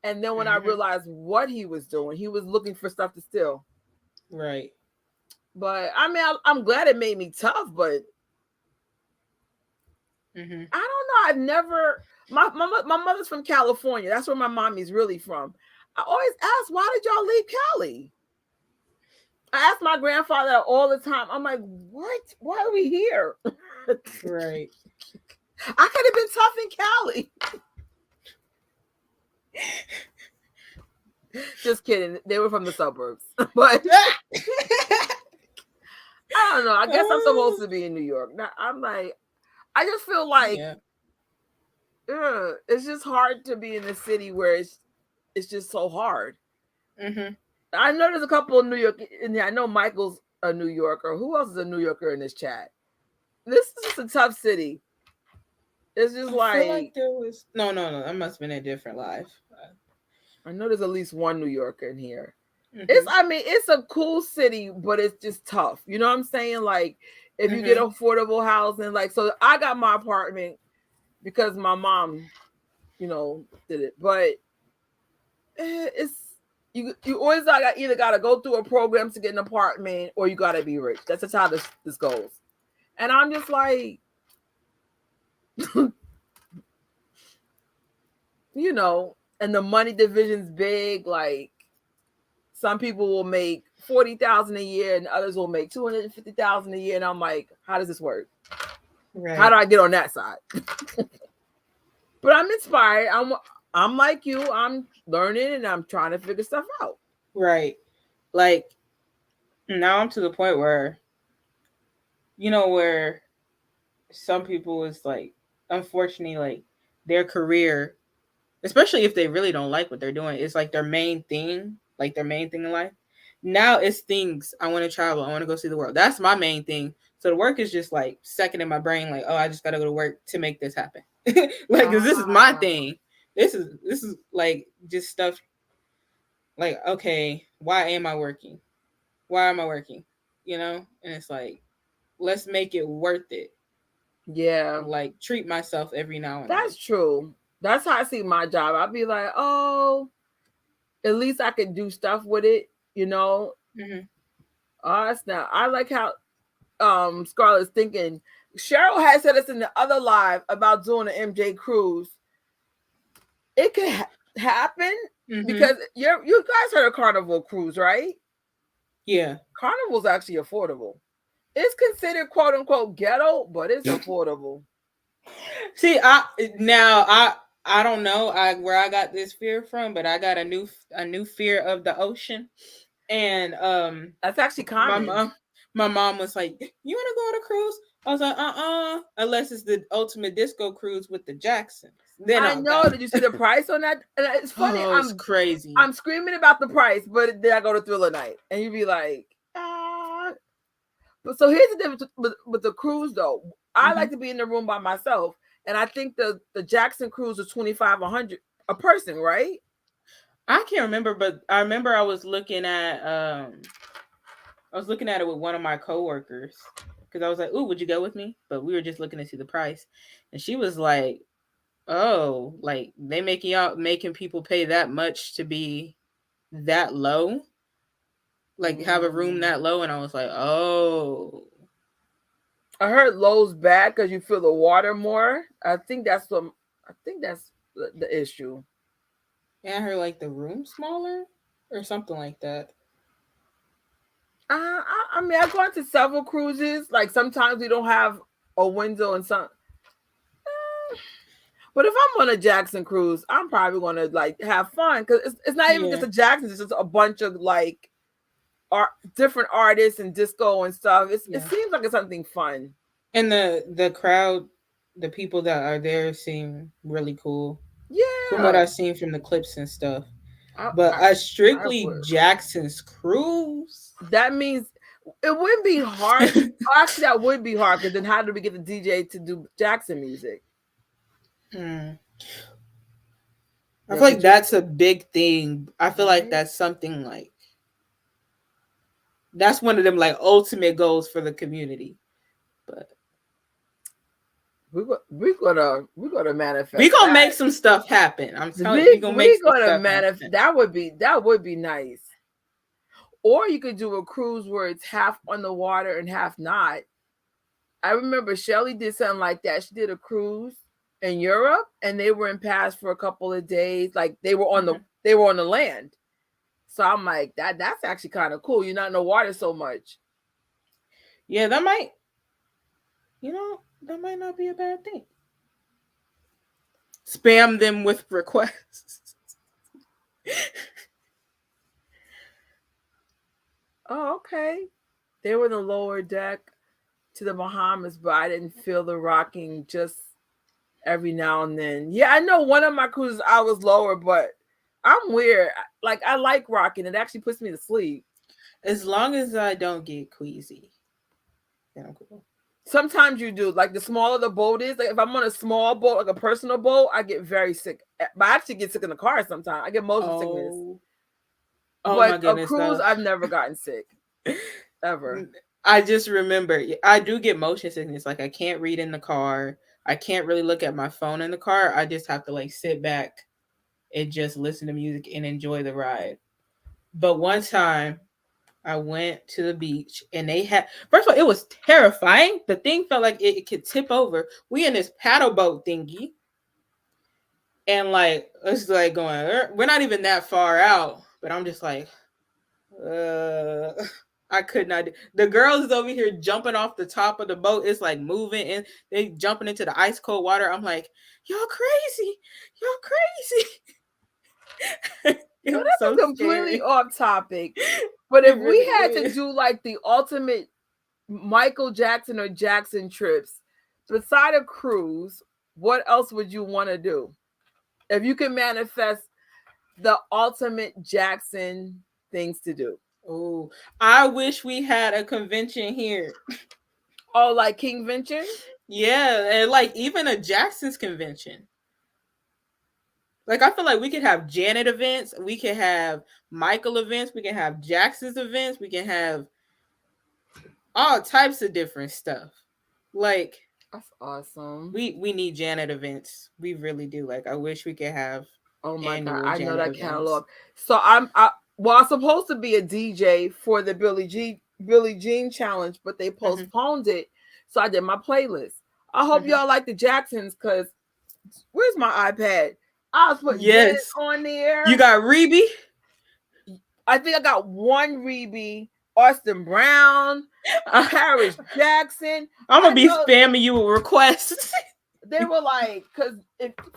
And then when I realized what he was doing, he was looking for stuff to steal. Right. But I mean, I'm glad it made me tough, but I don't know. I've never. My mother's from California. That's where my mommy's really from. I always ask, why did y'all leave Cali? I ask my grandfather all the time. I'm like, what? Why are we here? Right. I could have been tough in Cali. Just kidding. They were from the suburbs. But I don't know. I guess I'm supposed to be in New York. Now, I'm like, I just feel like it's just hard to be in the city where it's just so hard. I know there's a couple of New York in there. I know Michael's a New Yorker. Who else is a New Yorker in this chat? This is just a tough city. It's just I feel like there was no. That must have been a different life. I know there's at least one New Yorker in here. It's a cool city, but it's just tough. You know what I'm saying? Like, if you get affordable housing, like, so I got my apartment because my mom, did it. But it's you always either gotta go through a program to get an apartment or you gotta be rich. That's just how this goes. And I'm just like, and the money division's big. Like, some people will make $40,000 a year and others will make $250,000 a year. And I'm like, how does this work? Right. How do I get on that side? But I'm inspired. I'm like you. I'm learning and I'm trying to figure stuff out. Right. Like, now I'm to the point where, where some people is like, unfortunately, like, their career, especially if they really don't like what they're doing, it's like their main thing in life. Now it's things, I want to travel, I want to go see the world. That's my main thing. So the work is just like second in my brain, like, oh, I just got to go to work to make this happen. Like, because this is my thing. This is like just stuff like, okay, why am I working? And it's like, let's make it worth it. Yeah. Like, treat myself every now and then. That's true. That's how I see my job. I'll be like, oh, at least I can do stuff with it, Now, I like how Scarlett's thinking. Cheryl had said us in the other live about doing an MJ cruise. It could happen because you guys heard of Carnival cruise, right? Yeah. Carnival's actually affordable. It's considered quote unquote ghetto, but it's affordable. See, I don't know where I got this fear from, but I got a new fear of the ocean, and that's actually common. My mom was like, "You want to go on a cruise?" I was like, unless it's the ultimate disco cruise with the Jacksons. Then I know. Did you see the price on that? And it's funny. It's crazy. I'm screaming about the price, but then I go to Thriller Night, and you'd be like, But so here's the difference with the cruise, though. I like to be in the room by myself, and I think the Jackson cruise was $2,500 a person, right? I can't remember, but I remember I was looking at it with one of my coworkers because I was like, "Ooh, would you go with me?" But we were just looking to see the price, and she was like, "Oh, like they making people pay that much to be that low, like have a room that low," and I was like, "Oh." I heard low's bad because you feel the water more. I think that's the issue. Yeah, I heard like the room smaller or something like that. I mean, I've gone to several cruises. Like sometimes we don't have a window and some. But if I'm on a Jackson cruise, I'm probably gonna like have fun because it's not even just a Jackson. It's just a bunch of like different artists and disco and stuff. It seems like it's something fun. And the crowd, the people that are there seem really cool. Yeah, from what I've seen from the clips and stuff. But strictly Jackson's cruise. That means it wouldn't be hard. Actually, that would be hard because then how do we get the DJ to do Jackson music? I feel like that's a big thing. I feel like that's something like that's one of them like ultimate goals for the community. But we're gonna manifest. We're gonna make some stuff happen. I'm telling you, we're gonna manifest. That would be nice. Or you could do a cruise where it's half on the water and half not. I remember Shelly did something like that. She did a cruise in Europe, and they were in Paris for a couple of days. Like they were on the land. So I'm like, that's actually kind of cool. You're not in the water so much. Yeah, that might not be a bad thing. Spam them with requests. Oh, okay. They were in the lower deck to the Bahamas, but I didn't feel the rocking just every now and then. Yeah, I know one of my cruises I was lower, but I'm weird. Like I like rocking. It actually puts me to sleep. As long as I don't get queasy. Yeah, I'm cool. Sometimes you do. Like the smaller the boat is, like if I'm on a small boat, like a personal boat, I get very sick. But I actually get sick in the car sometimes. I get motion sickness. Oh but my goodness. A cruise, I've never gotten sick. Ever. I just remember I do get motion sickness. Like I can't read in the car. I can't really look at my phone in the car. I just have to like sit back and just listen to music and enjoy the ride. But one time I went to the beach and they had, first of all, it was terrifying. The thing felt like it could tip over. We in this paddle boat thingy. And like, it's like going, we're not even that far out. But I'm just like, I could not. The girls is over here jumping off the top of the boat. It's like moving and they jumping into the ice cold water. I'm like, y'all crazy. That's so completely scary. Off topic. But if really we had to do like the ultimate Michael Jackson or Jackson trips, beside a cruise, what else would you want to do? If you can manifest the ultimate Jackson things to do. Oh, I wish we had a convention here. Oh, like Kingvention? Yeah, and like even a Jackson's convention. Like I feel like we could have Janet events, we could have Michael events, we can have Jackson's events, we can have all types of different stuff. Like that's awesome. We need Janet events. We really do. Like I wish we could have. Oh my god, I know that catalog. So I'm supposed to be a DJ for the Billie Jean challenge, but they postponed it. So I did my playlist. I hope y'all like the Jacksons, because where's my iPad? I was putting Janet on there. You got Reby? I think I got one Reby, Austin Brown, Paris Jackson. I'm gonna be spamming you with requests. They were like, because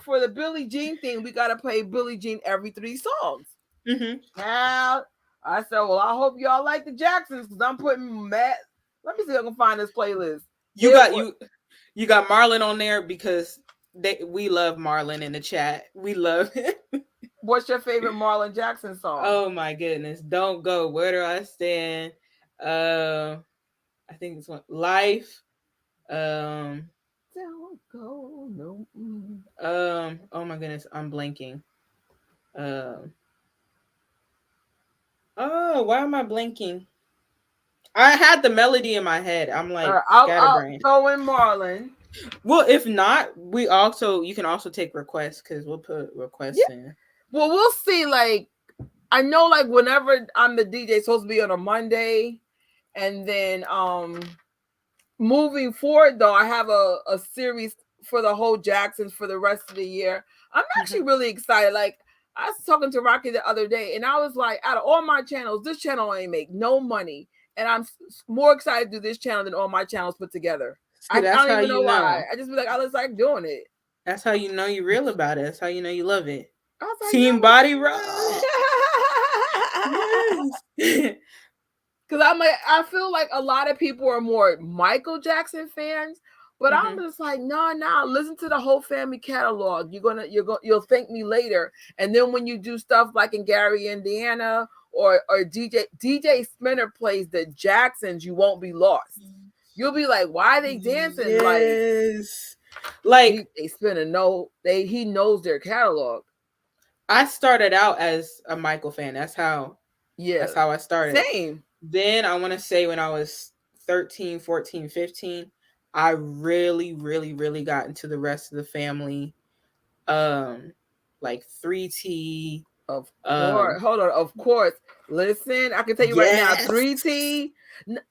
for the Billie Jean thing, we gotta play Billie Jean every 3 songs. Now I said, well, I hope y'all like the Jacksons, because I'm putting Matt. Let me see if I can find this playlist. You got Marlon on there, because we love Marlon in the chat. We love him. What's your favorite Marlon Jackson song? Oh my goodness. Don't Go. Where Do I Stand? I think it's one. Life. Don't go. No. Oh my goodness. I'm blanking. Oh, why am I blanking? I had the melody in my head. I'm like, I'll throw in Marlon. Well, if not, you can also take requests, because we'll put requests in. Well, we'll see. Like, I know, like, whenever I'm the DJ, it's supposed to be on a Monday, and then moving forward, though, I have a series for the whole Jacksons for the rest of the year. I'm actually really excited. Like, I was talking to Rocky the other day, and I was like, out of all my channels, this channel ain't make no money, and I'm more excited to do this channel than all my channels put together. I don't even know why. I just be like, I just like doing it. That's how you know you're real about it. That's how you know you love it. Like, Team Body Rock. Yes. Because I'm like, I feel like a lot of people are more Michael Jackson fans, but I'm just like, no, listen to the whole family catalog. You'll thank me later. And then when you do stuff like in Gary, Indiana, or DJ Spinner plays the Jacksons, you won't be lost. You'll be like, why are they dancing? Yes. Like they Spinner he knows their catalog. I started out as a Michael fan. That's how I started. Same. Then I want to say when I was 13, 14, 15, I really, really, really got into the rest of the family. Like 3T, Of course. Hold on. Of course. Listen, I can tell you right now, 3T.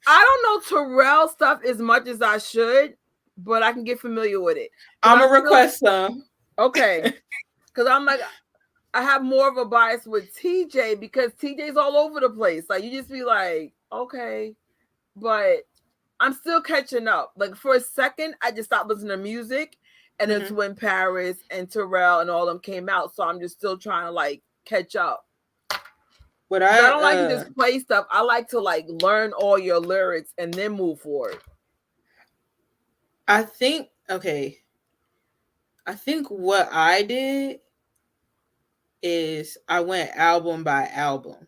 I don't know Terrell stuff as much as I should, but I can get familiar with it. I'm going to request some. Okay. Because I'm like, I have more of a bias with TJ because TJ's all over the place. Like, you just be like, okay. But I'm still catching up. Like, for a second, I just stopped listening to music. And it's when Paris and Terrell and all them came out. So I'm just still trying to, like, catch up. But I don't like to just play stuff. I like to, like, learn all your lyrics and then move forward. I think what I did is I went album by album.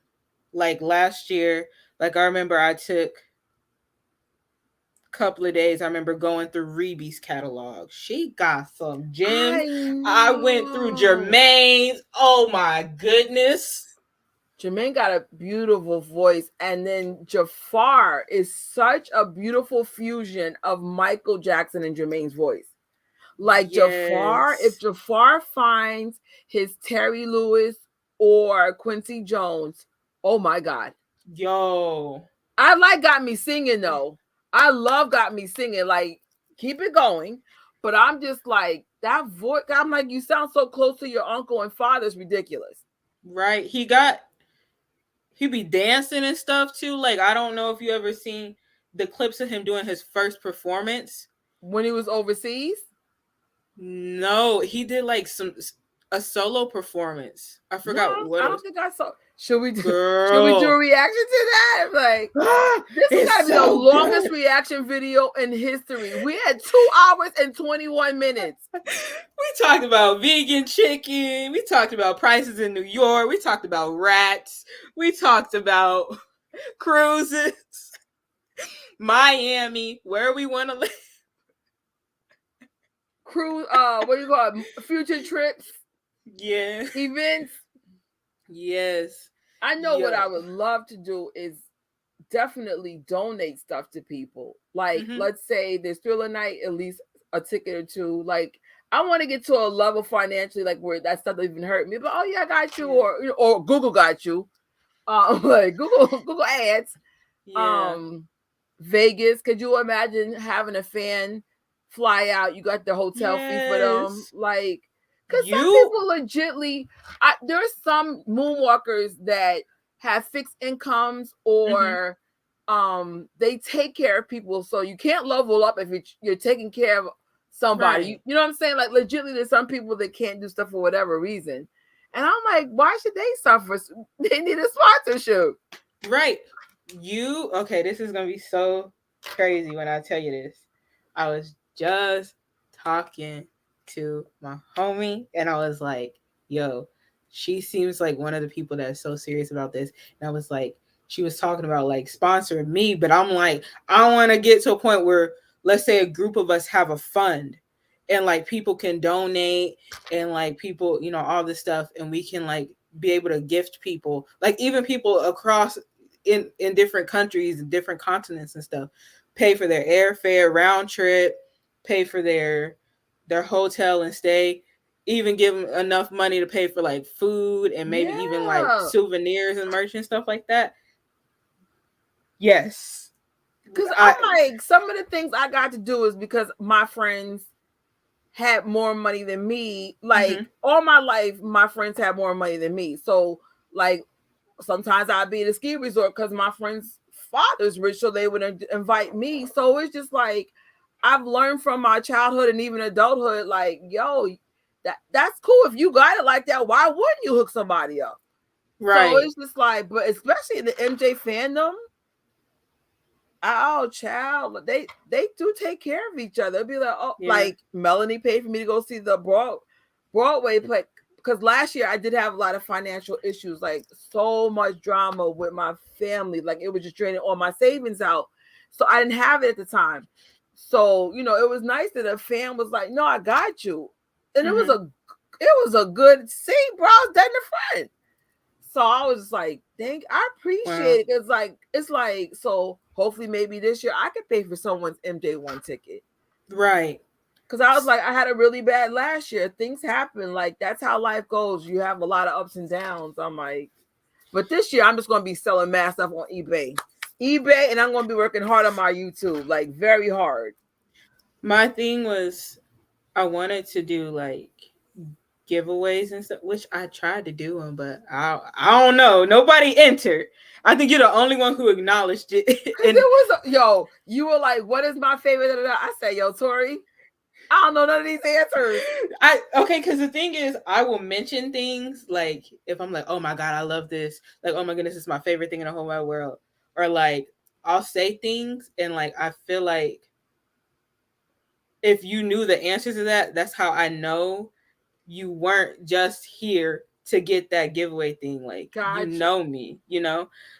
Like last year, like I remember I took a couple of days. I remember going through Reeby's catalog. She got some gems. I went through Jermaine's. Oh my goodness. Jermaine got a beautiful voice. And then Jafar is such a beautiful fusion of Michael Jackson and Jermaine's voice. Like Jafar, if Jafar finds his Terry Lewis or Quincy Jones, oh my God. Yo. I like Got Me Singing though. I love Got Me Singing. Like, keep it going. But I'm just like, that voice, I'm like, you sound so close to your uncle and father. It's ridiculous. Right. He be dancing and stuff too. Like, I don't know if you ever seen the clips of him doing his first performance. When he was overseas? No, he did like a solo performance. I forgot what. I don't think I saw. Should we do a reaction to that? Like, this has got to be the longest reaction video in history. We had 2 hours and 21 minutes. We talked about vegan chicken. We talked about prices in New York. We talked about rats. We talked about cruises, Miami, where we want to live. Cruise, what do you call it? Future trips. Yeah. Events. Yes. I know what I would love to do is definitely donate stuff to people. Like, let's say there's Thriller Night, at least a ticket or two. Like, I want to get to a level financially, like where that stuff doesn't even hurt me. But oh yeah, I got you, or Google got you. Like Google ads. Yeah. Vegas. Could you imagine having a fan fly out? You got the hotel fee for them, like. Because some people legitly, there's some moonwalkers that have fixed incomes or they take care of people. So you can't level up if you're taking care of somebody. Right. You know what I'm saying? Like, legitly, there's some people that can't do stuff for whatever reason. And I'm like, why should they suffer? They need a sponsorship. Right. This is going to be so crazy when I tell you this. I was just talking to my homie and I was like, yo, she seems like one of the people that's so serious about this. And I was like, she was talking about like sponsoring me, but I'm like, I want to get to a point where, let's say a group of us have a fund and like people can donate and like people, all this stuff, and we can like be able to gift people, like even people across in different countries and different continents and stuff, pay for their airfare, round trip, pay for their hotel and stay, even give them enough money to pay for like food and maybe even like souvenirs and merch and stuff like that. Yes. Because I'm like, some of the things I got to do is because my friends had more money than me. Like all my life, my friends had more money than me. So like sometimes I'd be at a ski resort because my friend's father's rich, so they would invite me. So it's just like, I've learned from my childhood and even adulthood, like, yo, that's cool. If you got it like that, why wouldn't you hook somebody up? Right. So it's just like, but especially in the MJ fandom, child, they do take care of each other. It'd be like, like Melanie paid for me to go see the Broadway play. Because last year I did have a lot of financial issues, like so much drama with my family. Like it was just draining all my savings out. So I didn't have it at the time. So, it was nice that a fan was like, no, I got you. And it was a good scene, bro. I was dead in the front. So I was just like, dang, I appreciate it. It's like, so hopefully maybe this year I could pay for someone's MJ1 ticket. Right. Because I was like, I had a really bad last year. Things happen. Like, that's how life goes. You have a lot of ups and downs. I'm like, but this year I'm just going to be selling mad stuff on eBay. And I'm going to be working hard on my YouTube, like very hard. My thing was I wanted to do like giveaways and stuff, which I tried to do them, but I don't know. Nobody entered. I think you're the only one who acknowledged it. And it was, you were like, what is my favorite? I said, yo, Tori, I don't know none of these answers. Okay, because the thing is, I will mention things like if I'm like, oh my God, I love this. Like, oh my goodness, it's my favorite thing in the whole wide world. Or like, I'll say things and like, I feel like if you knew the answer to that, that's how I know you weren't just here to get that giveaway thing. Like, gotcha. You know me,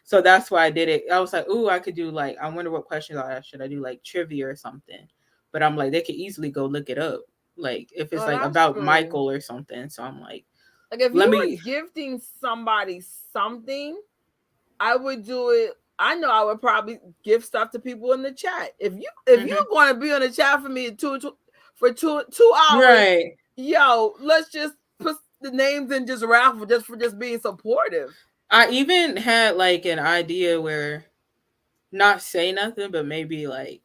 So that's why I did it. I was like, ooh, I could do like, I wonder what questions I ask. Should I do like trivia or something? But I'm like, they could easily go look it up. Like if it's like about true. Michael or something. So I'm like if you were gifting somebody something, I would do it. I know I would probably give stuff to people in the chat. If you're going to be on the chat for me for two hours, right? Yo, let's just put the names in just raffle just for just being supportive. I even had like an idea where not say nothing, but maybe like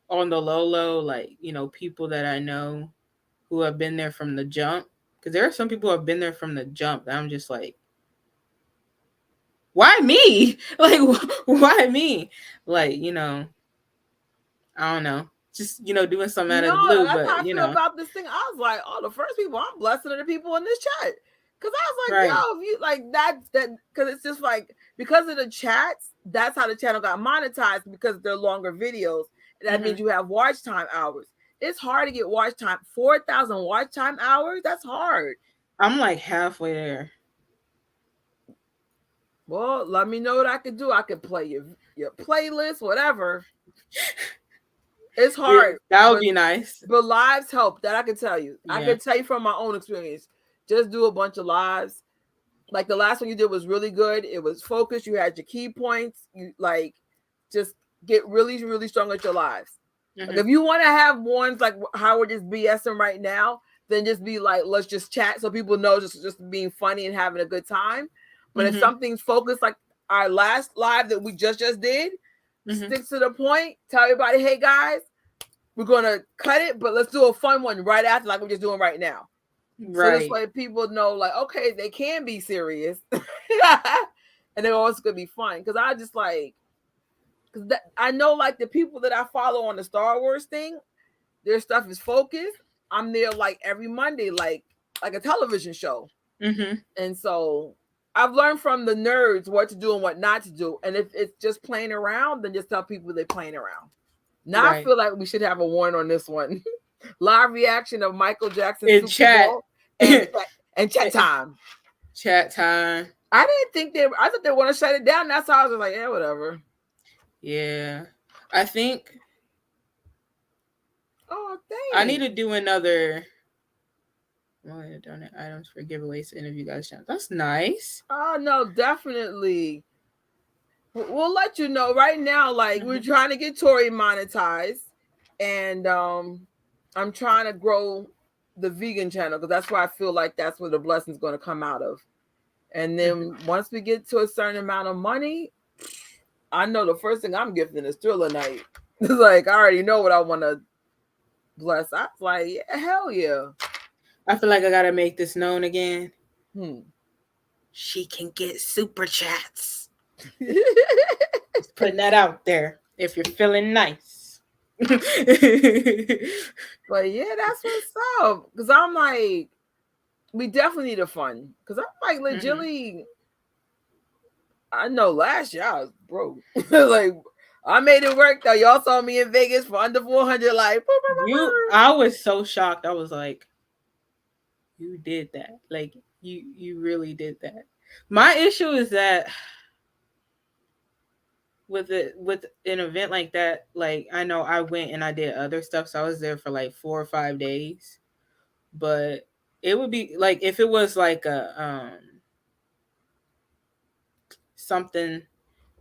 on the low, like, people that I know who have been there from the jump. Because there are some people who have been there from the jump. And I'm just like, why me? Like, why me? Like, I don't know. Just, doing something out of the blue. That's but, how I feel about this thing. I was like, the first people I'm blessing are the people in this chat. Because I was like, right. Yo, if you like that, because it's just like, because of the chats, that's how the channel got monetized because they're longer videos. That means you have watch time hours. It's hard to get watch time. 4,000 watch time hours, that's hard. I'm like halfway there. Well, let me know what I could do. I could play your playlist, whatever. It's hard. That would be nice. But lives help. That I can tell you. Yeah. I can tell you from my own experience. Just do a bunch of lives. Like the last one you did was really good. It was focused. You had your key points. You like just get really, really strong at your lives. Like if you want to have ones like how we're just BSing right now, then just be like, let's just chat so people know just being funny and having a good time. But if something's focused, like our last live that we just did, stick to the point. Tell everybody, hey guys, we're gonna cut it, but let's do a fun one right after, like we're just doing right now. Right. So this way people know, like, okay, they can be serious, and they're also gonna be fun. Because I just like, I know like the people that I follow on the Star Wars thing, their stuff is focused. I'm there like every Monday, like a television show, and so I've learned from the nerds what to do and what not to do. And if it's just playing around, then just tell people they're playing around. Now right. I feel like we should have a warrant on this one. Live reaction of Michael Jackson in chat and chat time. Chat time. I didn't think I thought they want to shut it down. That's how I was like, yeah, whatever. Yeah. I think thanks. I need to do another donate items for giveaways to interview guys channel. That's nice. Oh no, definitely. We'll let you know right now. Like we're trying to get Tori monetized, and I'm trying to grow the vegan channel because that's where I feel like that's where the blessing's going to come out of. And then once we get to a certain amount of money, I know the first thing I'm gifting is Thriller Night. It's like I already know what I want to bless. I was like, yeah, hell yeah. I feel like I gotta make this known again. She can get super chats. Just putting that out there if you're feeling nice. But yeah, that's what's up. Because I'm like, we definitely need a fund. Because I'm like, legitly, I know last year I was broke. Like, I made it work though. Y'all saw me in Vegas for under 400. Like, I was so shocked. I was like, you did that. Like, you really did that. My issue is that with an event like that, like I know I went and I did other stuff, so I was there for like 4 or 5 days. But it would be like if it was like a something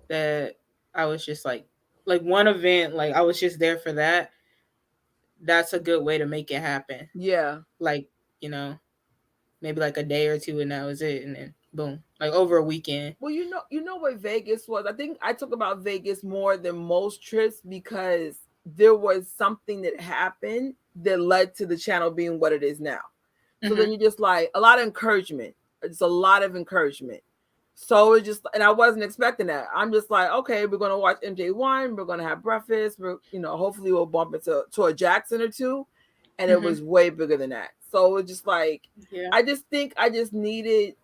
that I was just like one event, like I was just there for that. that's a good way to make it happen. Yeah. Like, maybe like a day or two and that was it, and then boom, like over a weekend. Well, you know what Vegas was? I think I talk about Vegas more than most trips because there was something that happened that led to the channel being what it is now. So then you're just like a lot of encouragement. It's a lot of encouragement. So it's just, and I wasn't expecting that. I'm just like, okay, we're gonna watch MJ1. We're gonna have breakfast. Hopefully we'll bump into a Jackson or two, and it was way bigger than that. So it's just like, I just think I just needed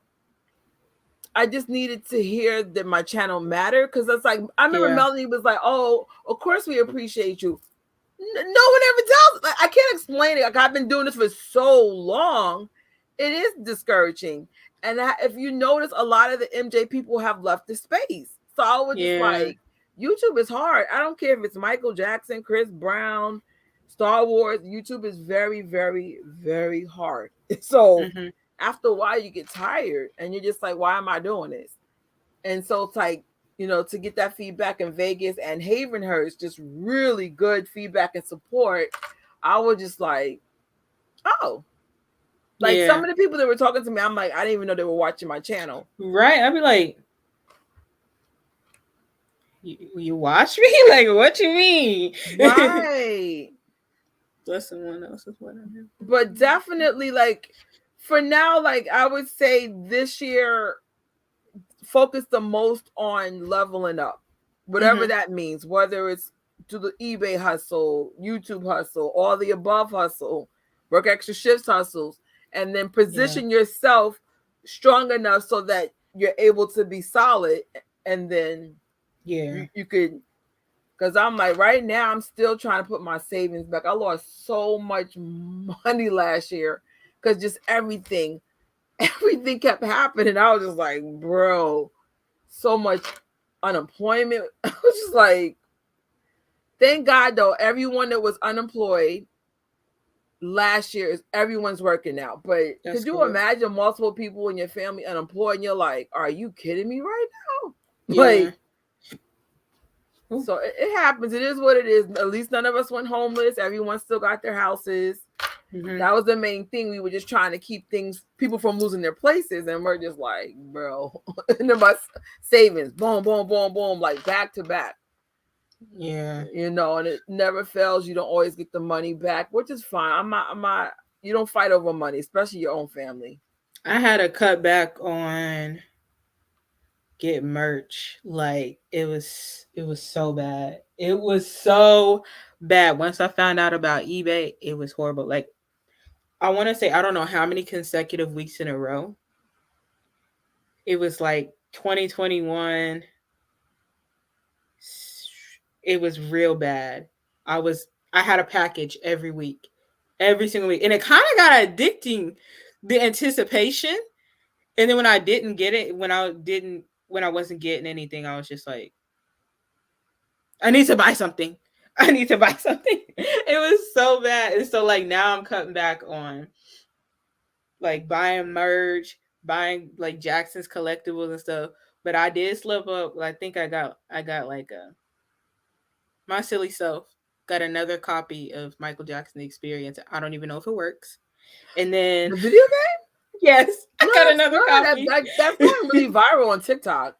to hear that my channel mattered, because it's like I remember Melanie was like, "Oh, of course we appreciate you." No one ever tells. Like, I can't explain it. Like, I've been doing this for so long, it is discouraging. And if you notice, a lot of the MJ people have left the space. So I was just like, YouTube is hard. I don't care if it's Michael Jackson, Chris Brown, Star Wars. YouTube is very, very, very hard. So after a while, you get tired, and you're just like, why am I doing this? And so it's like, to get that feedback in Vegas and Havenhurst, just really good feedback and support. I was just like, oh. Like some of the people that were talking to me, I'm like, I didn't even know they were watching my channel. Right. I'd be like, you watch me? Like, what you mean? Right. Plus someone else is what I mean. But definitely, like, for now, like, I would say this year, focus the most on leveling up. Whatever that means, whether it's to the eBay hustle, YouTube hustle, all the above hustle, work extra shifts hustles, and then position yourself strong enough so that you're able to be solid. And then you could, because I'm like, right now I'm still trying to put my savings back. I lost so much money last year because just everything kept happening. I was just like, bro, so much unemployment. I was just like, thank God though, everyone that was unemployed last year, everyone's working now. But could you imagine multiple people in your family unemployed, and you're like, are you kidding me right now? Like, so it happens. It is what it is. At least none of us went homeless. Everyone still got their houses. That was the main thing. We were just trying to keep people from losing their places, and we're just like, bro, and then my savings, boom, boom, boom, boom, like back to back. And it never fails. You don't always get the money back, which is fine. I'm not. You don't fight over money, especially your own family. I had to cut back on get merch. Like, it was so bad. It was so bad. Once I found out about eBay, it was horrible. Like, I want to say, I don't know how many consecutive weeks in a row. It was like 2021. It was real bad. I had a package every week, every single week. And it kind of got addicting, the anticipation. And then when I didn't get it, when I wasn't getting anything, I was just like, I need to buy something. I need to buy something. It was so bad. And so like now I'm cutting back on like buying merch, buying like Jackson's collectibles and stuff. But I did slip up. I think I got like my silly self got another copy of Michael Jackson The Experience. I don't even know if it works. And then the video game? Yes, I got another copy. That's going really viral on TikTok.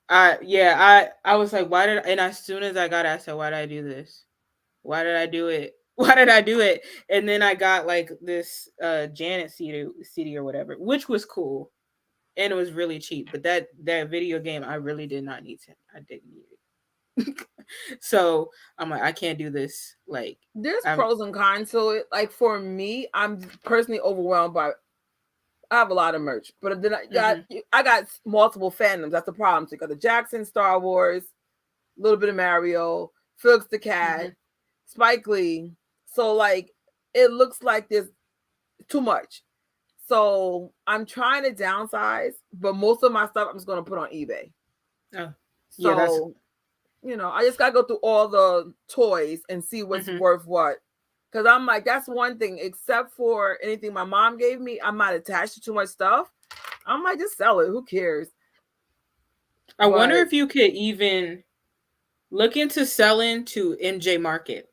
I was like, why did I, and as soon as I got it, I said, why did I do this? Why did I do it? Why did I do it? And then I got like this Janet CD or whatever, which was cool. And it was really cheap. But that video game, I really did not need to. I didn't need it. So I'm like, I can't do this. Like, there's pros and cons to it. Like for me, I'm personally overwhelmed by, I have a lot of merch, but then I got multiple fandoms. That's the problem. So you got the Jackson, Star Wars, a little bit of Mario, Felix the Cat, Spike Lee. So like, it looks like there's too much. So I'm trying to downsize, but most of my stuff I'm just going to put on eBay. Oh, so, I just got to go through all the toys and see what's worth what. Because I'm like, that's one thing, except for anything my mom gave me, I'm not attached to too much stuff. I might just sell it. Who cares? I wonder if you could even look into selling to MJ Market.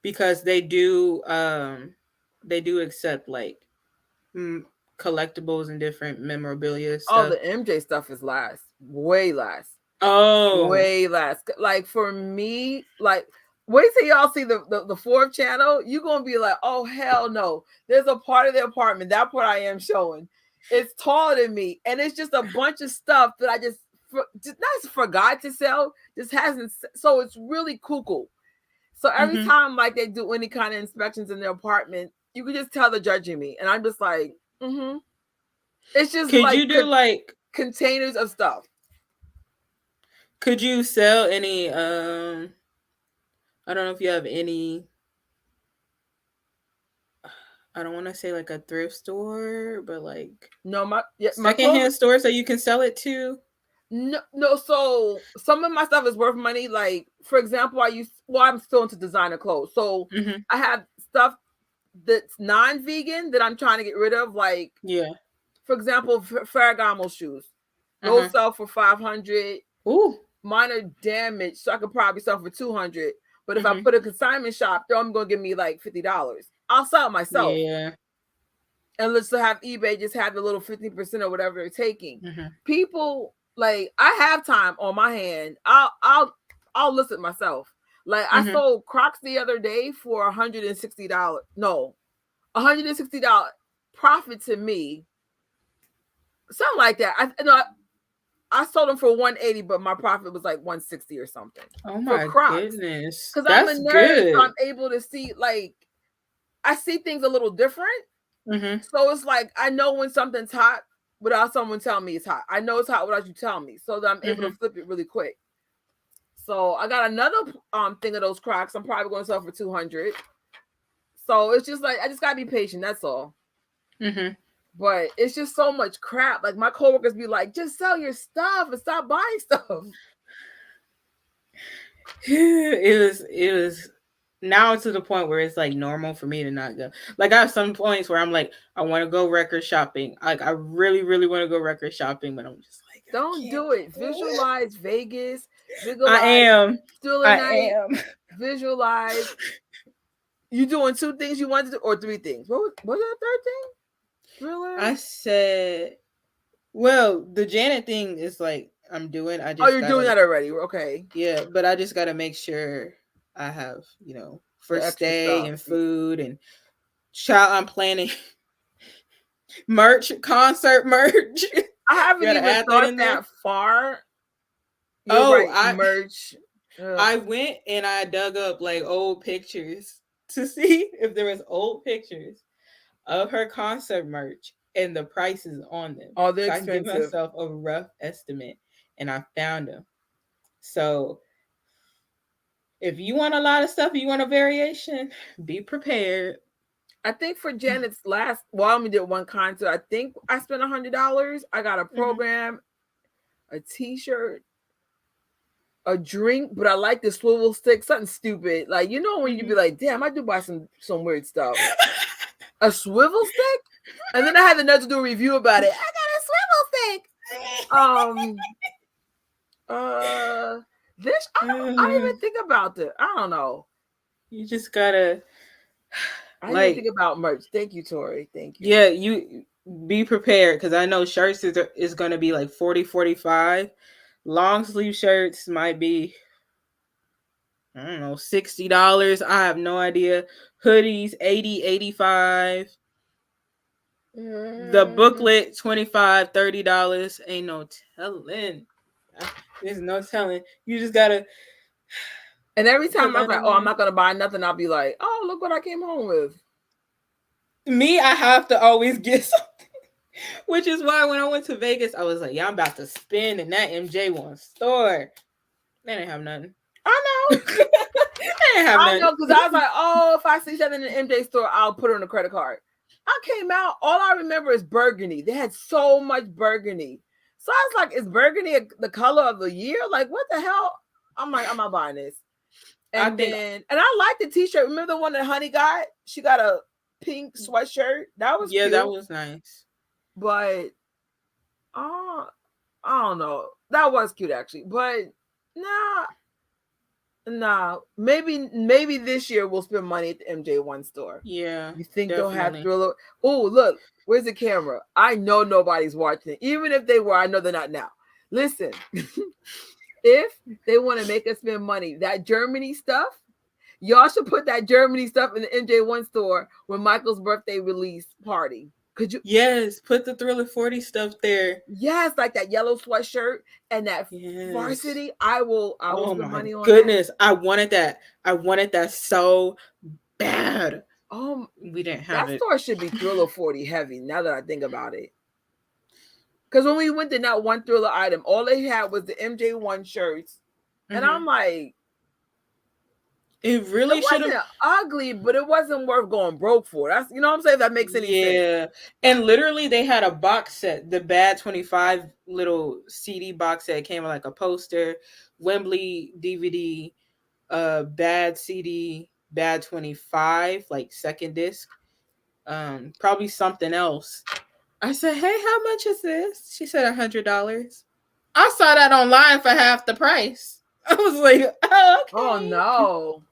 because they do accept like collectibles and different memorabilia stuff. Oh, the MJ stuff is last, way last. Oh, way last. Like for me, like wait till y'all see the fourth channel. You're gonna be like, oh hell no. There's a part of the apartment. That part I am showing. It's taller than me, and it's just a bunch of stuff that I just not forgot to sell. Just hasn't. So it's really cuckoo. So every time like they do any kind of inspections in their apartment, you can just tell they're judging me, and I'm just like, It's just could like you do like containers of stuff. Could you sell any I don't know if you have any, I don't want to say like a thrift store, but like my secondhand store so you can sell it to? No, so some of my stuff is worth money. Like, for example, I'm still into designer clothes. So I have stuff that's non-vegan that I'm trying to get rid of. Like, for example, Ferragamo shoes. Those sell for $500. Ooh. Mine are damaged, so I could probably sell for $200. But if I put a consignment shop, they're only gonna give me like $50. I'll sell it myself. Yeah. And let's have eBay just have the little 15% or whatever they're taking. People like I have time on my hand. I'll list it myself. Like I sold Crocs the other day for $160. No, $160 profit to me. Something like that. I sold them for $180, but my profit was like $160 or something. Oh my goodness! Because I'm a nerd, so I'm able to see like I see things a little different. So it's like I know when something's hot without someone telling me it's hot. I know it's hot without you telling me, so that I'm able to flip it really quick. So I got another thing of those Crocs. I'm probably going to sell for $200. So it's just like I just gotta be patient. That's all. But it's just so much crap. Like my coworkers be like, just sell your stuff and stop buying stuff. It was now to the point where it's like normal for me to not go. Like I have some points where I'm like, I want to go record shopping. Like I really, really want to go record shopping, but I'm just like, don't do it. Visualize Vegas. I am. Visualize. You doing 2 things you wanted to do, or 3 things? What was the third thing? Really? I said, well, the Janet thing is like I'm doing. You're doing that already. Okay. Yeah, but I just got to make sure I have, for stay and food and I'm planning concert merch. I haven't even thought that far. Merch. I went and I dug up like old pictures to see if there was old pictures of her concert merch and the prices on them. Oh, they're expensive. I give myself a rough estimate, and I found them. So if you want a lot of stuff, you want a variation, be prepared. I think for Janet's I only did one concert. I think I spent $100. I got a program, a t-shirt, a drink, but I like the swivel stick, something stupid. Like, when you be like, damn, I do buy some weird stuff. A swivel stick? And then I had the nerve to do a review about it. I got a swivel stick. I didn't even think about this. I don't know. You just gotta. I didn't think about merch. Thank you, Tori. Thank you. Yeah, you be prepared because I know shirts is going to be like $40, $45. Long sleeve shirts might be, I don't know, $60. I have no idea. Hoodies, $80, $85. The booklet, $25, $30. Ain't no telling. There's no telling. You just gotta. And every time I'm like, oh, I'm not gonna buy nothing, I'll be like, oh, look what I came home with. Me, I have to always get something. Which is why when I went to Vegas, I was like, yeah, I'm about to spend in that MJ1 store. They didn't have nothing. I know. They didn't have nothing. I know, because I was like, oh, if I see something in the MJ store, I'll put it on a credit card. I came out, all I remember is burgundy. They had so much burgundy. So I was like, is burgundy the color of the year? Like, what the hell? I'm like, I'm not buying this. And I like the t-shirt. Remember the one that Honey got? She got a pink sweatshirt. That was cute. That was nice. But I don't know. That was cute actually. But nah. Nah, maybe this year we'll spend money at the MJ1 store. Yeah, You think they'll have definitely. Thriller? Oh, look, where's the camera? I know nobody's watching. Even if they were, I know they're not now. Listen, if they want to make us spend money, that Germany stuff, y'all should put that Germany stuff in the MJ1 store when Michael's birthday release party. Could you? Yes, put the Thriller 40 stuff there. Yes, like that yellow sweatshirt and that Yes. varsity. I will Oh spend my money on goodness. I wanted that. I wanted that so bad. that. We didn't have that it. store should be Thriller 40 heavy now that I think about it. Because when we went to that one Thriller item, all they had was the MJ1 shirts. And I'm like, it really should have wasn't ugly, but it wasn't worth going broke for. That's, you know what I'm saying? If that makes any sense. Yeah. And literally they had a box set, the Bad 25 little CD box set. It came with like a poster, Wembley DVD, Bad CD, Bad 25, like second disc. Probably something else. I said, hey, how much is this? She said $100. I saw that online for half the price. I was like, oh, okay. Oh no.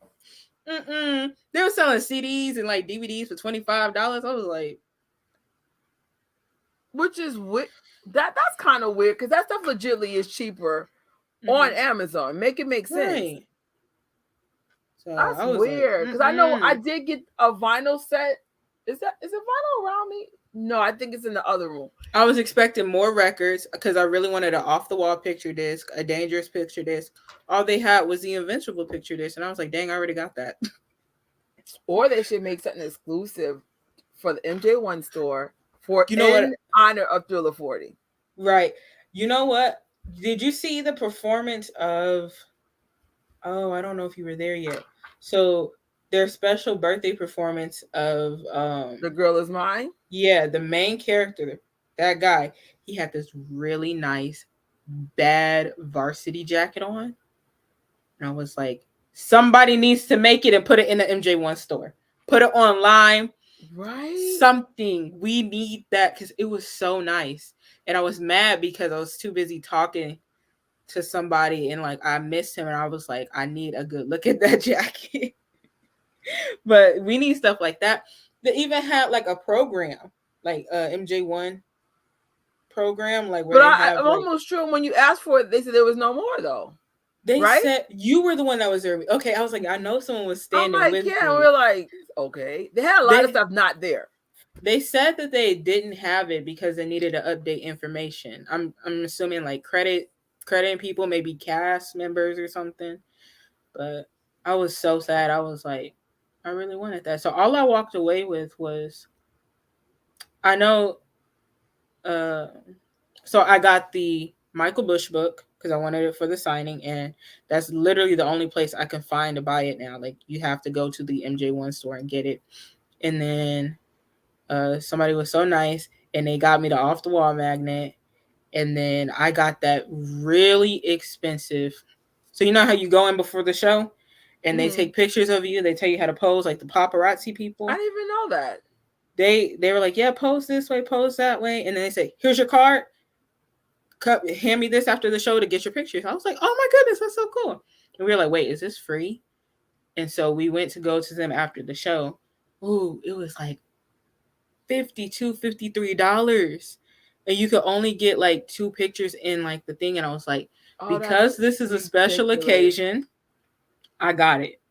They were selling CDs and like DVDs for $25. I was like, which is that's kind of weird because that stuff legitimately is cheaper on Amazon. Make it make sense. Right. So that's weird because I know I did get a vinyl set. Is it vinyl around me? No, I think it's in the other room. I was expecting more records because I really wanted an off the wall picture disc, a dangerous picture disc. All they had was the Invincible picture disc, and I was like, dang, I already got that. Or they should make something exclusive for the MJ1 store for honor of Thriller 40. Right. You know what? Did you see the performance of? Oh, I don't know if you were there yet. So their special birthday performance of The Girl Is Mine. Yeah, the main character, that guy, he had this really nice bad varsity jacket on. And I was like, somebody needs to make it and put it in the MJ1 store. Put it online. Right. Something. We need that because it was so nice. And I was mad because I was too busy talking to somebody and like I missed him and I was like, I need a good look at that jacket. But we need stuff like that. They even had like a program, like MJ1 program, like where I'm almost sure when you asked for it, they said there was no more though. They said you were the one that was there. Okay, I was like, I know someone was standing with me. We're like, okay. They had a lot of stuff not there. They said that they didn't have it because they needed to update information. I'm assuming like crediting people, maybe cast members or something. But I was so sad. I was like, I really wanted that. So all I walked away with was, I know, so I got the Michael Bush book because I wanted it for the signing, and that's literally the only place I can find to buy it now. Like you have to go to the MJ1 store and get it. And then somebody was so nice, and they got me the off the wall magnet, and then I got that really expensive. So you know how you go in before the show? And they take pictures of you. They tell you how to pose, like the paparazzi people. I didn't even know that. They were like, yeah, pose this way, pose that way. And then they say, here's your card. Hand me this after the show to get your pictures. I was like, oh my goodness, that's so cool. And we were like, wait, is this free? And so we went to go to them after the show. Ooh, it was like $52, $53. And you could only get like 2 pictures in like the thing. And I was like, because this is a special occasion, I got it.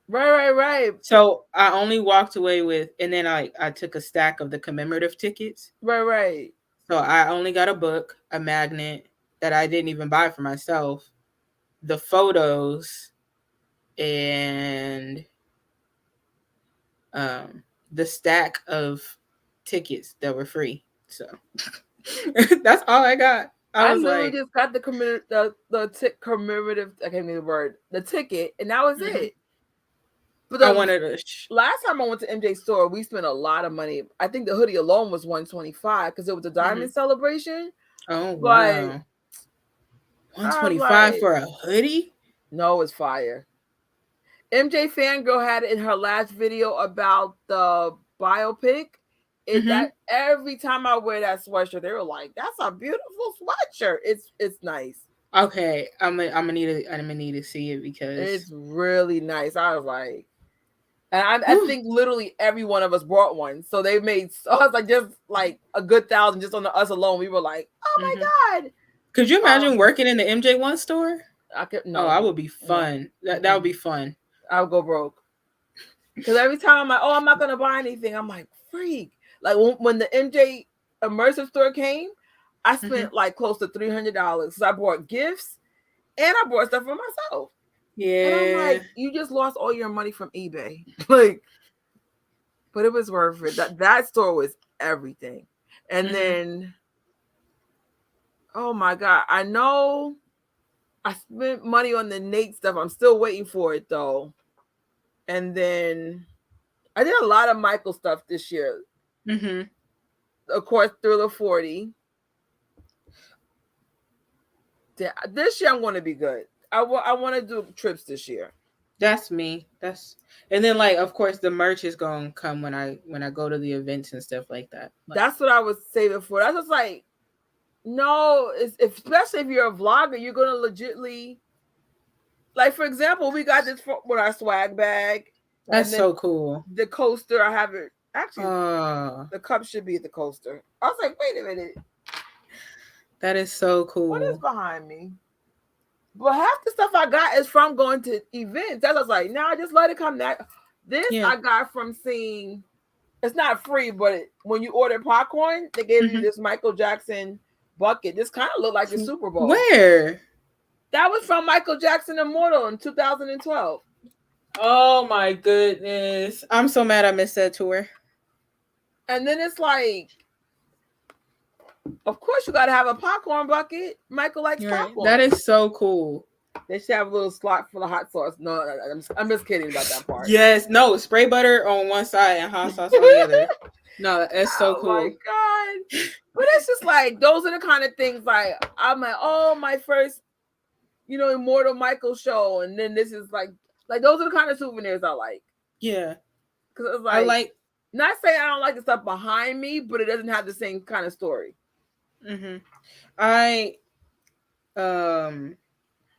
Right. So I only walked away with, and then I took a stack of the commemorative tickets. Right. So I only got a book, a magnet that I didn't even buy for myself, the photos, and the stack of tickets that were free. So that's all I got. I literally just got the commemorative. I can't remember the word. The ticket, and that was it. But I wanted last time I went to MJ store, we spent a lot of money. I think the hoodie alone was $125 because it was a diamond celebration. Oh wow! $125 for a hoodie? No, it's fire. MJ Fangirl had it in her last video about the biopic. That every time I wear that sweatshirt, they were like, "That's a beautiful sweatshirt. It's nice." Okay, I'm gonna need to see it because It's really nice. I was like, and I think literally every one of us brought one. So they made, so I was like, just like a good 1,000 just on us alone. We were like, oh my God. Could you imagine working in the MJ1 store? I could, no. Oh, that would be fun. That would be fun. I would go broke. Because every time I'm like, oh, I'm not going to buy anything. I'm like, freak. Like when the MJ immersive store came, I spent like close to $300 because I bought gifts and I bought stuff for myself. Yeah. And I'm like, you just lost all your money from eBay. Like, but it was worth it. That store was everything. And then, oh my God, I know I spent money on the Nate stuff. I'm still waiting for it though. And then I did a lot of Michael stuff this year. Of course, Thriller 40. This year I'm going to be good. I want to do trips this year. That's me. And then like of course the merch is gonna come when I go to the events and stuff like that. That's what I was saving for. That's just like, no, especially if you're a vlogger, you're gonna legitly, like for example, we got this with our swag bag. That's so cool. The coaster, I have it actually. The cup should be the coaster. I was like, wait a minute. That is so cool. What is behind me? But half the stuff I got is from going to events. That's I was like, no, just let it come. This I got from seeing. It's not free, but when you order popcorn, they gave you this Michael Jackson bucket. This kind of looked like the Superbowl. Where? That was from Michael Jackson Immortal in 2012. Oh my goodness! I'm so mad I missed that tour. And then it's like, of course, you got to have a popcorn bucket. Michael likes popcorn. That is so cool. They should have a little slot for the hot sauce. No, I'm just kidding about that part. Yes, no, spray butter on one side and hot sauce on the other. No, that's so cool. Oh my God. But it's just like, those are the kind of things like, I'm like, oh, my first, Immortal Michael show. And then this is like those are the kind of souvenirs I like. Yeah. Because it's like, not saying I don't like the stuff behind me, but it doesn't have the same kind of story. Now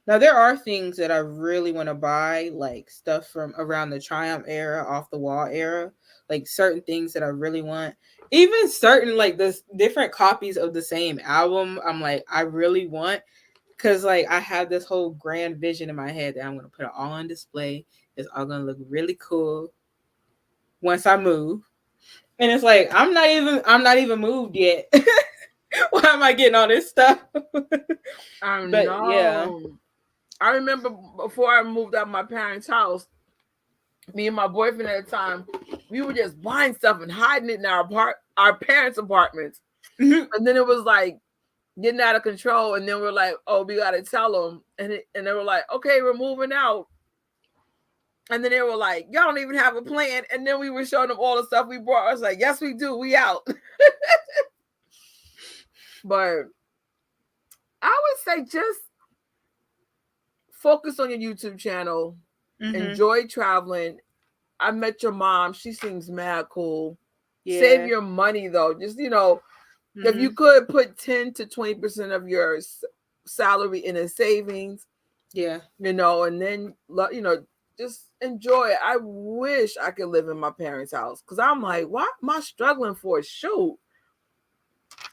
there are things that I really want to buy, like stuff from around the Triumph era, off the wall era, like certain things that I really want. Even certain like the different copies of the same album, I'm like, I really want, because like I have this whole grand vision in my head that I'm gonna put it all on display. It's all gonna look really cool once I move. And it's like I'm not even moved yet. Why am I getting all this stuff? I know. Yeah. I remember before I moved out of my parents' house, me and my boyfriend at the time, we were just buying stuff and hiding it in our parents' apartments. And then it was like getting out of control. And then we're like, oh, we got to tell them. And they were like, okay, we're moving out. And then they were like, y'all don't even have a plan. And then we were showing them all the stuff we brought. I was like, yes, we do. We out. But I would say just focus on your YouTube channel. Enjoy traveling. I met your mom. She seems mad cool. Yeah. Save your money though. Just, if you could put 10 to 20% of your salary in a savings. Yeah. And then, just enjoy it. I wish I could live in my parents' house because I'm like, what am I struggling for? Shoot.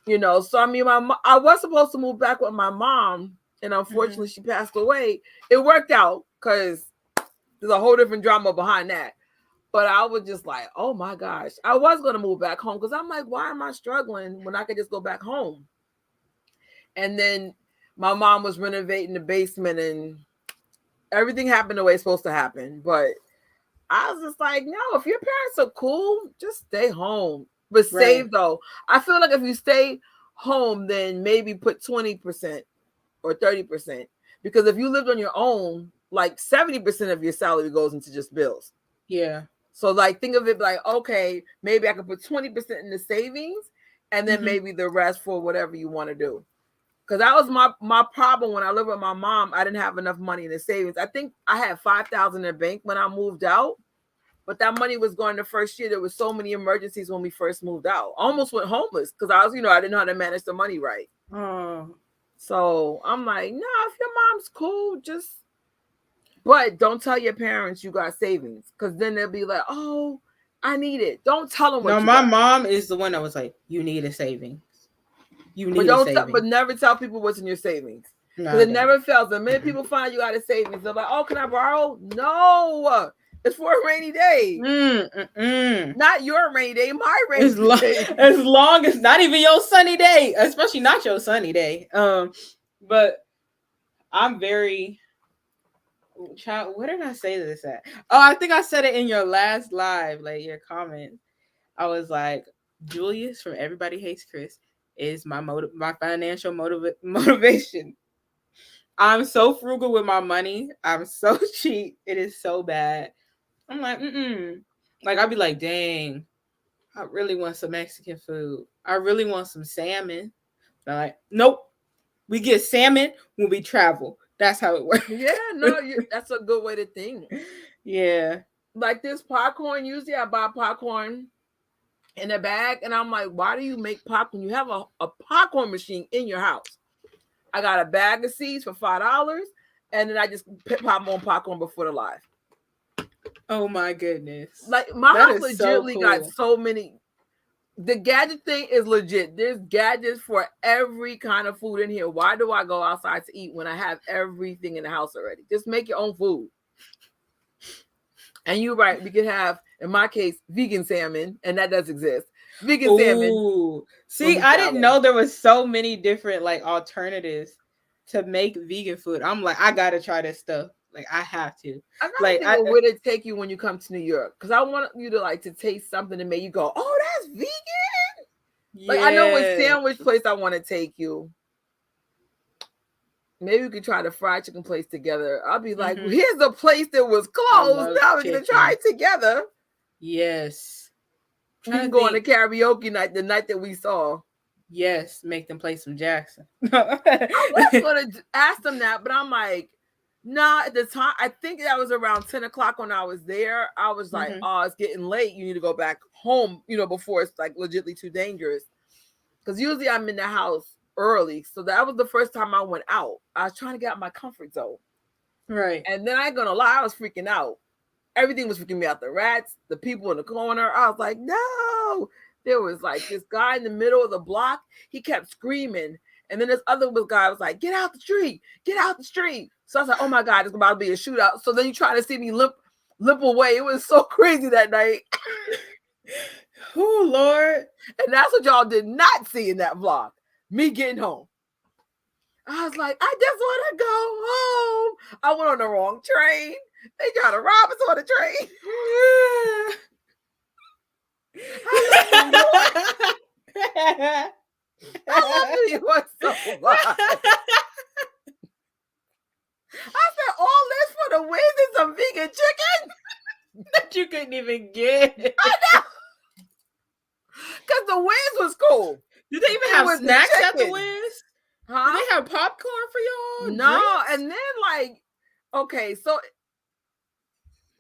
So I mean, I was supposed to move back with my mom, and unfortunately, she passed away. It worked out because there's a whole different drama behind that. But I was just like, oh my gosh, I was going to move back home because I'm like, why am I struggling when I could just go back home? And then my mom was renovating the basement, and everything happened the way it's supposed to happen. But I was just like, no, if your parents are cool, just stay home. But save though. I feel like if you stay home, then maybe put 20% or 30%. Because if you lived on your own, like 70% of your salary goes into just bills. Yeah. So like think of it like, okay, maybe I could put 20% in the savings and then maybe the rest for whatever you want to do. Because that was my problem when I lived with my mom. I didn't have enough money in the savings. I think I had $5,000 in the bank when I moved out. But that money was going the first year. There was so many emergencies when we first moved out. Almost went homeless because I was, I didn't know how to manage the money right. Oh. So I'm like, no, if your mom's cool, but don't tell your parents you got savings, because then they'll be like, oh, I need it. Don't tell them what No, you my got. mom is the one that was like, you need a savings. You need But a savings. but never tell people what's in your savings. No, Because it never fails. The minute people find you got a savings, they're like, oh, can I borrow? No. It's for a rainy day. Not your rainy day, my rainy day. As long as not even your sunny day, especially not your sunny day. But I'm very child. What did I say this at? Oh, I think I said it in your last live, like your comment. I was like, Julius from Everybody Hates Chris is my financial motivation. I'm so frugal with my money. I'm so cheap. It is so bad. I'm like, Like, I'd be like, dang, I really want some Mexican food. I really want some salmon. But I'm like, nope. We get salmon when we travel. That's how it works. Yeah, no, that's a good way to think. Yeah. Like this popcorn, usually I buy popcorn in a bag, and I'm like, why do you make popcorn? You have a popcorn machine in your house. I got a bag of seeds for $5, and then I just pop on popcorn before the live. Oh my goodness. Like my house legitimately got so many. The gadget thing is legit. There's gadgets for every kind of food in here. Why do I go outside to eat when I have everything in the house already? Just make your own food. And you're right. We could have, in my case, vegan salmon, and that does exist. Vegan salmon. See, I didn't know there was so many different like alternatives to make vegan food. I'm like, I gotta try this stuff. Like, I have to. I gotta think where to take you when you come to New York, because I want you to taste something to make you go, oh, that's vegan. Yeah. Like, I know what sandwich place I want to take you. Maybe we could try the fried chicken place together. I'll be like, well, here's a place that was closed. Now we're gonna try it together. Yes. We can go on a karaoke night, the night that we saw. Yes, make them play some Jackson. I was gonna ask them that, but I'm like, nah, at the time, I think that was around 10 o'clock when I was there. I was like, oh, it's getting late. You need to go back home, before it's like legitimately too dangerous. Because usually I'm in the house early. So that was the first time I went out. I was trying to get out of my comfort zone. Right. And then I ain't gonna lie, I was freaking out. Everything was freaking me out. The rats, the people in the corner. I was like, no. There was like this guy in the middle of the block. He kept screaming. And then this other guy was like, get out the street. Get out the street. So I was like, oh my God, it's about to be a shootout. So then you try to see me limp away. It was so crazy that night. Oh, Lord. And that's what y'all did not see in that vlog. Me getting home. I was like, I just want to go home. I went on the wrong train. They tried to rob us on the train. I love New York so much. I said, all this for the wings and some vegan chicken that you couldn't even get. I know. Because the wings was cool. Did they even have snacks at the wings? Huh? Did they have popcorn for y'all? No. Drinks? And then okay, so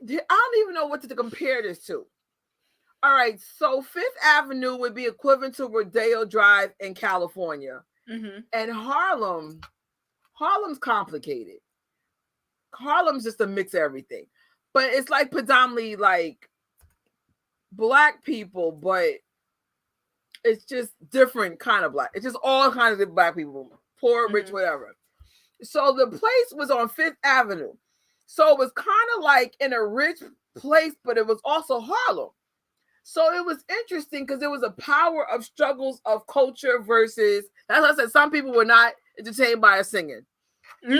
I don't even know what to compare this to. All right, so Fifth Avenue would be equivalent to Rodeo Drive in California. And Harlem's complicated. Harlem's just a mix of everything. But it's like predominantly like Black people, but it's just different kind of Black. It's just all kinds of Black people, poor, rich, whatever. So the place was on Fifth Avenue. So it was kind of like in a rich place, but it was also Harlem. So it was interesting because it was a power of struggles of culture versus, as I said, some people were not entertained by us singing.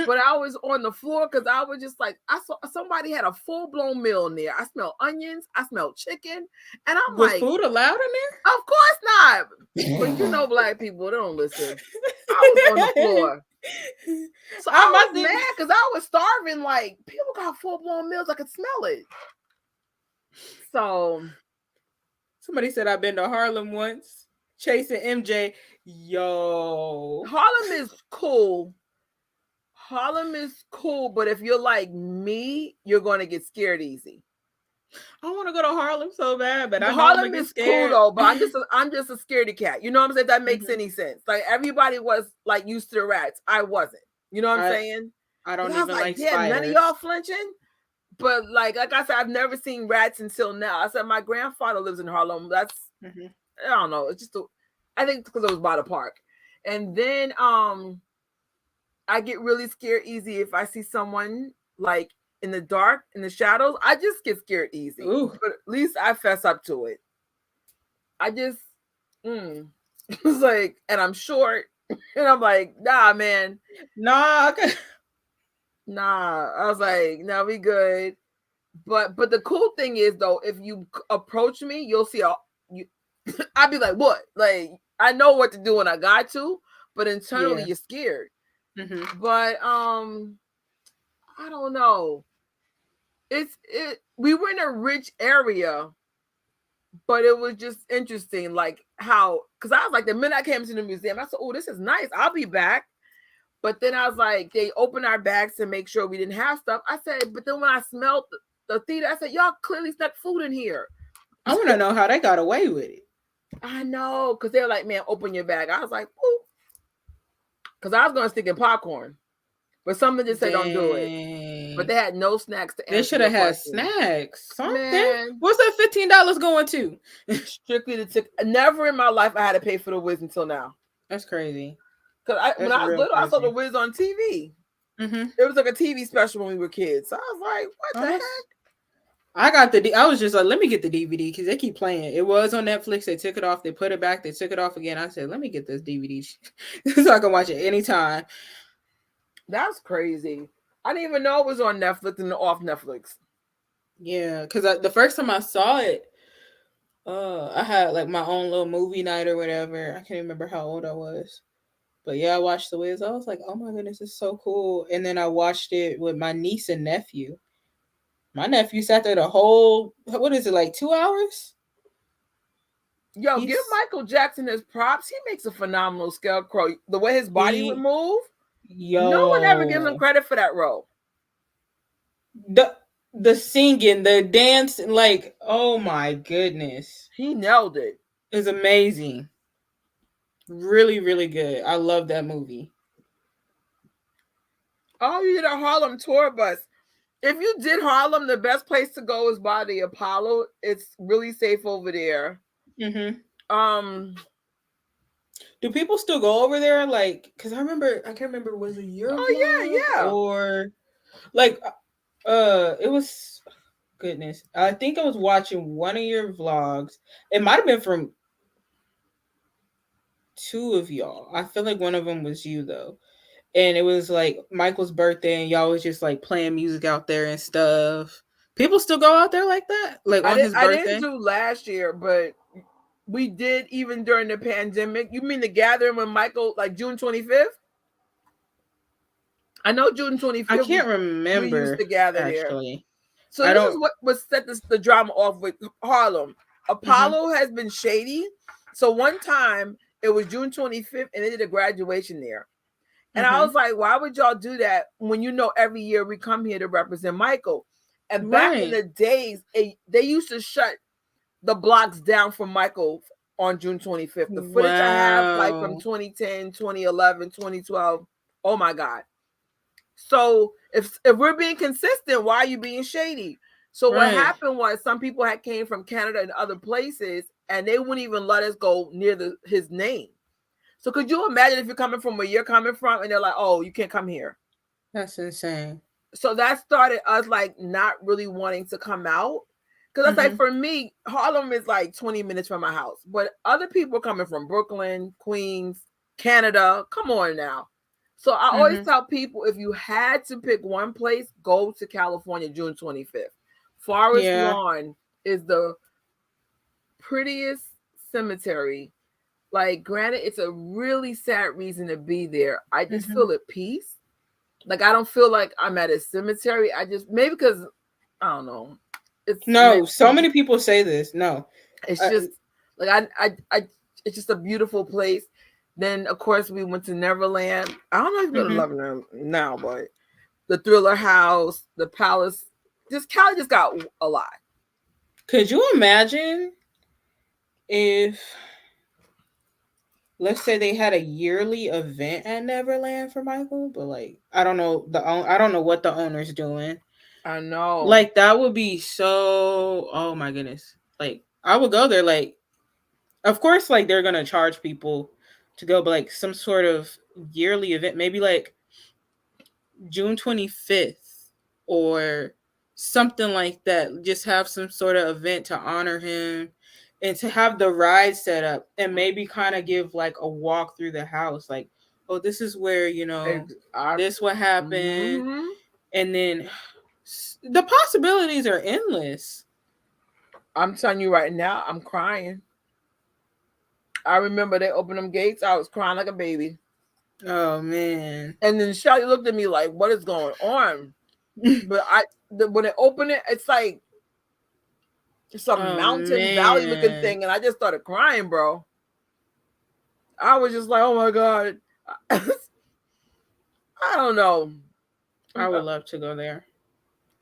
But I was on the floor because I was just like, I saw somebody had a full-blown meal in there. I smelled onions, I smelled chicken, and I'm was like, food allowed in there? Of course not. But Black people, they don't listen. I was on the floor. So I was mad because I was starving. Like, people got full-blown meals. I could smell it. So somebody said I've been to Harlem once. Chasing MJ. Yo. Harlem is cool. Harlem is cool, but if you're like me, you're going to get scared easy. I want to go to Harlem so bad, but I know I'm Harlem gonna get is scared. cool though, but I'm just a scaredy cat. You know what I'm saying? If that makes any sense. Like everybody was like used to the rats. I wasn't. You know what I'm saying? I don't I was even like damn, spiders. none of y'all flinching. But like I said, I've never seen rats until now. I said my grandfather lives in Harlem. That's I don't know. It's just I think because it was by the park. And then I get really scared easy if I see someone like in the dark, in the shadows. I just get scared easy. Ooh. But at least I fess up to it. I just it's like, and I'm short, and I'm like, nah, man. Nah, nah. I was like, no, we good. But the cool thing is though, if you approach me, you'll see I'd be like, what? Like, I know what to do when I got to, but internally you're scared. But I don't know. We were in a rich area, but it was just interesting, like how, because I was like, the minute I came to the museum, I said, oh, this is nice. I'll be back. But then I was like, they opened our bags to make sure we didn't have stuff. I said, but then when I smelled the theater, I said, y'all clearly stuck food in here. I want to know how they got away with it. I know, because they were like, man, open your bag. I was like, ooh. Because I was going to stick in popcorn. But something just said, don't do it. But they had no snacks to answer. They should have had snacks. Something. Man. What's that $15 going to? Strictly the ticket. Never in my life I had to pay for the Wiz until now. That's crazy. Because when I was little, I saw the Wiz on TV. It was like a TV special when we were kids. So I was like, what the heck? I was just like, let me get the DVD because they keep playing. It was on Netflix. They took it off. They put it back. They took it off again. I said, let me get this DVD so I can watch it anytime. That's crazy. I didn't even know it was on Netflix and off Netflix. Yeah, because the first time I saw it, I had like my own little movie night or whatever. I can't remember how old I was. But yeah, I watched The Wiz. I was like, oh my goodness, it's so cool. And then I watched it with my niece and nephew. My nephew sat there the whole, what is it, like 2 hours? Yo, give Michael Jackson his props. He makes a phenomenal scarecrow. The way his body would move. Yo. No one ever gives him credit for that role. The singing, the dancing, like, oh my goodness. He nailed it. It's amazing. Really, really good. I love that movie. Oh, you did a Harlem tour bus. If you did Harlem, the best place to go is by the Apollo. It's really safe over there. Do people still go over there? Like, because I can't remember, was it your vlog? Yeah. Or like, it was, goodness. I think I was watching one of your vlogs. It might have been from two of y'all. I feel like one of them was you though. And it was like Michael's birthday and y'all was just like playing music out there and stuff. People still go out there like that? Like on his birthday? I didn't do last year, but we did even during the pandemic. You mean the gathering when Michael, like June 25th? I know June 25th. I can't remember. We used to gather actually. There. So this is what was set the drama off with Harlem. Apollo has been shady. So one time it was June 25th and they did a graduation there. And I was like, why would y'all do that when you know every year we come here to represent Michael? And back in the days, they used to shut the blocks down for Michael on June 25th. The footage I have, like from 2010, 2011, 2012. Oh my God. So if we're being consistent, why are you being shady? So what happened was some people had came from Canada and other places, and they wouldn't even let us go near his name. So could you imagine if you're coming from where you're coming from and they're like, oh, you can't come here? That's insane. So that started us like not really wanting to come out. Because that's like, for me, Harlem is like 20 minutes from my house. But other people coming from Brooklyn, Queens, Canada, come on now. So I always tell people, if you had to pick one place, go to California, June 25th. Forest Lawn is the prettiest cemetery. Like, granted, it's a really sad reason to be there. I just feel at peace. Like, I don't feel like I'm at a cemetery. I just, maybe because, I don't know. So many people say this. No. It's just, like, it's just a beautiful place. Then, of course, we went to Neverland. I don't know if you go to Neverland now, but the Thriller House, the Palace. Cali just got a lot. Could you imagine if, let's say, they had a yearly event at Neverland for Michael, but like I don't know what the owner's doing. I know. Like that would be so. Oh my goodness! Like I would go there. Like, of course, like they're gonna charge people to go, but like some sort of yearly event, maybe like June 25th or something like that. Just have some sort of event to honor him and to have the ride set up and maybe kind of give like a walk through the house. Like, oh, this is where, this what happened. Mhm. And then the possibilities are endless. I'm telling you right now, I'm crying. I remember they opened them gates. I was crying like a baby. Oh man! And then Shelly looked at me like, "What is going on?" But when they opened it, it's like some mountain valley looking thing, and I just started crying, bro. I was just like, "Oh my god!" I don't know. I would love to go there.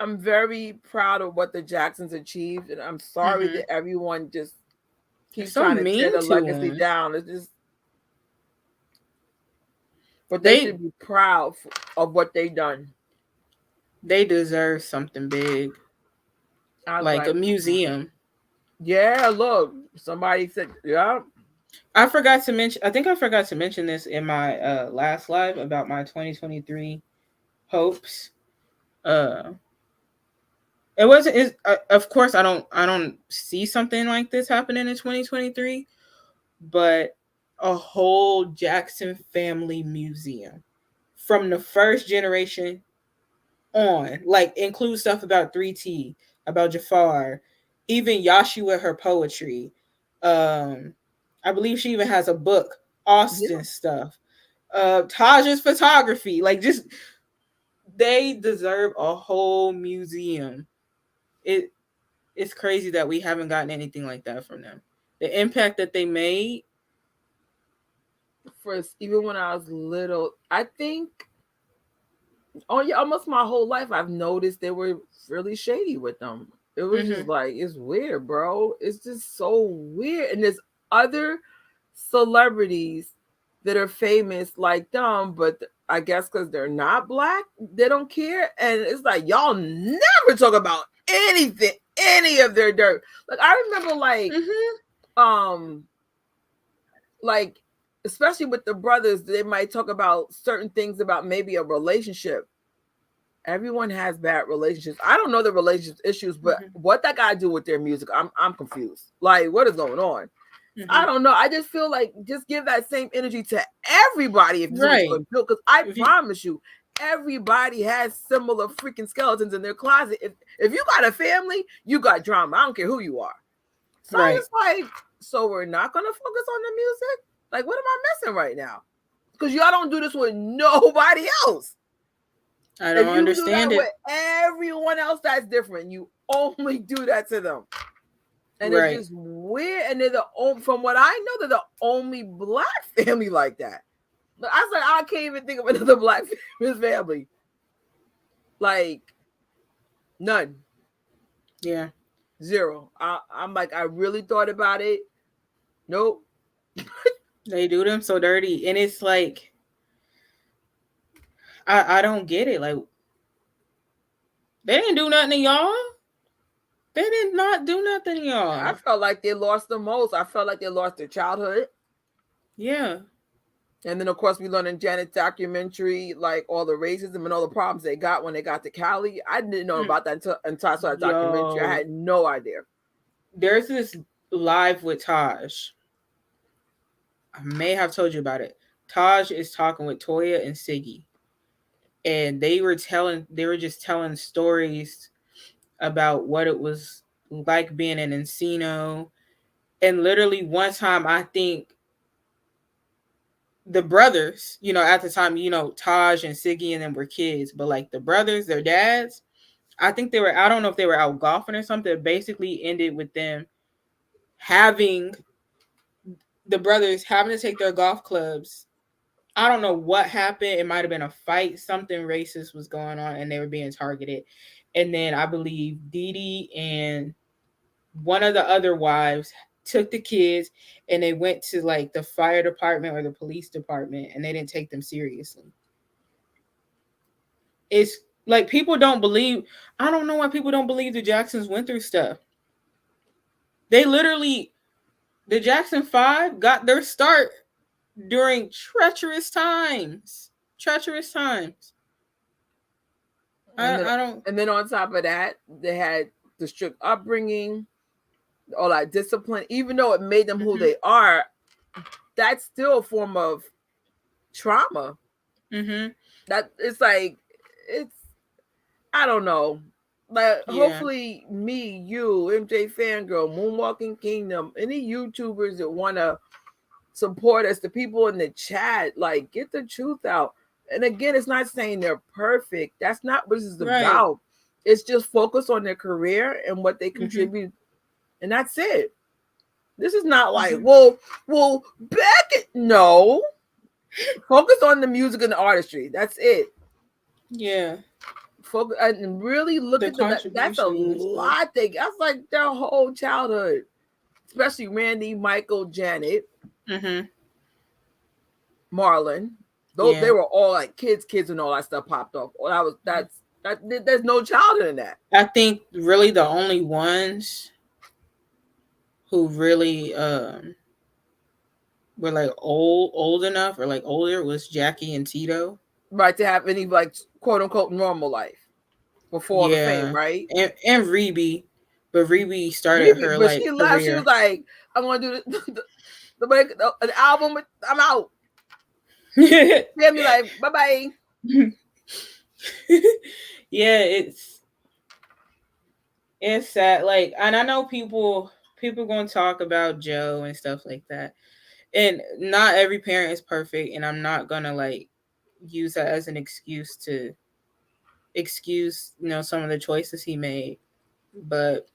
I'm very proud of what the Jacksons achieved, and I'm sorry that everyone just keeps trying to tear the legacy down. It's just, but they should be proud of what they done. They deserve something big, like a museum. Yeah, look, somebody said, yeah. I forgot to mention. I think I forgot to mention this in my last live about my 2023 hopes. It wasn't. Of course, I don't see something like this happening in 2023, but a whole Jackson family museum from the first generation on, like include stuff about 3T, about Jafar, even Yashi with her poetry. I believe she even has a book, Austin stuff. Taj's photography, like just they deserve a whole museum. It's crazy that we haven't gotten anything like that from them. The impact that they made. First, even when I was little, I think almost my whole life I've noticed they were really shady with them. It was just like, it's weird, bro. It's just so weird. And there's other celebrities that are famous like them, but I guess because they're not black, they don't care. And it's like, y'all never talk about anything, any of their dirt. Like I remember like especially with the brothers, they might talk about certain things about maybe a relationship. Everyone has bad relationships. I don't know the relationship issues, but what that got to do with their music, I'm confused. Like, what is going on? I don't know. I just feel like just give that same energy to everybody if you because I promise you, everybody has similar freaking skeletons in their closet. If you got a family, you got drama. I don't care who you are. So it's like, so we're not gonna focus on the music? Like, what am I missing right now? Because y'all don't do this with nobody else. I don't understand it. With everyone else that's different, you only do that to them. And it's just weird. And they're from what I know, they're the only black family like that. But I was like, I can't even think of another black family. Like, none. Yeah. Zero. I'm like, I really thought about it. Nope. They do them so dirty. And it's like, I don't get it. Like, they didn't do nothing to y'all. They did not do nothing to y'all. I felt like they lost the most. I felt like they lost their childhood. Yeah. And then, of course, we learned in Janet's documentary, like, all the racism and all the problems they got when they got to Cali. I didn't know about that until I saw that documentary. I had no idea. There's this live with Taj. I may have told you about it. Taj is talking with Toya and Siggy. And they were just telling stories about what it was like being in Encino. And literally one time, I think the brothers, at the time, Taj and Siggy and them were kids, but like the brothers, their dads, I think I don't know if they were out golfing or something. It basically ended with them the brothers having to take their golf clubs. I don't know what happened. It might have been a fight. Something racist was going on and they were being targeted. And then I believe Dee Dee and one of the other wives took the kids and they went to like the fire department or the police department and they didn't take them seriously. It's like people don't believe. I don't know why people don't believe the Jacksons went through stuff. They literally, the Jackson 5 got their start during treacherous times. Treacherous times. I don't. And then on top of that, they had the strict upbringing, all that discipline. Even though it made them who they are, that's still a form of trauma. That it's like I don't know. Like hopefully me, you, MJ Fangirl, Moonwalking Kingdom, any YouTubers that want to support us, the people in the chat, like get the truth out. And again, it's not saying they're perfect. That's not what this is about. It's just focus on their career and what they contribute. And that's it. This is not like, well, no. Focus on the music and the artistry. That's it. Yeah. Focus and really look at that's a lot. That's like their whole childhood. Especially Randy, Michael, Janet, Marlon. Those they were all like kids and all that stuff popped off. There's no childhood in that. I think really the only ones who really were like old enough or like older was Jackie and Tito. Right, to have any like quote unquote normal life before the fame, right? And Rebe, but Rebe started her but like she left. career. She was like, "I'm gonna do an album. I'm out." They'll be like, "Bye bye." Yeah, it's sad. Like, and I know people gonna talk about Joe and stuff like that, and not every parent is perfect, and I'm not gonna like use that as an excuse to excuse some of the choices he made. But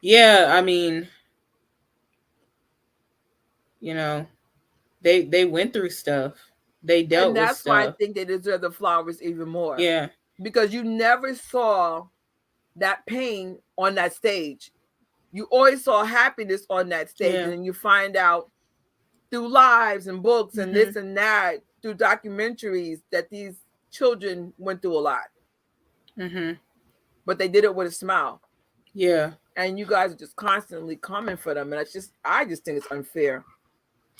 yeah, I mean, they went through stuff. They dealt with stuff. And that's why I think they deserve the flowers even more. Yeah. Because you never saw that pain on that stage. You always saw happiness on that stage. And then you find out through lives and books and this and that, through documentaries, that these children went through a lot. But they did it with a smile. Yeah. And you guys are just constantly coming for them. And I just think it's unfair.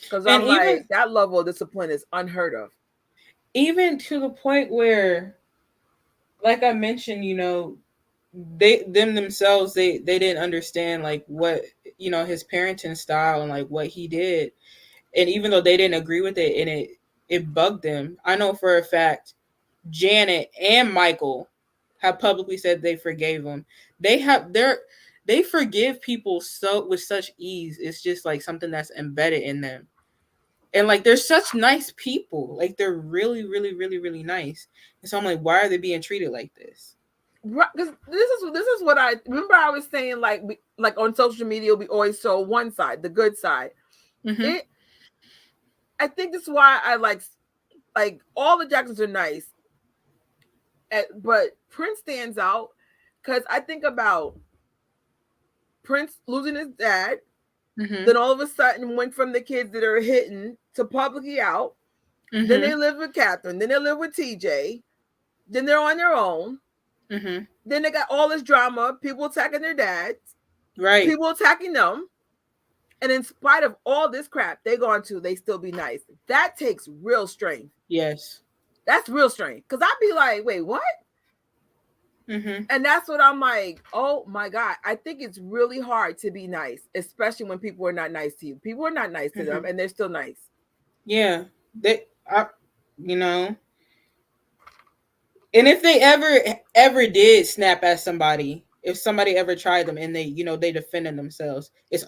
Because I'm like, that level of discipline is unheard of. Even to the point where, like I mentioned, they themselves didn't understand like what his parenting style and like what he did. And even though they didn't agree with it and it bugged them, I know for a fact Janet and Michael have publicly said they forgave him. They forgive people with such ease. It's just like something that's embedded in them. And like they're such nice people. Like they're really, really, really, really nice. And so I'm like, why are they being treated like this? Right, because this is what I remember. I was saying like on social media we always show one side, the good side. I think that's why I like all the Jacksons are nice. But Prince stands out because I think about Prince losing his dad, then all of a sudden went from the kids that are hitting to publicly out. Then they live with Catherine. Then they live with TJ. Then they're on their own. Then they got all this drama, people attacking their dads, right? People attacking them. And in spite of all this crap they still be nice. That takes real strength. Yes. That's real strength. Because I'd be like, wait, what? And that's what I'm like, oh my God. I think it's really hard to be nice, especially when people are not nice to you. People are not nice to them and they're still nice. Yeah. And if they ever did snap at somebody, if somebody ever tried them and they defended themselves, it's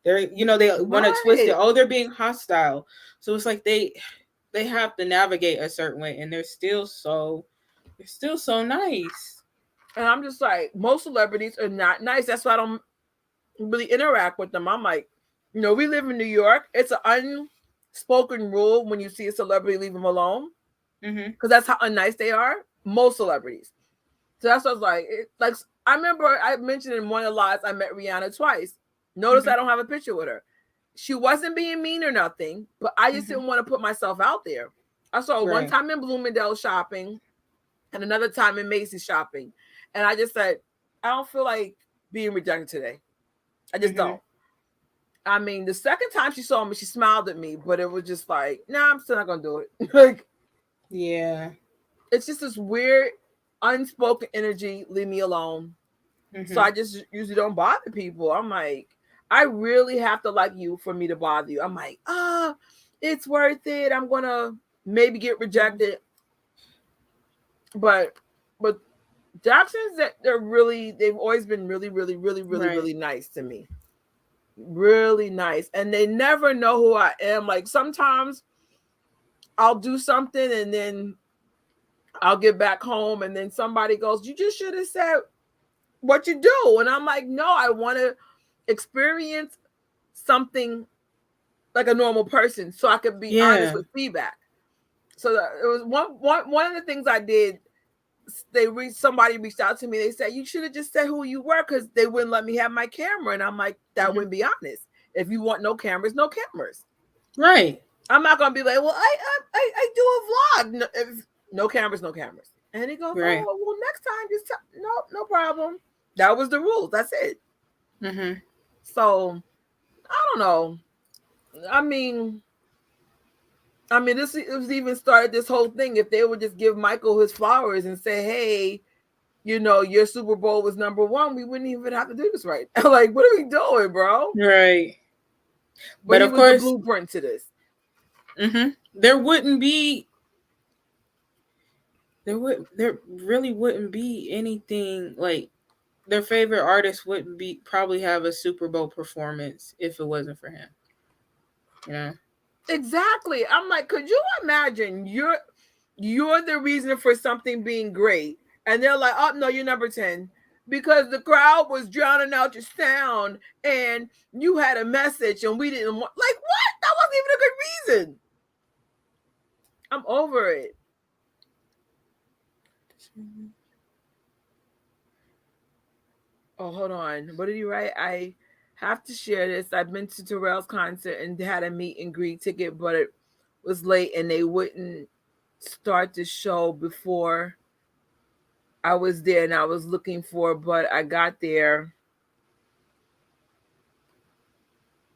they're they want to twist it. Oh, they're being hostile. So it's like they have to navigate a certain way, and they're still so nice. And I'm just like, most celebrities are not nice. That's why I don't really interact with them. I'm like, we live in New York. It's an unspoken rule when you see a celebrity, leave them alone. Because that's how unnice they are. Most celebrities. So that's what I was like. I remember I mentioned in one of the lives I met Rihanna twice. Notice I don't have a picture with her. She wasn't being mean or nothing, but I just didn't want to put myself out there. I saw her one time in Bloomingdale shopping and another time in Macy's shopping. And I just said, I don't feel like being rejected today. I just don't. I mean, the second time she saw me, she smiled at me, but it was just like, nah, I'm still not going to do it. Like, yeah. It's just this weird, unspoken energy. Leave me alone. So I just usually don't bother people. I'm like, I really have to like you for me to bother you. I'm like, it's worth it. I'm going to maybe get rejected. But Jacksons, they've always been really nice to me. Really nice. And they never know who I am. Like sometimes I'll do something and then I'll get back home and then somebody goes, you just should have said what you do. And I'm like, no, I want to experience something like a normal person so I could be honest with feedback. So it was one of the things I did. Somebody reached out to me. They said, you should have just said who you were because they wouldn't let me have my camera. And I'm like, that wouldn't be honest. If you want no cameras, no cameras. Right. I'm not going to be like, well, I do a vlog. No cameras, no cameras. And he goes, oh, well, next time, just no problem. That was the rules. That's it. So, I don't know. I mean, this was even started this whole thing. If they would just give Michael his flowers and say, hey, your Super Bowl was #1, we wouldn't even have to do this right. Like, what are we doing, bro? Right. But of course, the blueprint to this. There really wouldn't be anything like their favorite artist wouldn't probably have a Super Bowl performance if it wasn't for him. Exactly. I'm like, could you imagine you're the reason for something being great, and they're like, oh no, you're number 10 because the crowd was drowning out your sound, and you had a message, and we didn't want. Like, what? That wasn't even a good reason. I'm over it. Oh, hold on. What did he write? I have to share this. I've been to Terrell's concert and had a meet and greet ticket, but it was late and they wouldn't start the show before I was there, and I was looking for, but I got there.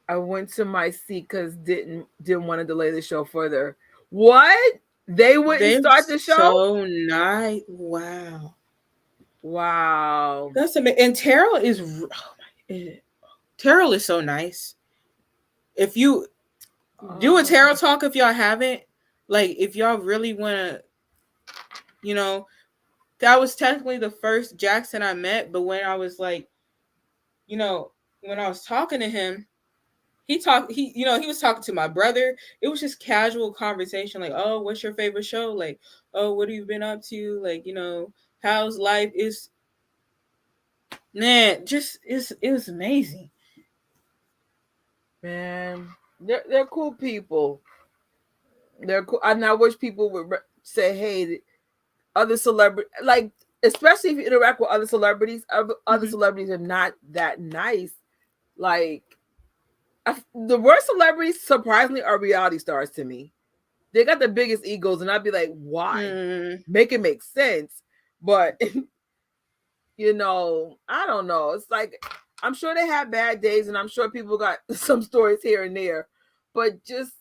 I went to my seat because didn't want to delay the show further. What? They wouldn't start the show? So nice. Wow. That's amazing. And Terrell is so nice. If you do a Terrell talk, if y'all haven't, like if y'all really want to, that was technically the first Jackson I met, but when I was like, when I was talking to him, he was talking to my brother. It was just casual conversation, like, oh, what's your favorite show? Like, oh, what have you been up to? Like, how's life? It was amazing. Man, they're cool people. They're cool. And I wish people would say, hey, other celebrities, like, especially if you interact with other celebrities, other celebrities are not that nice. Like, the worst celebrities, surprisingly, are reality stars to me. They got the biggest egos, and I'd be like, why? Make it make sense. But, I don't know. It's like, I'm sure they have bad days, and I'm sure people got some stories here and there. But just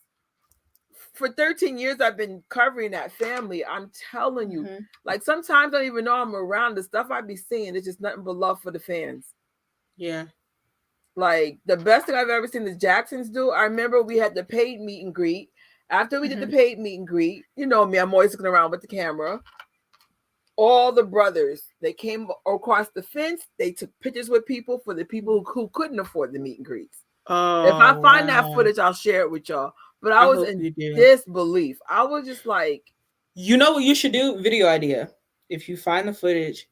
for 13 years, I've been covering that family. I'm telling you, like, sometimes I don't even know I'm around. The stuff I be seeing is just nothing but love for the fans. Yeah. Like, the best thing I've ever seen the Jacksons do, I remember we had the paid meet and greet. After we did the paid meet and greet, you know me, I'm always looking around with the camera. All the brothers, they came across the fence. They took pictures with people for the people who couldn't afford the meet and greets. Oh, if I find that footage, I'll share it with y'all. But I was in disbelief. I was just like, you know what you should do? Video idea. If you find the footage,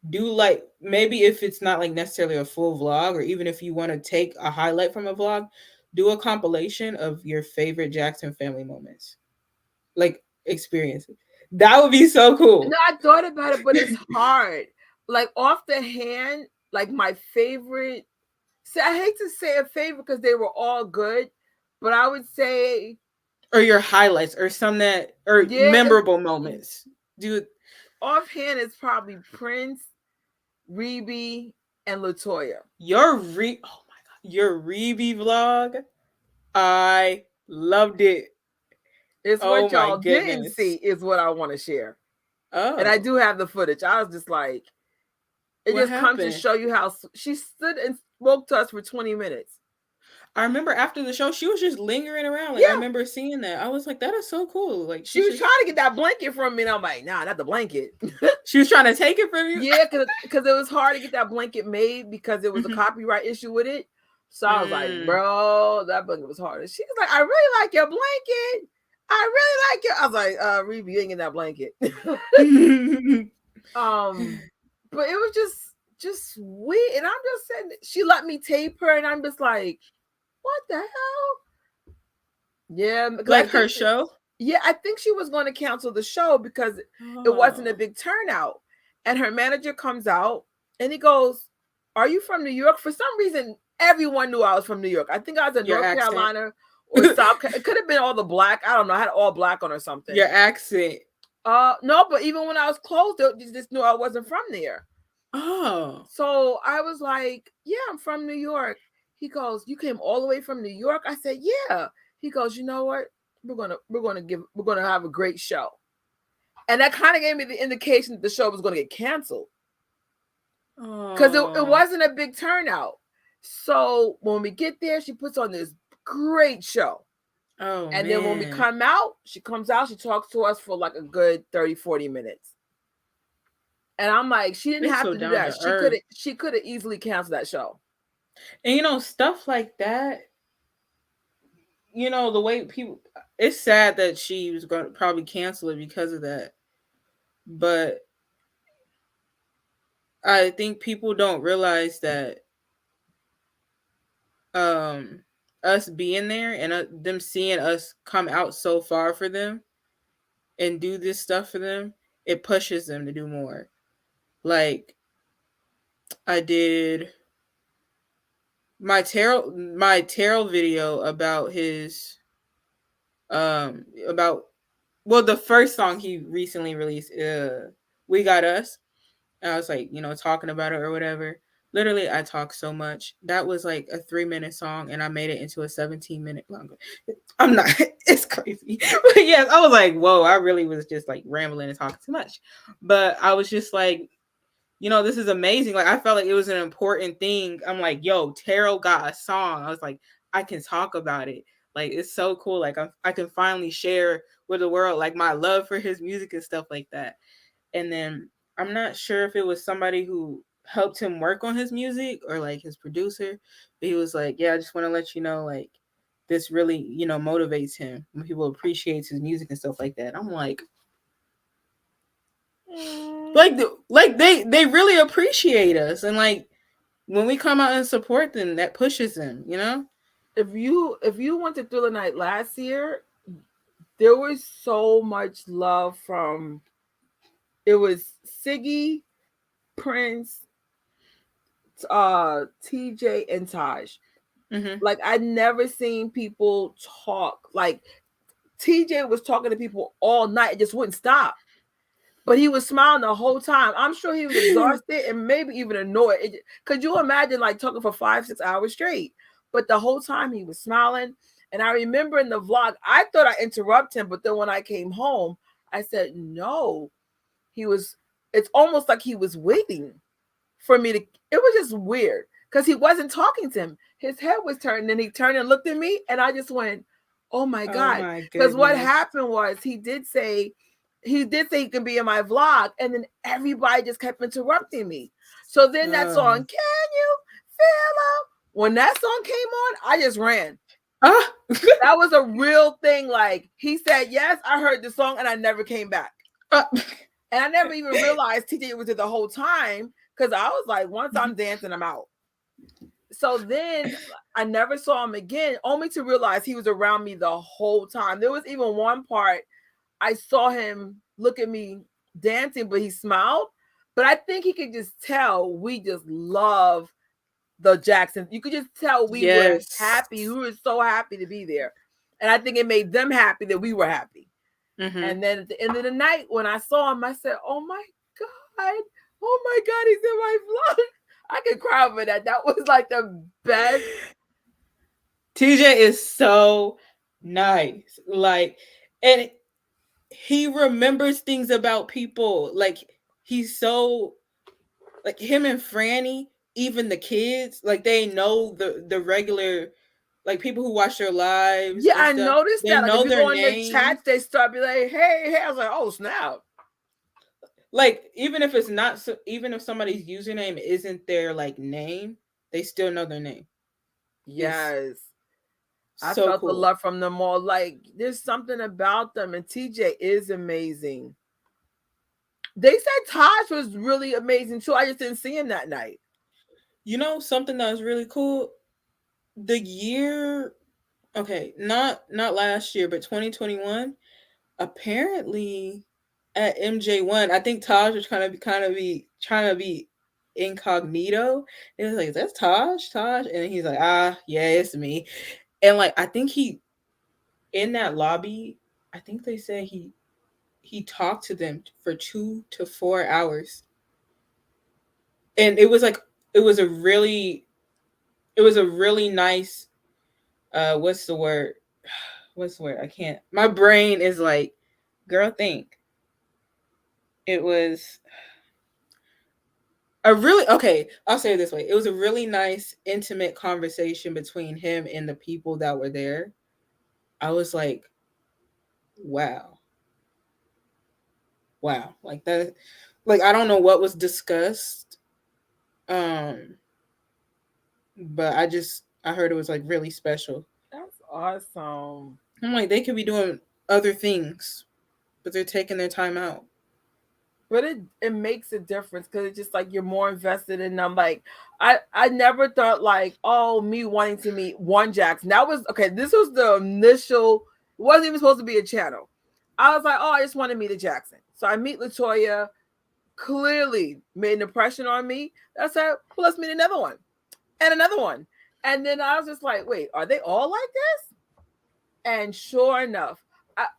do like, maybe if it's not like necessarily a full vlog, or even if you want to take a highlight from a vlog, do a compilation of your favorite Jackson family moments, like experiences. That would be so cool. No, I thought about it, but it's hard. like off the hand, like my favorite. See, I hate to say a favorite because they were all good, but I would say, or your highlights, or some that, or memorable moments. Offhand, it's probably Prince, Rebe, and LaToya. Oh my god, your Rebe vlog, I loved it. It's what y'all didn't see is what I want to share. Oh, and I do have the footage. I was just like, it just comes to show you how she stood and spoke to us for 20 minutes. I remember after the show, she was just lingering around. Like, I remember seeing that. I was like, that is so cool. Like, she was trying to get that blanket from me, and I'm like, nah, not the blanket. She was trying to take it from you? Yeah, because it was hard to get that blanket made because there was a copyright issue with it. So I was like, bro, that blanket was hard. And she was like, I really like your blanket. I really like your. I was like, Rebe, you ain't getting that blanket. But it was just weird. And I'm just saying, she let me tape her, and I'm just like, what the hell? Yeah, like her show. Yeah, I think she was going to cancel the show because it wasn't a big turnout. And her manager comes out and he goes, "Are you from New York?" For some reason, everyone knew I was from New York. I think I was in North Carolina or South. It could have been all the black. I don't know. I had all black on or something. Your accent. No, but even when I was close, they just knew I wasn't from there. Oh. So I was like, yeah, I'm from New York. He goes, "You came all the way from New York?" I said, "Yeah." He goes, "You know what? We're gonna have a great show." And that kind of gave me the indication that the show was gonna get canceled. Because it wasn't a big turnout. So when we get there, she puts on this great show. Oh, and then when we come out, she talks to us for like a good 30-40 minutes. And I'm like, she didn't have to do that. She could have easily canceled that show. And stuff like that, the way people, it's sad that she was going to probably cancel it because of that. But I think people don't realize that us being there and them seeing us come out so far for them and do this stuff for them, it pushes them to do more. Like, I did my tarot video about his the first song he recently released, We Got Us. And I was like, talking about it or whatever. Literally, I talk so much. That was like a 3-minute song, and I made it into a 17-minute longer. I'm not. It's crazy. But yes, I was like, whoa, I really was just like rambling and talking too much. But I was just like, this is amazing. Like, I felt like it was an important thing. I'm like, yo, Tarot got a song. I was like, I can talk about it. Like, it's so cool. Like, I can finally share with the world, like, my love for his music and stuff like that. And then I'm not sure if it was somebody who helped him work on his music or like his producer, but he was like, yeah, I just want to let you know, like, this really, motivates him when people appreciate his music and stuff like that. I'm like they really appreciate us, and like when we come out and support them, that pushes them. If you went to Thriller Night last year, there was so much love from. It was Siggy, Prince, TJ, and Taj. Mm-hmm. Like, I'd never seen people talk. Like, TJ was talking to people all night. It just wouldn't stop. But he was smiling the whole time. I'm sure he was exhausted and maybe even annoyed. Could you imagine, like, talking for 5-6 hours straight? But the whole time he was smiling. And I remember in the vlog, I thought I interrupted him. But then when I came home, I said, no. It's almost like he was waiting for me to, it was just weird because he wasn't talking to him. His head was turned and he turned and looked at me and I just went, oh my God. Because what happened was he did say he could be in my vlog and then everybody just kept interrupting me. So then that song, Can You Feel It? When that song came on, I just ran. That was a real thing. Like, he said, yes, I heard the song and I never came back. And I never even realized TJ was there the whole time because I was like, once I'm dancing, I'm out. So then I never saw him again, only to realize he was around me the whole time. There was even one part I saw him look at me dancing, but he smiled. But I think he could just tell we just love the Jacksons. You could just tell we were happy. We were so happy to be there. And I think it made them happy that we were happy. And then at the end of the night, when I saw him, I said, oh my God, he's in my vlog. I could cry over that. That was like the best. TJ is so nice. Like, and he remembers things about people. Like, he's so, like, him and Franny, even the kids, like, they know the regular, like, people who watch their lives. Yeah, I noticed that. Know like, if you their go in names. the chat, they start be like, hey. I was like, oh, snap. Like, even if it's not, even if somebody's username isn't their, like, name, they still know their name. Yes. I So felt cool. the love from them all. Like, there's something about them. And TJ is amazing. They said Taj was really amazing, too. I just didn't see him that night. You know, something that was really cool? The year, okay, not last year, but 2021, apparently at MJ1, I think Taj was trying to be incognito. It was like, is that Taj? And he's like, yeah, it's me. And like, I think he, in that lobby, I think they said he talked to them for 2 to 4 hours. And it was like, it was a really nice, what's the word? I can't, my brain is like, girl, think. It was I'll say it this way. It was a really nice, intimate conversation between him and the people that were there. I was like, wow. Like that, like, I don't know what was discussed. But I heard it was like really special. That's awesome. I'm like, they could be doing other things, but they're taking their time out. But it makes a difference because it's just like you're more invested in them. Like, I never thought like, oh, me wanting to meet one Jackson. That was okay. This was the initial. It wasn't even supposed to be a channel. I was like, oh, I just want to meet a Jackson. So I meet LaToya. Clearly made an impression on me. I said, well, let's meet another one and another one. And then I was just like, wait, are they all like this? And sure enough,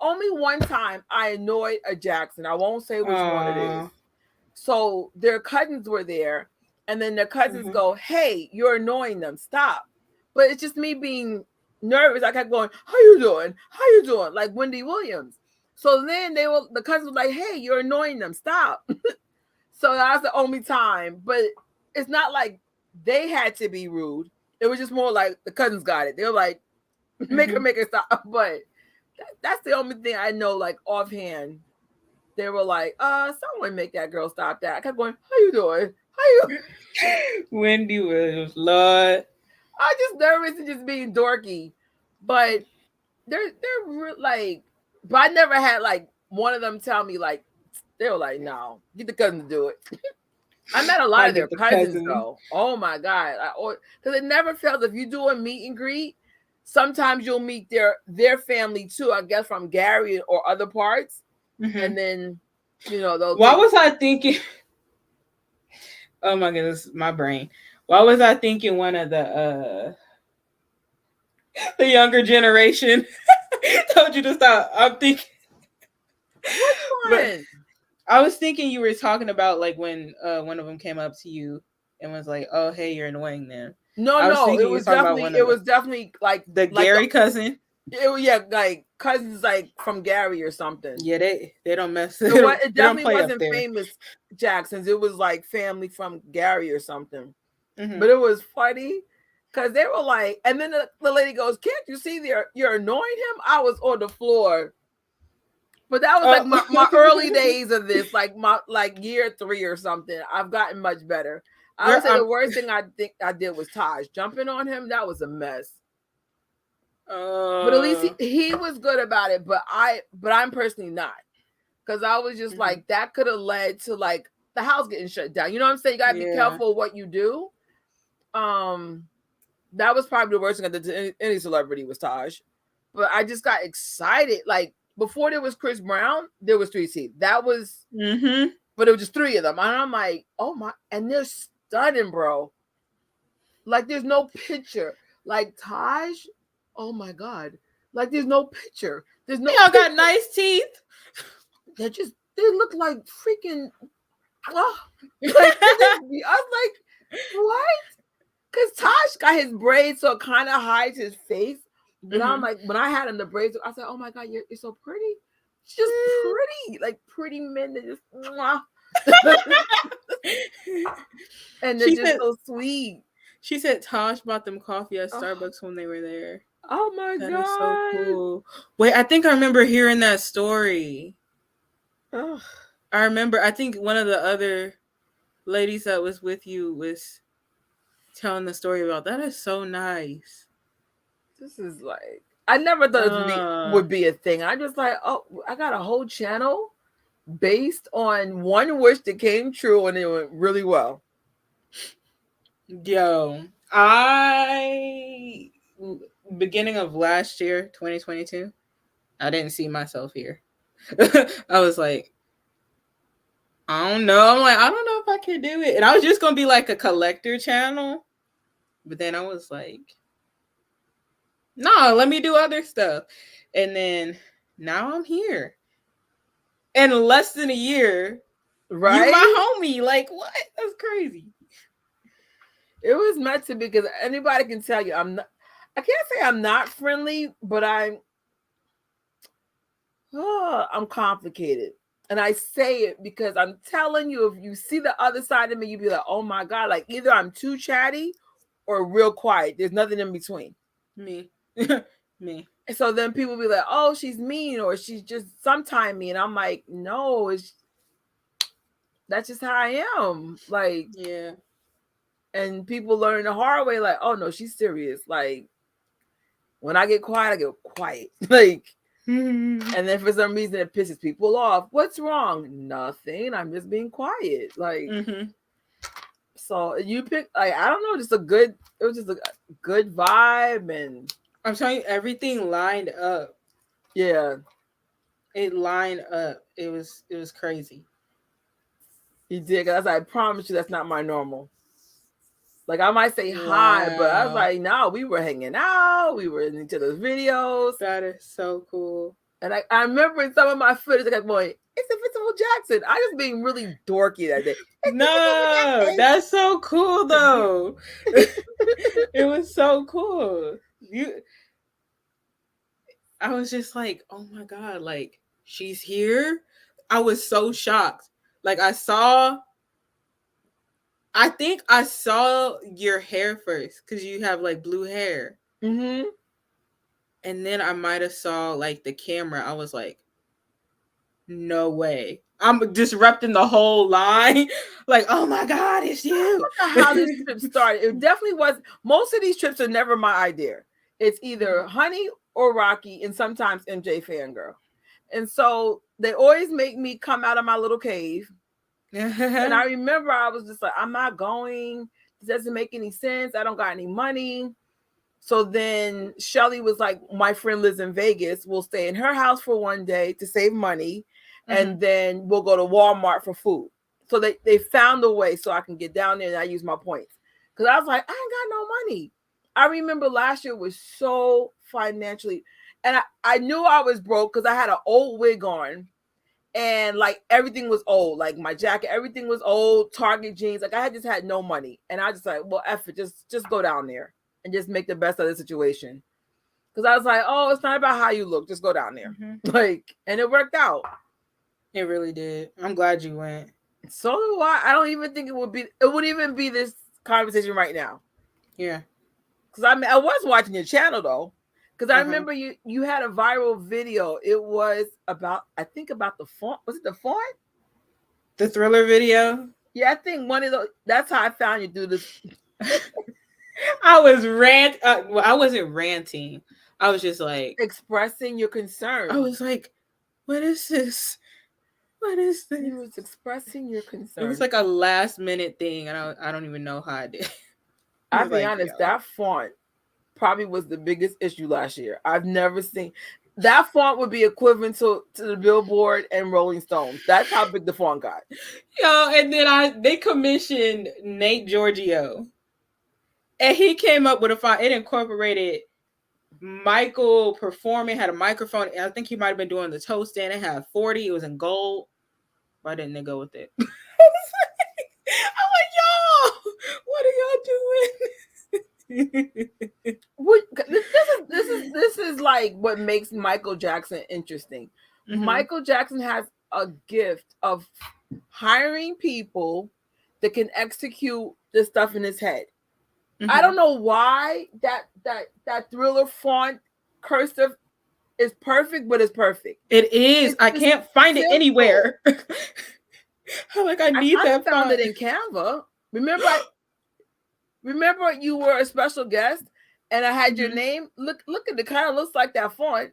only one time I annoyed a Jackson. I won't say which one it is. So their cousins were there, and then their cousins go, hey, you're annoying them. Stop. But it's just me being nervous. I kept going, how you doing? Like Wendy Williams. So then the cousins were like, hey, you're annoying them. Stop. So that was the only time. But it's not like they had to be rude. It was just more like the cousins got it. They were like, make her stop. But that's the only thing I know, like offhand. They were like, someone make that girl stop that. I kept going, how you doing? Wendy Williams, Lord. I'm just nervous and just being dorky. But they're like, but I never had like one of them tell me like, they were like, no, get the cousin to do it. I met a lot of their cousins though. Oh my God. Because it never fails. If you do a meet and greet, sometimes you'll meet their family too, I guess from Gary or other parts. And then, you know, those. Why was I thinking? Oh my goodness, my brain. Why was I thinking one of the younger generation told you to stop? I'm thinking. Which one? I was thinking you were talking about like when one of them came up to you and was like, "Oh, hey, you're annoying them." No, it was definitely like the Gary cousin. Like cousins like from Gary or something. Yeah, they don't mess. It definitely wasn't famous Jacksons. It was like family from Gary or something. But it was funny because they were like, and then the lady goes, "Can't you see you're annoying him?" I was on the floor. But that was like my early days of this, like my year 3 or something. I've gotten much better. I would say the worst thing I think I did was Taj jumping on him. That was a mess. But at least he was good about it. But I'm personally not, because I was just like, that could have led to like the house getting shut down. You know what I'm saying? You gotta be careful what you do. That was probably the worst thing I did to any celebrity was Taj. But I just got excited. Like before there was Chris Brown, there was 3C. That was but it was just 3 of them. And I'm like, oh my, and they're stunning, bro. Like there's no picture. Like Taj, oh my God. Like there's no picture. There's no Y'all got nice teeth. they look like freaking oh, like, I was like, what? Because Taj got his braids so it kind of hides his face. But I'm like, when I had him the braids, I said, oh my God, you're so pretty. It's just pretty. Like pretty men that just mwah. And they're just so sweet. She said Tosh bought them coffee at Starbucks when they were there. Oh my God. That is so cool. Wait, I think I remember hearing that story. Ugh. I think one of the other ladies that was with you was telling the story about that. Is so nice. This is like, I never thought this would be a thing. I just like, oh, I got a whole channel based on one wish that came true and it went really well. Yo, beginning of last year, 2022, I didn't see myself here. I was like, I don't know. I'm like, I don't know if I can do it. And I was just going to be like a collector channel. But then I was like, no, let me do other stuff. And then now I'm here. In less than a year, right? You're my homie. Like, what? That's crazy. It was meant to be, because anybody can tell you I can't say I'm not friendly, but I'm complicated. And I say it because I'm telling you, if you see the other side of me, you'd be like, oh my God, like either I'm too chatty or real quiet. There's nothing in between. Me. Me. And so then people be like, oh, she's mean, or she's just sometime mean. I'm like, no, that's just how I am. Like, yeah. And people learn the hard way, like, oh no, she's serious. Like, when I get quiet, I get quiet. Like, and then for some reason it pisses people off. What's wrong? Nothing. I'm just being quiet. Like, so you pick, like, I don't know, it was just a good vibe, and I'm telling you, everything lined up. Yeah. It lined up. It was crazy. You did, because I promise you that's not my normal. Like, I might say hi, but I was like, no, we were hanging out. We were in each other's videos. That is so coul. And I remember in some of my footage, I kept going, it's Invincible Jackson. I was being really dorky that day. No, that's so cool, though. It was so cool. I was just like, oh my God, like, she's here? I was so shocked. Like, I think I saw your hair first, because you have like blue hair. Mm-hmm. And then I might have saw like the camera. I was like, no way. I'm disrupting the whole line. Like, oh my God, it's you. I don't know how this trip started. It definitely was. Most of these trips are never my idea. It's either Honey or Rocky, and sometimes MJ Fangirl. And so they always make me come out of my little cave. And I remember I was just like, I'm not going. This doesn't make any sense. I don't got any money. So then Shelly was like, my friend lives in Vegas. We'll stay in her house for one day to save money. And then we'll go to Walmart for food. So they found a way so I can get down there and I use my points. Because I was like, I ain't got no money. I remember last year was so financially. And I knew I was broke because I had an old wig on. And like everything was old, like my jacket, everything was old, Target jeans. Like I just had no money. And I just like, well, F it, just go down there and just make the best of the situation. Because I was like, oh, it's not about how you look. Just go down there. Like, and it worked out. It really did. I'm glad you went. So do I. I don't even think it would even be this conversation right now. Yeah. Because I was watching your channel though. Because I remember you had a viral video. It was about the font. Was it the font? The Thriller video? Yeah, I think one of those. That's how I found you through this. I was I wasn't ranting. I was just like expressing your concern. I was like, what is this? What is this? You was expressing your concern. It was like a last minute thing, and I don't even know how I did. I'll be honest, that font probably was the biggest issue last year. I've never seen. That font would be equivalent to the Billboard and Rolling Stones. That's how big the font got. Yo, and then they commissioned Nate Giorgio. And he came up with a font. It incorporated Michael performing, had a microphone. I think he might have been doing the toe stand. It had 40. It was in gold. Why didn't they go with it? I'm like, y'all, what are y'all doing? This is like what makes Michael Jackson interesting. Mm-hmm. Michael Jackson has a gift of hiring people that can execute the stuff in his head. Mm-hmm. I don't know why that Thriller font cursive is perfect, but it's perfect. It is. I can't find it anywhere. I need that font. I found it in Canva. Remember you were a special guest and I had your name. Look at it, kind of looks like that font.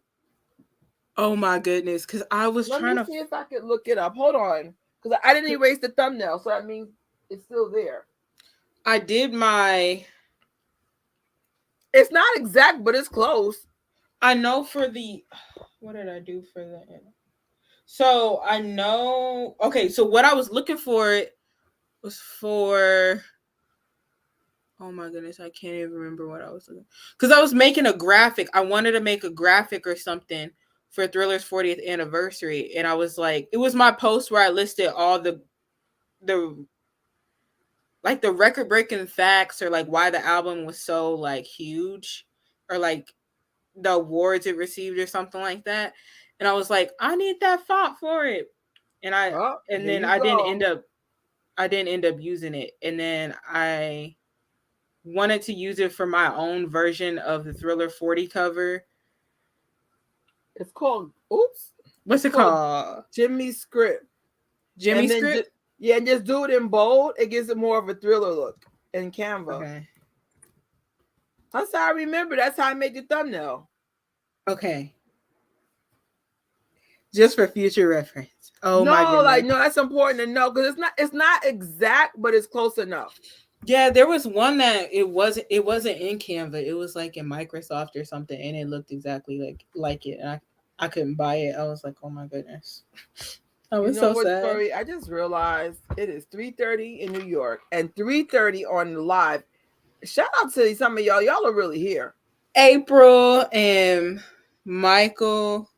Oh my goodness, because I was trying to see if I could look it up. Hold on. Because I didn't erase the thumbnail, so that means it's still there. I did my... It's not exact, but it's close. I know for the... What did I do for the... So I know... Okay, so what I was looking for was for... Oh my goodness, I can't even remember what I was looking... Because I was making a graphic. I wanted to make a graphic or something for Thriller's 40th anniversary. And I was like... It was my post where I listed all the like the record-breaking facts or like why the album was so like huge or like the awards it received or something like that. And I was like, I need that font for it. And I didn't end up using it. And then I wanted to use it for my own version of the Thriller 40 cover. It's called What's it called? Jimmy's Script. Jimmy's Script? Yeah, just do it in bold. It gives it more of a Thriller look in Canva. Okay. That's how I remember. That's how I made the thumbnail. Okay. Just for future reference. Oh no, my goodness. No, that's important to know because it's not exact, but it's close enough. Yeah, there was one that it wasn't in Canva. It was like in Microsoft or something, and it looked exactly like it. And I couldn't buy it. I was like, oh my goodness. I was so sad. Story? I just realized it is 3:30 in New York and 3:30 on the live. Shout out to some of y'all. Y'all are really here. April and Michael.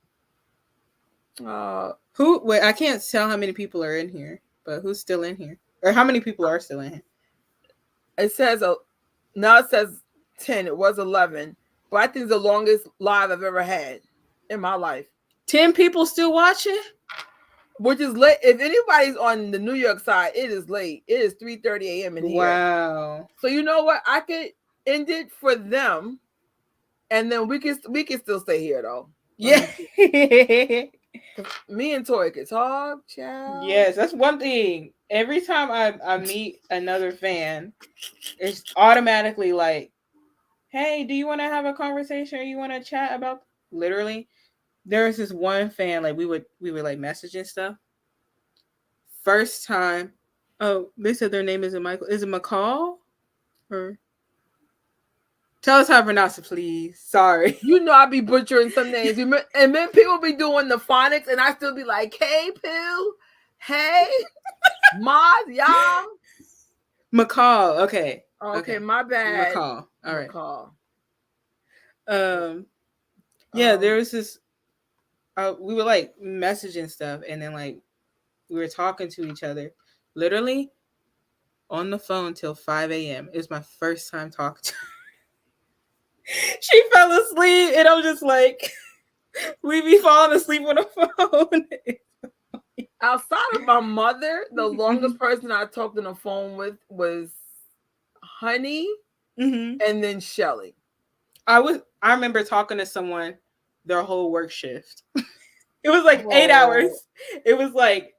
Wait, I can't tell how many people are in here, but who's still in here? Or how many people are still in here? It says now it says 10. It was 11, but I think it's the longest live I've ever had in my life. 10 people still watching? Which is late. If anybody's on the New York side, it is late. It is 3:30 a.m. in here. Wow. So you know what? I could end it for them, and then we can still stay here though. Yeah. Me and Tori could talk, child. Yes, that's one thing. Every time I meet another fan, it's automatically like, hey, do you want to have a conversation or you want to chat about? Literally. There's this one fan, like we would like message and stuff. First time, they said their name isn't Michael. Is it McCall? Or tell us how to pronounce it, please. Sorry. You know I be butchering some names. And then people be doing the phonics and I still be like, hey, Pill. Hey, Mod, y'all. McCall, okay. Okay, my bad. McCall. All right. McCall. Yeah, there was this we were like messaging stuff and then like we were talking to each other literally on the phone till 5 a.m. It was my first time talking to her. She fell asleep and I'm just like, we be falling asleep on the phone. Outside of my mother, the longest person I talked on the phone with was Honey and then Shelly. I remember talking to someone their whole work shift. It was like 8 hours. It was like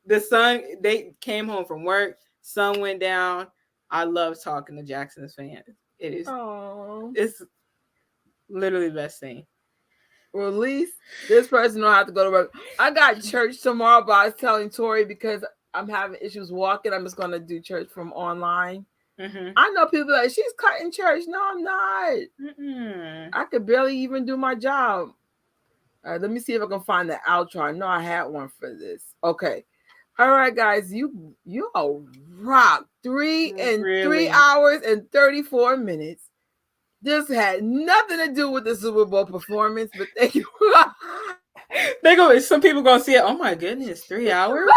they came home from work, sun went down. I love talking to Jackson's fans. It's literally the best thing. Well, at least this person don't have to go to work. I got church tomorrow, but I was telling Tori because I'm having issues walking, I'm just going to do church from online. I know people like, she's cutting church. No, I'm not. I could barely even do my job. Let me see if I can find the outro. I know I had one for this. Okay. All right, guys. You all rock. 3 hours and 34 minutes. This had nothing to do with the Super Bowl performance, but thank you. Some people gonna see it. Oh my goodness, 3 hours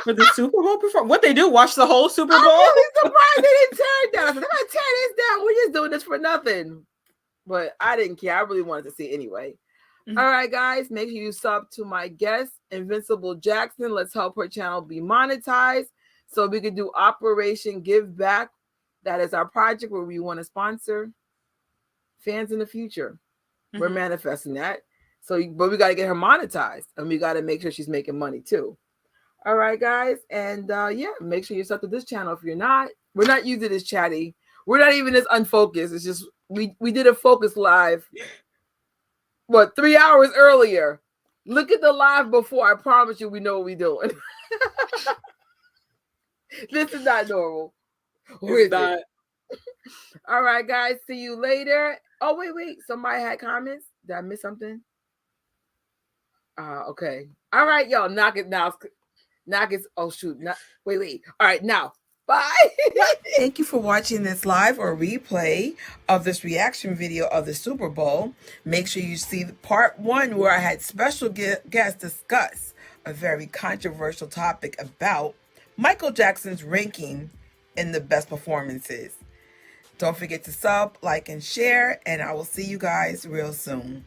for the Super Bowl performance. What they do? Watch the whole Super Bowl? I'm really surprised they didn't tear it down. I said, they're gonna tear this down. We're just doing this for nothing. But I didn't care. I really wanted to see it anyway. Mm-hmm. All right, guys, make sure you sub to my guest, Invincible Jackson. Let's help her channel be monetized so we can do Operation Give Back. That is our project where we want to sponsor fans in the future. Mm-hmm. We're manifesting that. So, but we got to get her monetized, and we got to make sure she's making money too. All right, guys, and yeah, make sure you sub to this channel. If you're not, we're not using this chatty. We're not even this unfocused. It's just we did a focus live. What, 3 hours earlier? Look at the live before. I promise you, we know what we're doing. This is not normal. It's not. All right, guys. See you later. Oh, wait. Somebody had comments. Did I miss something? Okay. All right, y'all. Knock it now. Knock it. Oh, shoot. Wait. All right, now. Bye. Thank you for watching this live or replay of this reaction video of the Super Bowl. Make sure you see part 1 where I had special guests discuss a very controversial topic about Michael Jackson's ranking in the best performances. Don't forget to sub, like, and share, and I will see you guys real soon.